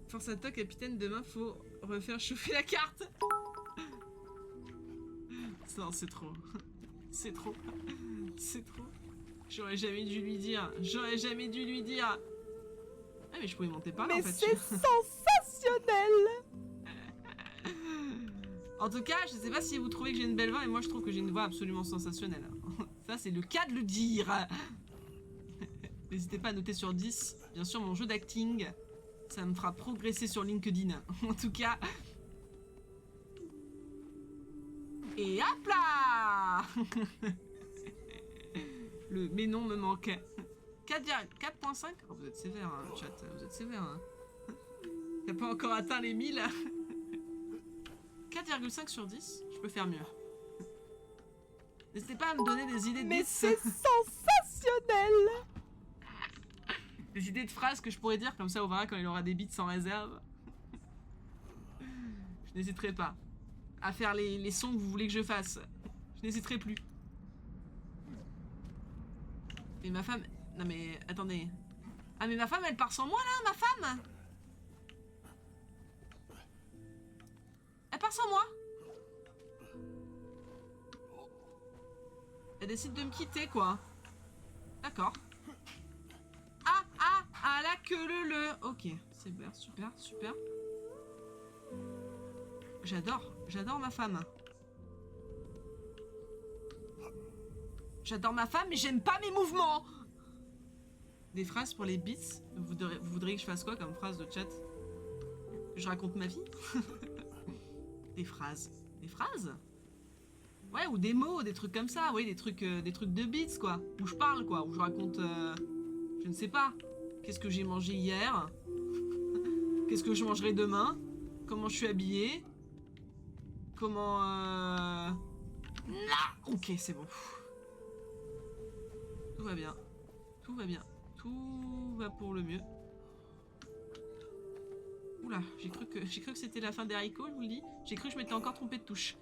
Force à toi, capitaine. Demain, faut refaire chauffer la carte. Non, c'est trop. C'est trop. C'est trop. J'aurais jamais dû lui dire. J'aurais jamais dû lui dire. Ah, mais je pouvais monter par là, mais en fait. c'est sensationnel. En tout cas, je sais pas si vous trouvez que j'ai une belle voix, mais moi je trouve que j'ai une voix absolument sensationnelle. Ça, c'est le cas de le dire. N'hésitez pas à noter sur 10. Bien sûr, mon jeu d'acting, ça me fera progresser sur LinkedIn. En tout cas. Et hop là. Le mais non me manquait. 4.5 oh, vous êtes sévère, hein, chat. Vous êtes sévère. Hein. T'as pas encore atteint les 1000. 4,5 sur 10. Je peux faire mieux. N'hésitez pas à me donner des idées de Mais 10. c'est sensationnel. Des idées de phrases que je pourrais dire, comme ça on verra quand il aura des beats sans réserve. Je n'hésiterai pas à faire les sons que vous voulez que je fasse. Je n'hésiterai plus. Et ma femme... Non mais attendez. Ah mais ma femme elle part sans moi là, ma femme. Elle part sans moi. Elle décide de me quitter quoi. D'accord. Ah la queue le. Ok, c'est bien, super, super. J'adore ma femme. J'adore ma femme mais j'aime pas mes mouvements. Des phrases pour les beats. Vous voudriez que je fasse quoi comme phrase de chat? Que je raconte ma vie? Des phrases. Des phrases? Ouais, ou des mots, des trucs comme ça. Oui, des trucs de beats, quoi. Où je parle, quoi. Où je raconte... je ne sais pas. Qu'est-ce que j'ai mangé hier? Qu'est-ce que je mangerai demain? Comment je suis habillée? Comment... Non. Ok, c'est bon. Tout va bien. Tout va bien. Tout va pour le mieux. Oula, j'ai cru que c'était la fin des haricots, je vous le dis. J'ai cru que je m'étais encore trompée de touche.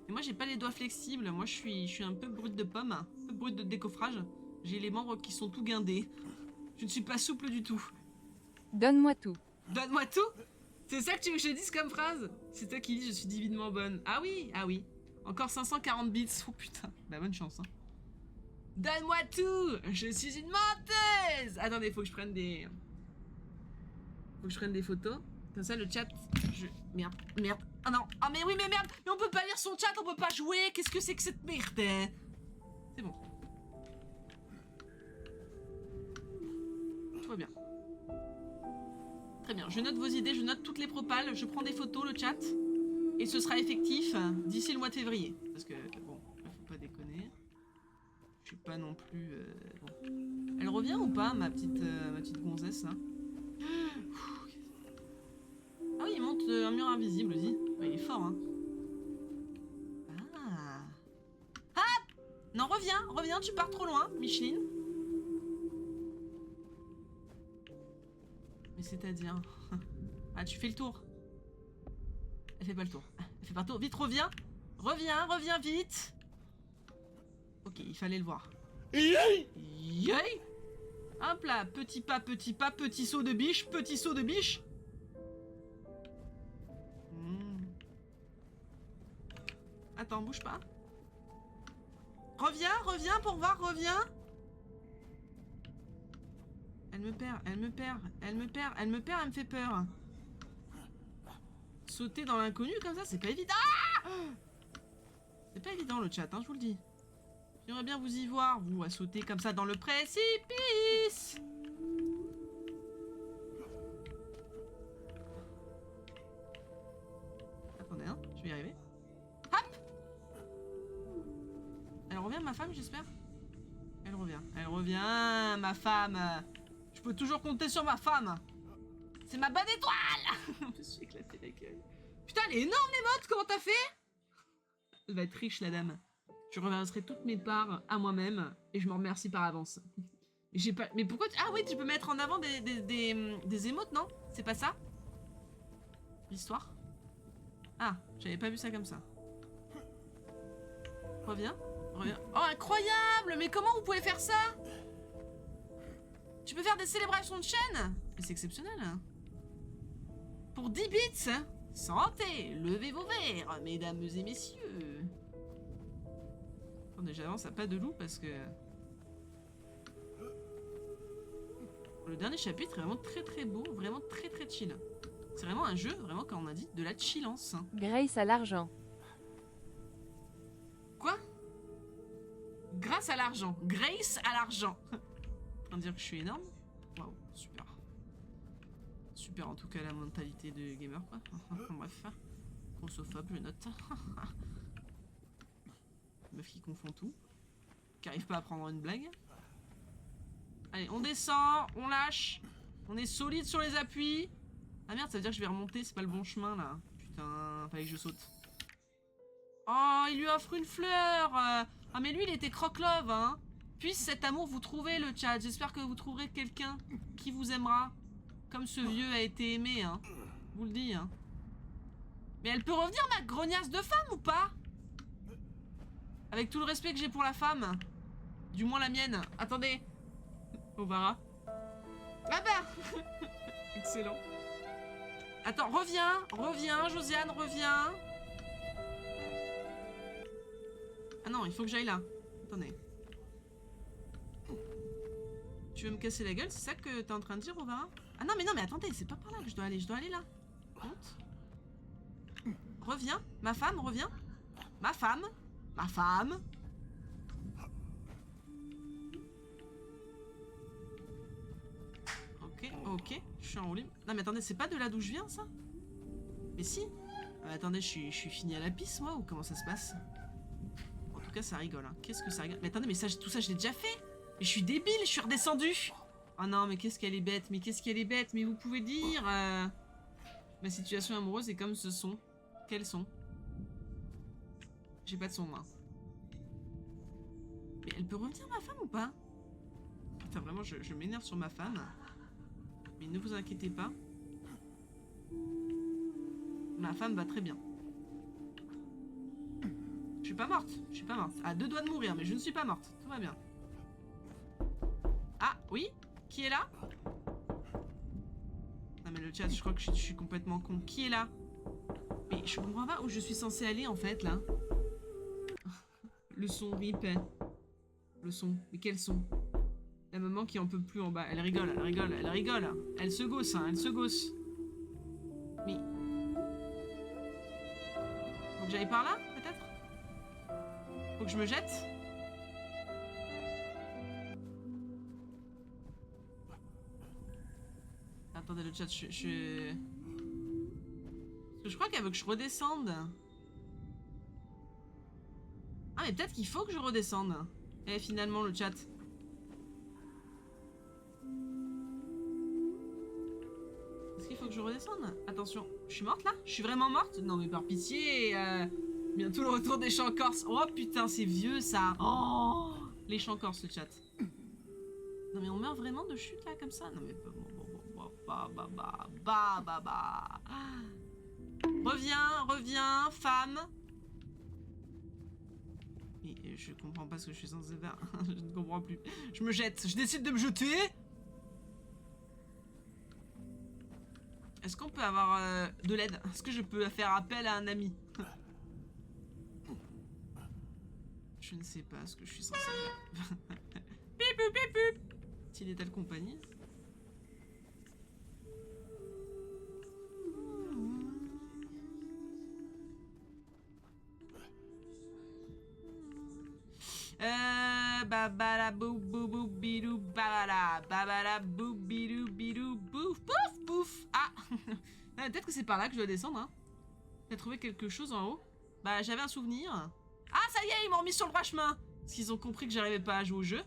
Et moi, j'ai pas les doigts flexibles. Moi, je suis un peu brute de pomme, un peu brute de décoffrage. J'ai les membres qui sont tout guindés. Je ne suis pas souple du tout. Donne-moi tout. Donne-moi tout? C'est ça que tu veux que je dise comme phrase? C'est toi qui dis je suis divinement bonne. Ah oui, ah oui. Encore 540 bits. Oh putain, bah bonne chance. Hein. Donne-moi tout! Je suis une menteuse! Attendez, faut que je prenne des... photos. Comme ça, le chat... Merde. Ah non. Ah mais oui, mais merde! Mais on peut pas lire son chat, on peut pas jouer! Qu'est-ce que c'est que cette merde? C'est bon. Tout va bien. Très bien. Je note vos idées, je note toutes les propales, je prends des photos, le chat. Et ce sera effectif d'ici le mois de février. Parce que, bon, faut pas déconner. Je suis pas non plus... bon. Elle revient ou pas, ma petite gonzesse, là? Ah oui, il monte un mur invisible aussi. Ouais, il est fort, hein. Ah. Non, reviens, tu pars trop loin, Micheline. Mais c'est-à-dire... Ah, tu fais le tour. Elle fait pas le tour. Elle fait pas le tour. Vite, reviens. Reviens vite. Ok, il fallait le voir. Yay! Hop là, petit pas, petit saut de biche, Attends, bouge pas. Reviens pour voir, reviens. Elle me perd, elle me fait peur. Sauter dans l'inconnu comme ça, c'est pas évident. Ah, c'est pas évident le chat, hein, je vous le dis. J'aimerais bien vous y voir, vous, à sauter comme ça dans le précipice. Attendez, hein, je vais y arriver. Hop. Elle revient, ma femme, j'espère. Elle revient, ma femme. Je peux toujours compter sur ma femme. C'est ma bonne étoile. Je me suis éclaté la gueule. Putain, elle est énorme, l'émote. Comment t'as fait? Elle va être riche, la dame. Je reverserai toutes mes parts à moi-même et je m'en remercie par avance. J'ai pas... Mais pourquoi... Ah oui, tu peux mettre en avant des émotes, non? C'est pas ça? L'histoire? Ah, j'avais pas vu ça comme ça. Reviens. Oh, incroyable! Mais comment vous pouvez faire ça? Tu peux faire des célébrations de chaîne? Mais c'est exceptionnel. Hein. Pour 10 bits, santé, levez vos verres, mesdames et messieurs. Attendez, j'avance à pas de loup parce que... Le dernier chapitre est vraiment très beau, vraiment très chill. C'est vraiment un jeu, vraiment, comme on a dit, de la chillance. Grace à l'argent. Quoi? Grâce à l'argent. Grace à l'argent. En train de dire que je suis énorme. Waouh, super. Super en tout cas la mentalité de gamer quoi. Bref. Consophobe, je note. Meuf qui confond tout. Qui arrive pas à prendre une blague. Allez, on descend, on lâche. On est solide sur les appuis. Ah merde, ça veut dire que je vais remonter, c'est pas le bon chemin là. Putain, fallait que je saute. Oh, il lui offre une fleur. Ah mais lui il était croque-love hein. Puisse cet amour vous trouver le chat. J'espère que vous trouverez quelqu'un qui vous aimera. Comme ce vieux a été aimé hein. Je vous le dis hein. Mais elle peut revenir ma grognasse de femme ou pas? Avec tout le respect que j'ai pour la femme. Du moins la mienne. Attendez. On verra. Ah bah excellent. Attends, reviens, Josiane, reviens. Ah non, il faut que j'aille là. Attendez. Tu veux me casser la gueule, c'est ça que t'es en train de dire, Ovara? Ah non, mais attendez, c'est pas par là que je dois aller là. Honte. Reviens, ma femme, reviens. Ma femme. Ok, je suis en roulis. Non mais attendez, c'est pas de là d'où je viens ça? Mais si. Attendez, je suis fini à la pisse moi ou comment ça se passe? En tout cas ça rigole, hein. Qu'est-ce que ça rigole? Mais attendez, mais ça, tout ça je l'ai déjà fait. Mais je suis débile, je suis redescendue. Oh non, mais qu'est-ce qu'elle est bête, mais vous pouvez dire ma situation amoureuse est comme ce son. Quel son? J'ai pas de son, moi. Mais elle peut revenir, ma femme, ou pas? Putain, vraiment, je m'énerve sur ma femme. Mais ne vous inquiétez pas. Ma femme va très bien. Je suis pas morte. À 2 doigts de mourir, mais je ne suis pas morte. Tout va bien. Ah, oui? Qui est là? Non mais le chat, je crois que je suis complètement con. Qui est là? Mais je comprends pas où je suis censée aller en fait là. Le son, rip. Le son. Mais quel son? La maman qui en peut plus en bas. Elle rigole. Elle se gosse, hein, elle se gosse. Mais... Faut que j'aille par là, peut-être? Faut que je me jette? Attendez le chat, Parce que je crois qu'elle veut que je redescende. Ah mais peut-être qu'il faut que je redescende. Eh finalement le chat. Est-ce qu'il faut que je redescende? Attention, je suis morte là? Je suis vraiment morte? Non mais par pitié, bientôt le retour des chants corses. Oh putain c'est vieux ça. Oh, les chants corses le chat. Non mais on meurt vraiment de chute là comme ça? Non mais... Reviens, femme. Et je comprends pas ce que je suis censée faire. Je ne comprends plus. Je me jette. Je décide de me jeter. Est-ce qu'on peut avoir de l'aide? Est-ce que je peux faire appel à un ami? Je ne sais pas ce que je suis censée faire. Pip, pip, pip, pip. S'il est telle compagnie. Babala bou bou bou bidou babala bou bidou bidou bouf pouf pouf. Ah peut-être que c'est par là que je dois descendre hein. T'as trouvé quelque chose en haut? Bah j'avais un souvenir. Ah ça y est, ils m'ont remis sur le droit chemin. Parce qu'ils ont compris que j'arrivais pas à jouer au jeu.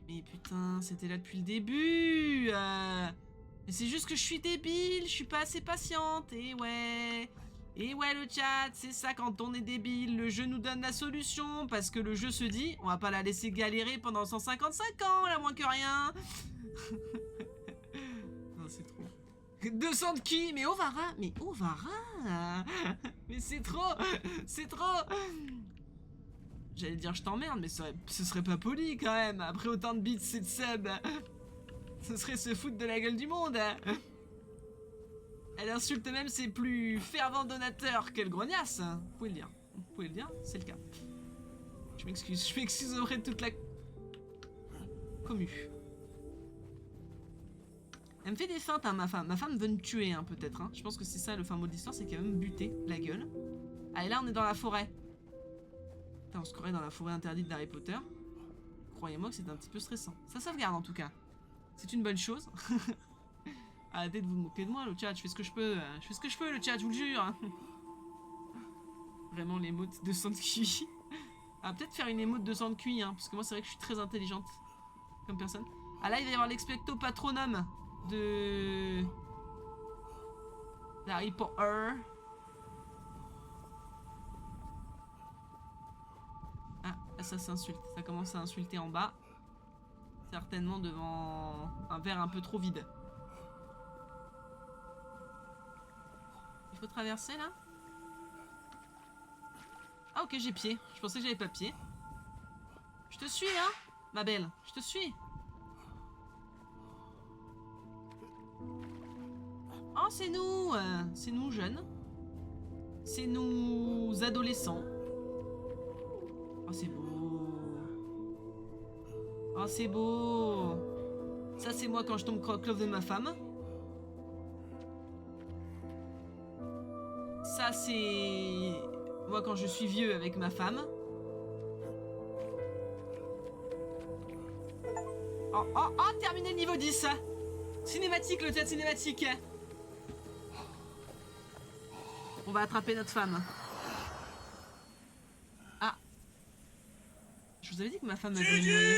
Mais putain, c'était là depuis le début. Mais c'est juste que je suis débile, je suis pas assez patiente. Et ouais, le chat, c'est ça quand on est débile. Le jeu nous donne la solution parce que le jeu se dit, on va pas la laisser galérer pendant 155 ans, là moins que rien. Non, c'est trop. 200 de qui? Mais Ovara, mais c'est trop. J'allais dire je t'emmerde, mais ce serait pas poli quand même. Après autant de bits et de subs, ce serait se foutre de la gueule du monde. Elle insulte même ses plus fervents donateurs. Quelle grognasse. Vous pouvez le dire, c'est le cas. Je m'excuse auprès de toute la commu. Elle me fait des feintes, hein, ma femme. Ma femme veut me tuer, hein, peut-être. Hein. Je pense que c'est ça le fin mot de l'histoire, c'est qu'elle veut me buter la gueule. Ah, et là, on est dans la forêt. Putain, on se croirait dans la forêt interdite d'Harry Potter. Croyez-moi que c'est un petit peu stressant. Ça sauvegarde, en tout cas. C'est une bonne chose. Arrêtez de vous moquer de moi, le chat. Je fais ce que je peux. Le chat, je vous le jure. Hein. Vraiment, l'émote de sang de QI. Ah, peut-être faire une émote de sang de QI, hein, parce que moi, c'est vrai que je suis très intelligente. Comme personne. Ah, là, il va y avoir l'expecto patronum de... d'Harry Potter. Ah, ça s'insulte. Ça commence à insulter en bas. Certainement devant un verre un peu trop vide. Il faut traverser là? Ah ok, j'ai pied. Je pensais que j'avais pas pied. Je te suis, hein, ma belle. Je te suis. Oh, c'est nous jeunes. C'est nous adolescents. Oh, c'est beau. Oh, c'est beau. Ça, c'est moi quand je tombe croque-love de ma femme. Ça, c'est moi quand je suis vieux avec ma femme. Oh, oh, oh, terminé le niveau 10. Cinématique, le théâtre cinématique. On va attraper notre femme. Ah. Je vous avais dit que ma femme m'avait noyé.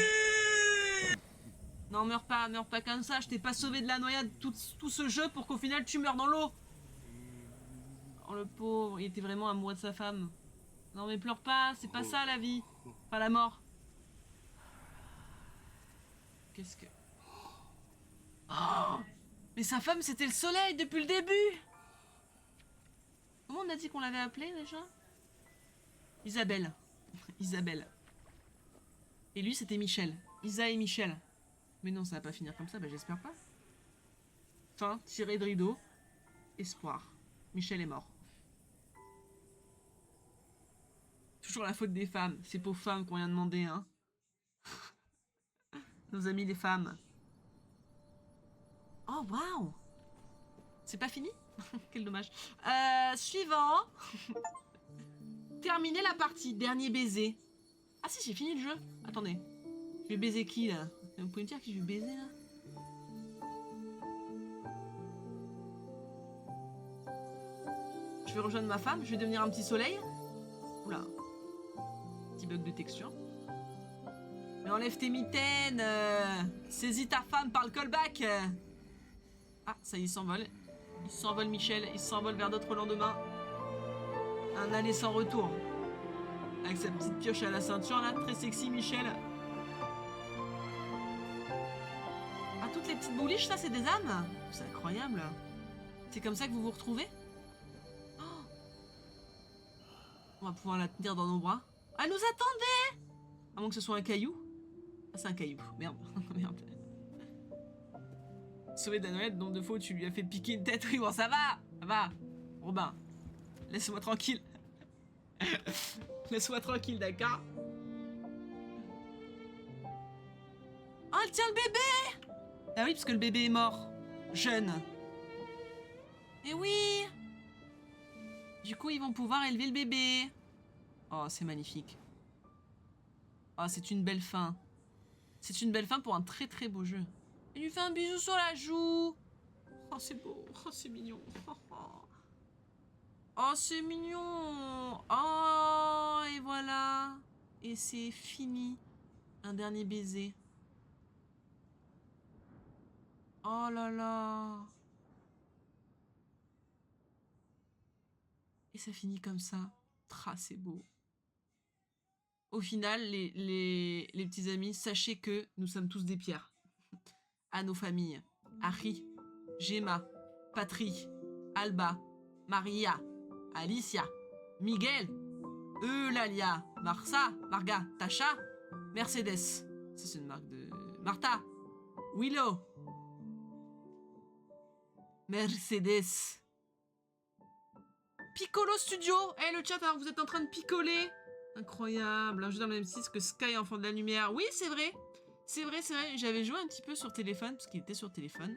Non, meurs pas comme ça. Je t'ai pas sauvé de la noyade tout ce jeu pour qu'au final tu meurs dans l'eau. Oh, le pauvre, il était vraiment amoureux de sa femme. Non, mais pleure pas, c'est pas ça la vie. Pas la mort. Qu'est-ce que... Oh, mais sa femme, c'était le soleil depuis le début. Comment on a dit qu'on l'avait appelée déjà? Isabelle. Isabelle. Et lui, c'était Michel. Isa et Michel. Mais non, ça va pas finir comme ça, bah j'espère pas. Fin, tiré de rideau. Espoir. Michel est mort. Toujours la faute des femmes. Ces pauvres femmes qu'on vient demander, hein. Nos amis les femmes. Oh, waouh! C'est pas fini? Quel dommage. Suivant. Terminer la partie. Dernier baiser. Ah si, j'ai fini le jeu. Attendez. Je vais baiser qui, là? Vous pouvez me dire qui je vais baiser, là? Je vais rejoindre ma femme. Je vais devenir un petit soleil. Oula. Petit bug de texture. Mais enlève tes mitaines. Saisis ta femme par le callback. Ah, ça y est, il s'envole. Il s'envole, Michel. Il s'envole vers d'autres lendemains. Un aller sans retour. Avec sa petite pioche à la ceinture, là. Très sexy, Michel. Ah, toutes les petites bouliches, ça, c'est des âmes. C'est incroyable. C'est comme ça que vous vous retrouvez? Oh. On va pouvoir la tenir dans nos bras. Elle nous attendait! À moins que ce soit un caillou. Ah, c'est un caillou. Merde. Merde. Sauvé de la noyade, nombre de fois où tu lui as fait piquer une tête. Oui, bon, ça va. Ça va. Robin, laisse-moi tranquille. Laisse-moi tranquille, d'accord? Oh, elle tient le bébé! Ah oui, parce que le bébé est mort. Jeune. Et oui! Du coup, ils vont pouvoir élever le bébé. Oh, c'est magnifique. Oh, c'est une belle fin. C'est une belle fin pour un très très beau jeu. Il lui fait un bisou sur la joue. Oh, c'est beau. Oh, c'est mignon. Oh, c'est mignon. Oh, et voilà. Et c'est fini. Un dernier baiser. Oh là là. Et ça finit comme ça. Tra, c'est beau. Au final, les petits amis, sachez que nous sommes tous des pierres. À nos familles. Harry, Gemma, Patry, Alba, Maria, Alicia, Miguel, Eulalia, Marsa, Marga, Tasha, Mercedes. Ça, c'est une marque de... Martha, Willow, Mercedes. Piccolo Studio. Eh, le chat, alors vous êtes en train de picoler. Incroyable. Un jeu dans le même style que Sky, Enfant de la Lumière. Oui, c'est vrai. C'est vrai, c'est vrai. J'avais joué un petit peu sur téléphone, parce qu'il était sur téléphone.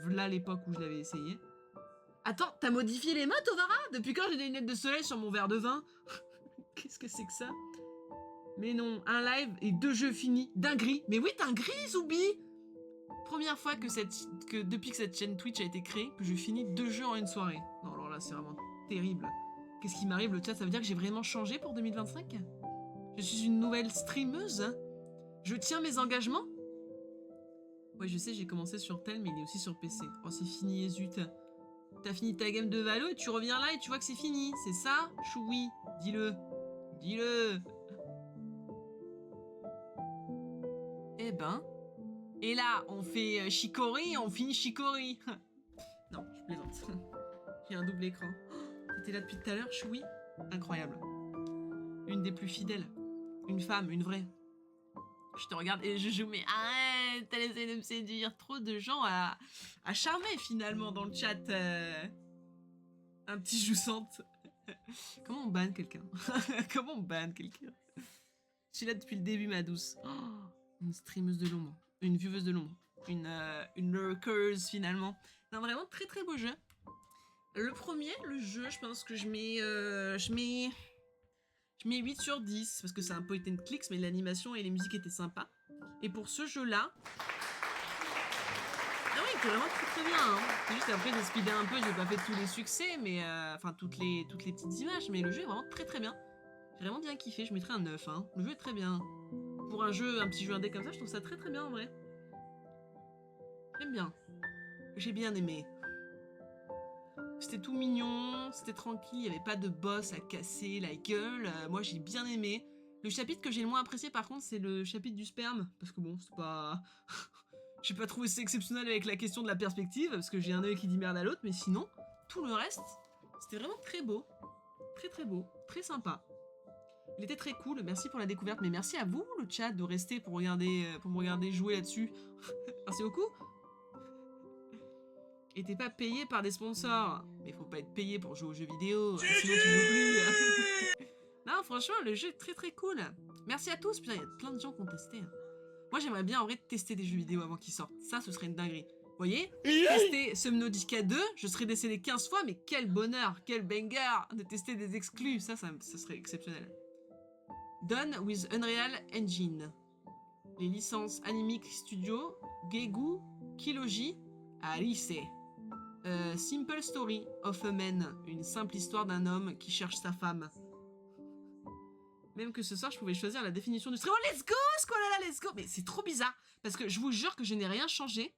Voilà l'époque où je l'avais essayé. Attends, t'as modifié les mots, Tovara? Depuis quand j'ai des lunettes de soleil sur mon verre de vin? Qu'est-ce que c'est que ça? Mais non, un live et 2 jeux finis. Dinguerie. Mais oui, dinguerie, Zoubi! Première fois que depuis que cette chaîne Twitch a été créée, que je finis 2 jeux en une soirée. Non, alors là, c'est vraiment terrible. Qu'est-ce qui m'arrive, le chat? Ça veut dire que j'ai vraiment changé pour 2025? Je suis une nouvelle streameuse? Je tiens mes engagements? Ouais, je sais, j'ai commencé sur tel, mais il est aussi sur PC. Oh, c'est fini, zut. T'as fini ta game de Valo et tu reviens là et tu vois que c'est fini. C'est ça, Choui? Dis-le. Dis-le. Eh ben. Et là, on fait Chicory, on finit Chicory. Non, je plaisante. J'ai un double écran. T'étais là depuis tout à l'heure, Choui? Incroyable. Une des plus fidèles. Une femme, une vraie. Je te regarde et je joue, mais arrête, t'as essayé de me séduire. Trop de gens à charmer finalement dans le chat. Un petit joussante. Comment on banne quelqu'un? Comment on banne quelqu'un? Je suis là depuis le début, ma douce. Oh, une streameuse de l'ombre. Une vieweuse de l'ombre. Une lurkeuse finalement. Non, vraiment très très beau jeu. Le premier, le jeu, je pense que je mets 8 sur 10 parce que c'est un point and click, mais l'animation et les musiques étaient sympas. Et pour ce jeu-là, ah oui, c'est vraiment très très bien. Hein. C'est juste après j'ai speedé un peu, j'ai pas fait tous les succès, mais enfin toutes les petites images, mais le jeu est vraiment très très bien. J'ai vraiment bien kiffé, je mettrais un 9. Hein. Le jeu est très bien. Pour un petit jeu indé comme ça, je trouve ça très très bien en vrai. J'aime bien. J'ai bien aimé. C'était tout mignon, c'était tranquille, il n'y avait pas de boss à casser la gueule. Moi j'ai bien aimé. Le chapitre que j'ai le moins apprécié par contre, c'est le chapitre du sperme. Parce que bon, c'est pas... j'ai pas trouvé ça exceptionnel avec la question de la perspective, parce que j'ai un œil qui dit merde à l'autre, mais sinon, tout le reste, c'était vraiment très beau. Très très beau, très sympa. Il était très cool, merci pour la découverte, mais merci à vous le chat de rester pour me regarder jouer là-dessus. Merci beaucoup. Et t'es pas payé par des sponsors. Mais faut pas être payé pour jouer aux jeux vidéo, sinon tu joues plus. Non, franchement, le jeu est très très cool. Merci à tous, putain, il y a plein de gens qui ont testé. Moi, j'aimerais bien en vrai tester des jeux vidéo avant qu'ils sortent. Ça, ce serait une dinguerie. Vous voyez, tester Subnautica 2, je serais décédé 15 fois, mais quel bonheur, quel banger de tester des exclus. Ça serait exceptionnel. Done with Unreal Engine. Les licences Animic Studio, Gegu, Kiloji, Alice. Simple Story of a Man, une simple histoire d'un homme qui cherche sa femme. Même que ce soir, je pouvais choisir la définition du stream. Oh, let's go, Squalala, let's go. Mais c'est trop bizarre, parce que je vous jure que je n'ai rien changé.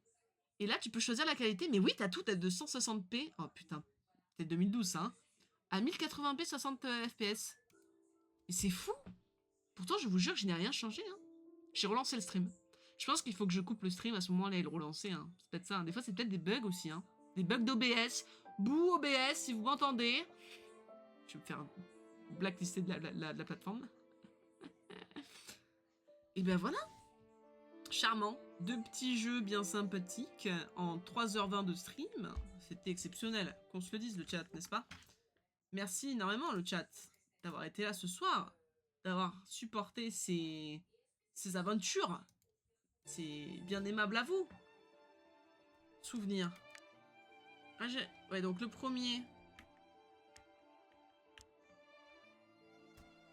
Et là, tu peux choisir la qualité, mais oui, t'as tout, t'as 260p. Oh putain, c'est 2012, hein. À 1080p, 60 fps. Et c'est fou. Pourtant, je vous jure que je n'ai rien changé, hein. J'ai relancé le stream. Je pense qu'il faut que je coupe le stream à ce moment-là et le relancer, hein. C'est peut-être ça. Hein. Des fois, c'est peut-être des bugs aussi, hein. Des bugs d'OBS. Bouh OBS, si vous m'entendez. Je vais me faire blacklister de la plateforme. Et ben voilà. Charmant. 2 petits jeux bien sympathiques en 3h20 de stream. C'était exceptionnel. Qu'on se le dise, le chat, n'est-ce pas? Merci énormément, le chat, d'avoir été là ce soir. D'avoir supporté ces aventures. C'est bien aimable à vous. Souvenir. Ah, ouais, donc le premier.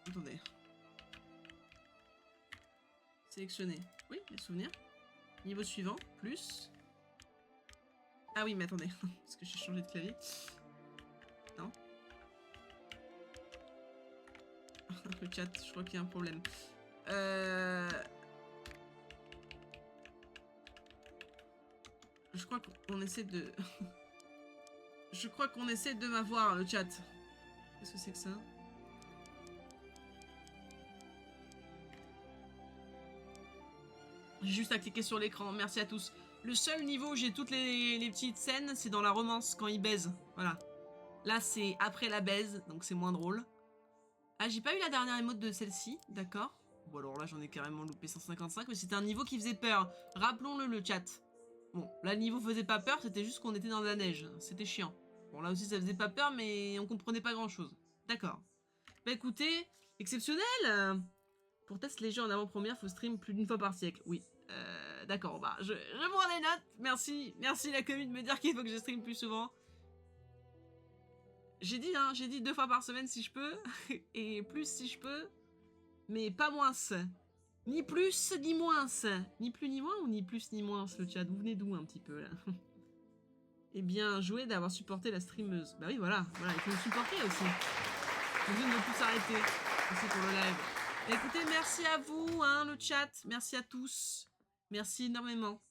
Attendez. Sélectionner. Oui, les souvenirs. Niveau suivant, plus. Ah oui, mais attendez. Parce que j'ai changé de clavier. Non. Le chat, je crois qu'il y a un problème. Je crois qu'on essaie de... Je crois qu'on essaie de m'avoir, le chat. Qu'est-ce que c'est que ça? J'ai juste à cliquer sur l'écran, merci à tous. Le seul niveau où j'ai toutes les petites scènes, c'est dans la romance, quand ils baisent. Voilà. Là, c'est après la baise, donc c'est moins drôle. Ah, j'ai pas eu la dernière émote de celle-ci, d'accord. Bon, alors là, j'en ai carrément loupé 155, mais c'était un niveau qui faisait peur. Rappelons-le, le chat. Bon, là, le niveau faisait pas peur, c'était juste qu'on était dans la neige. C'était chiant. Bon, là aussi, ça faisait pas peur, mais on comprenait pas grand-chose. D'accord. Bah écoutez, exceptionnel. Pour tester les jeux en avant-première, faut stream plus d'une fois par siècle. Oui. D'accord, bah, je prends des notes. Merci la commune de me dire qu'il faut que je stream plus souvent. J'ai dit, hein, j'ai dit 2 fois par semaine si je peux. Et plus si je peux. Mais pas moins. Ni plus, ni moins. Ni plus, ni moins ou ni plus, ni moins, le chat. Vous venez d'où un petit peu, là? Et bien joué d'avoir supporté la streameuse. Bah oui, voilà, il faut le supporter aussi. Vous ne plus s'arrêter. Merci pour le live. Et écoutez, merci à vous, hein, le chat. Merci à tous. Merci énormément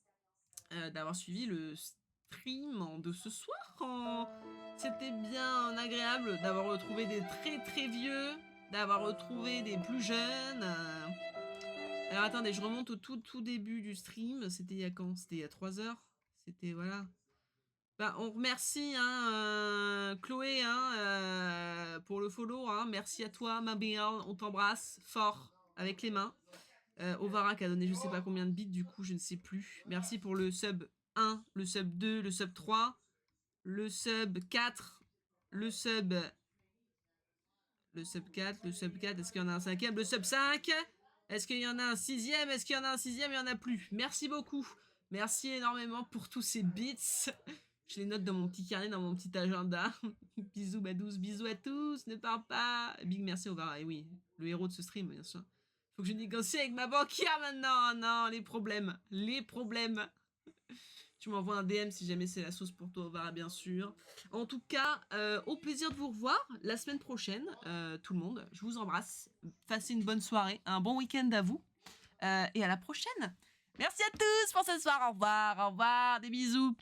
d'avoir suivi le stream de ce soir. C'était bien agréable d'avoir retrouvé des très très vieux, d'avoir retrouvé des plus jeunes. Alors attendez, je remonte au tout début du stream. C'était il y a quand? C'était il y a 3 heures. C'était, voilà. Bah, on remercie hein, Chloé hein, pour le follow. Hein. Merci à toi, ma belle. On t'embrasse fort avec les mains. Ovara qui a donné je sais pas combien de bits, du coup, je ne sais plus. Merci pour le sub 1, le sub 2, le sub 3, le sub 4, le sub... Le sub 4, le sub 4, est-ce qu'il y en a un cinquième? Le sub 5? Est-ce qu'il y en a un sixième? Est-ce qu'il y en a un sixième? Il n'y en a plus. Merci beaucoup. Merci énormément pour tous ces bits. Je les note dans mon petit carnet, dans mon petit agenda. Bisous Badous, bisous à tous. Ne pars pas. Big merci Ovara. Et oui, le héros de ce stream, bien sûr. Faut que je négocie avec ma banquière maintenant. Non, les problèmes. Les problèmes. Tu m'envoies un DM si jamais c'est la sauce pour toi, Ovara, bien sûr. En tout cas, au plaisir de vous revoir la semaine prochaine, tout le monde. Je vous embrasse. Passez une bonne soirée, un bon week-end à vous. Et à la prochaine. Merci à tous pour ce soir. Au revoir, des bisous.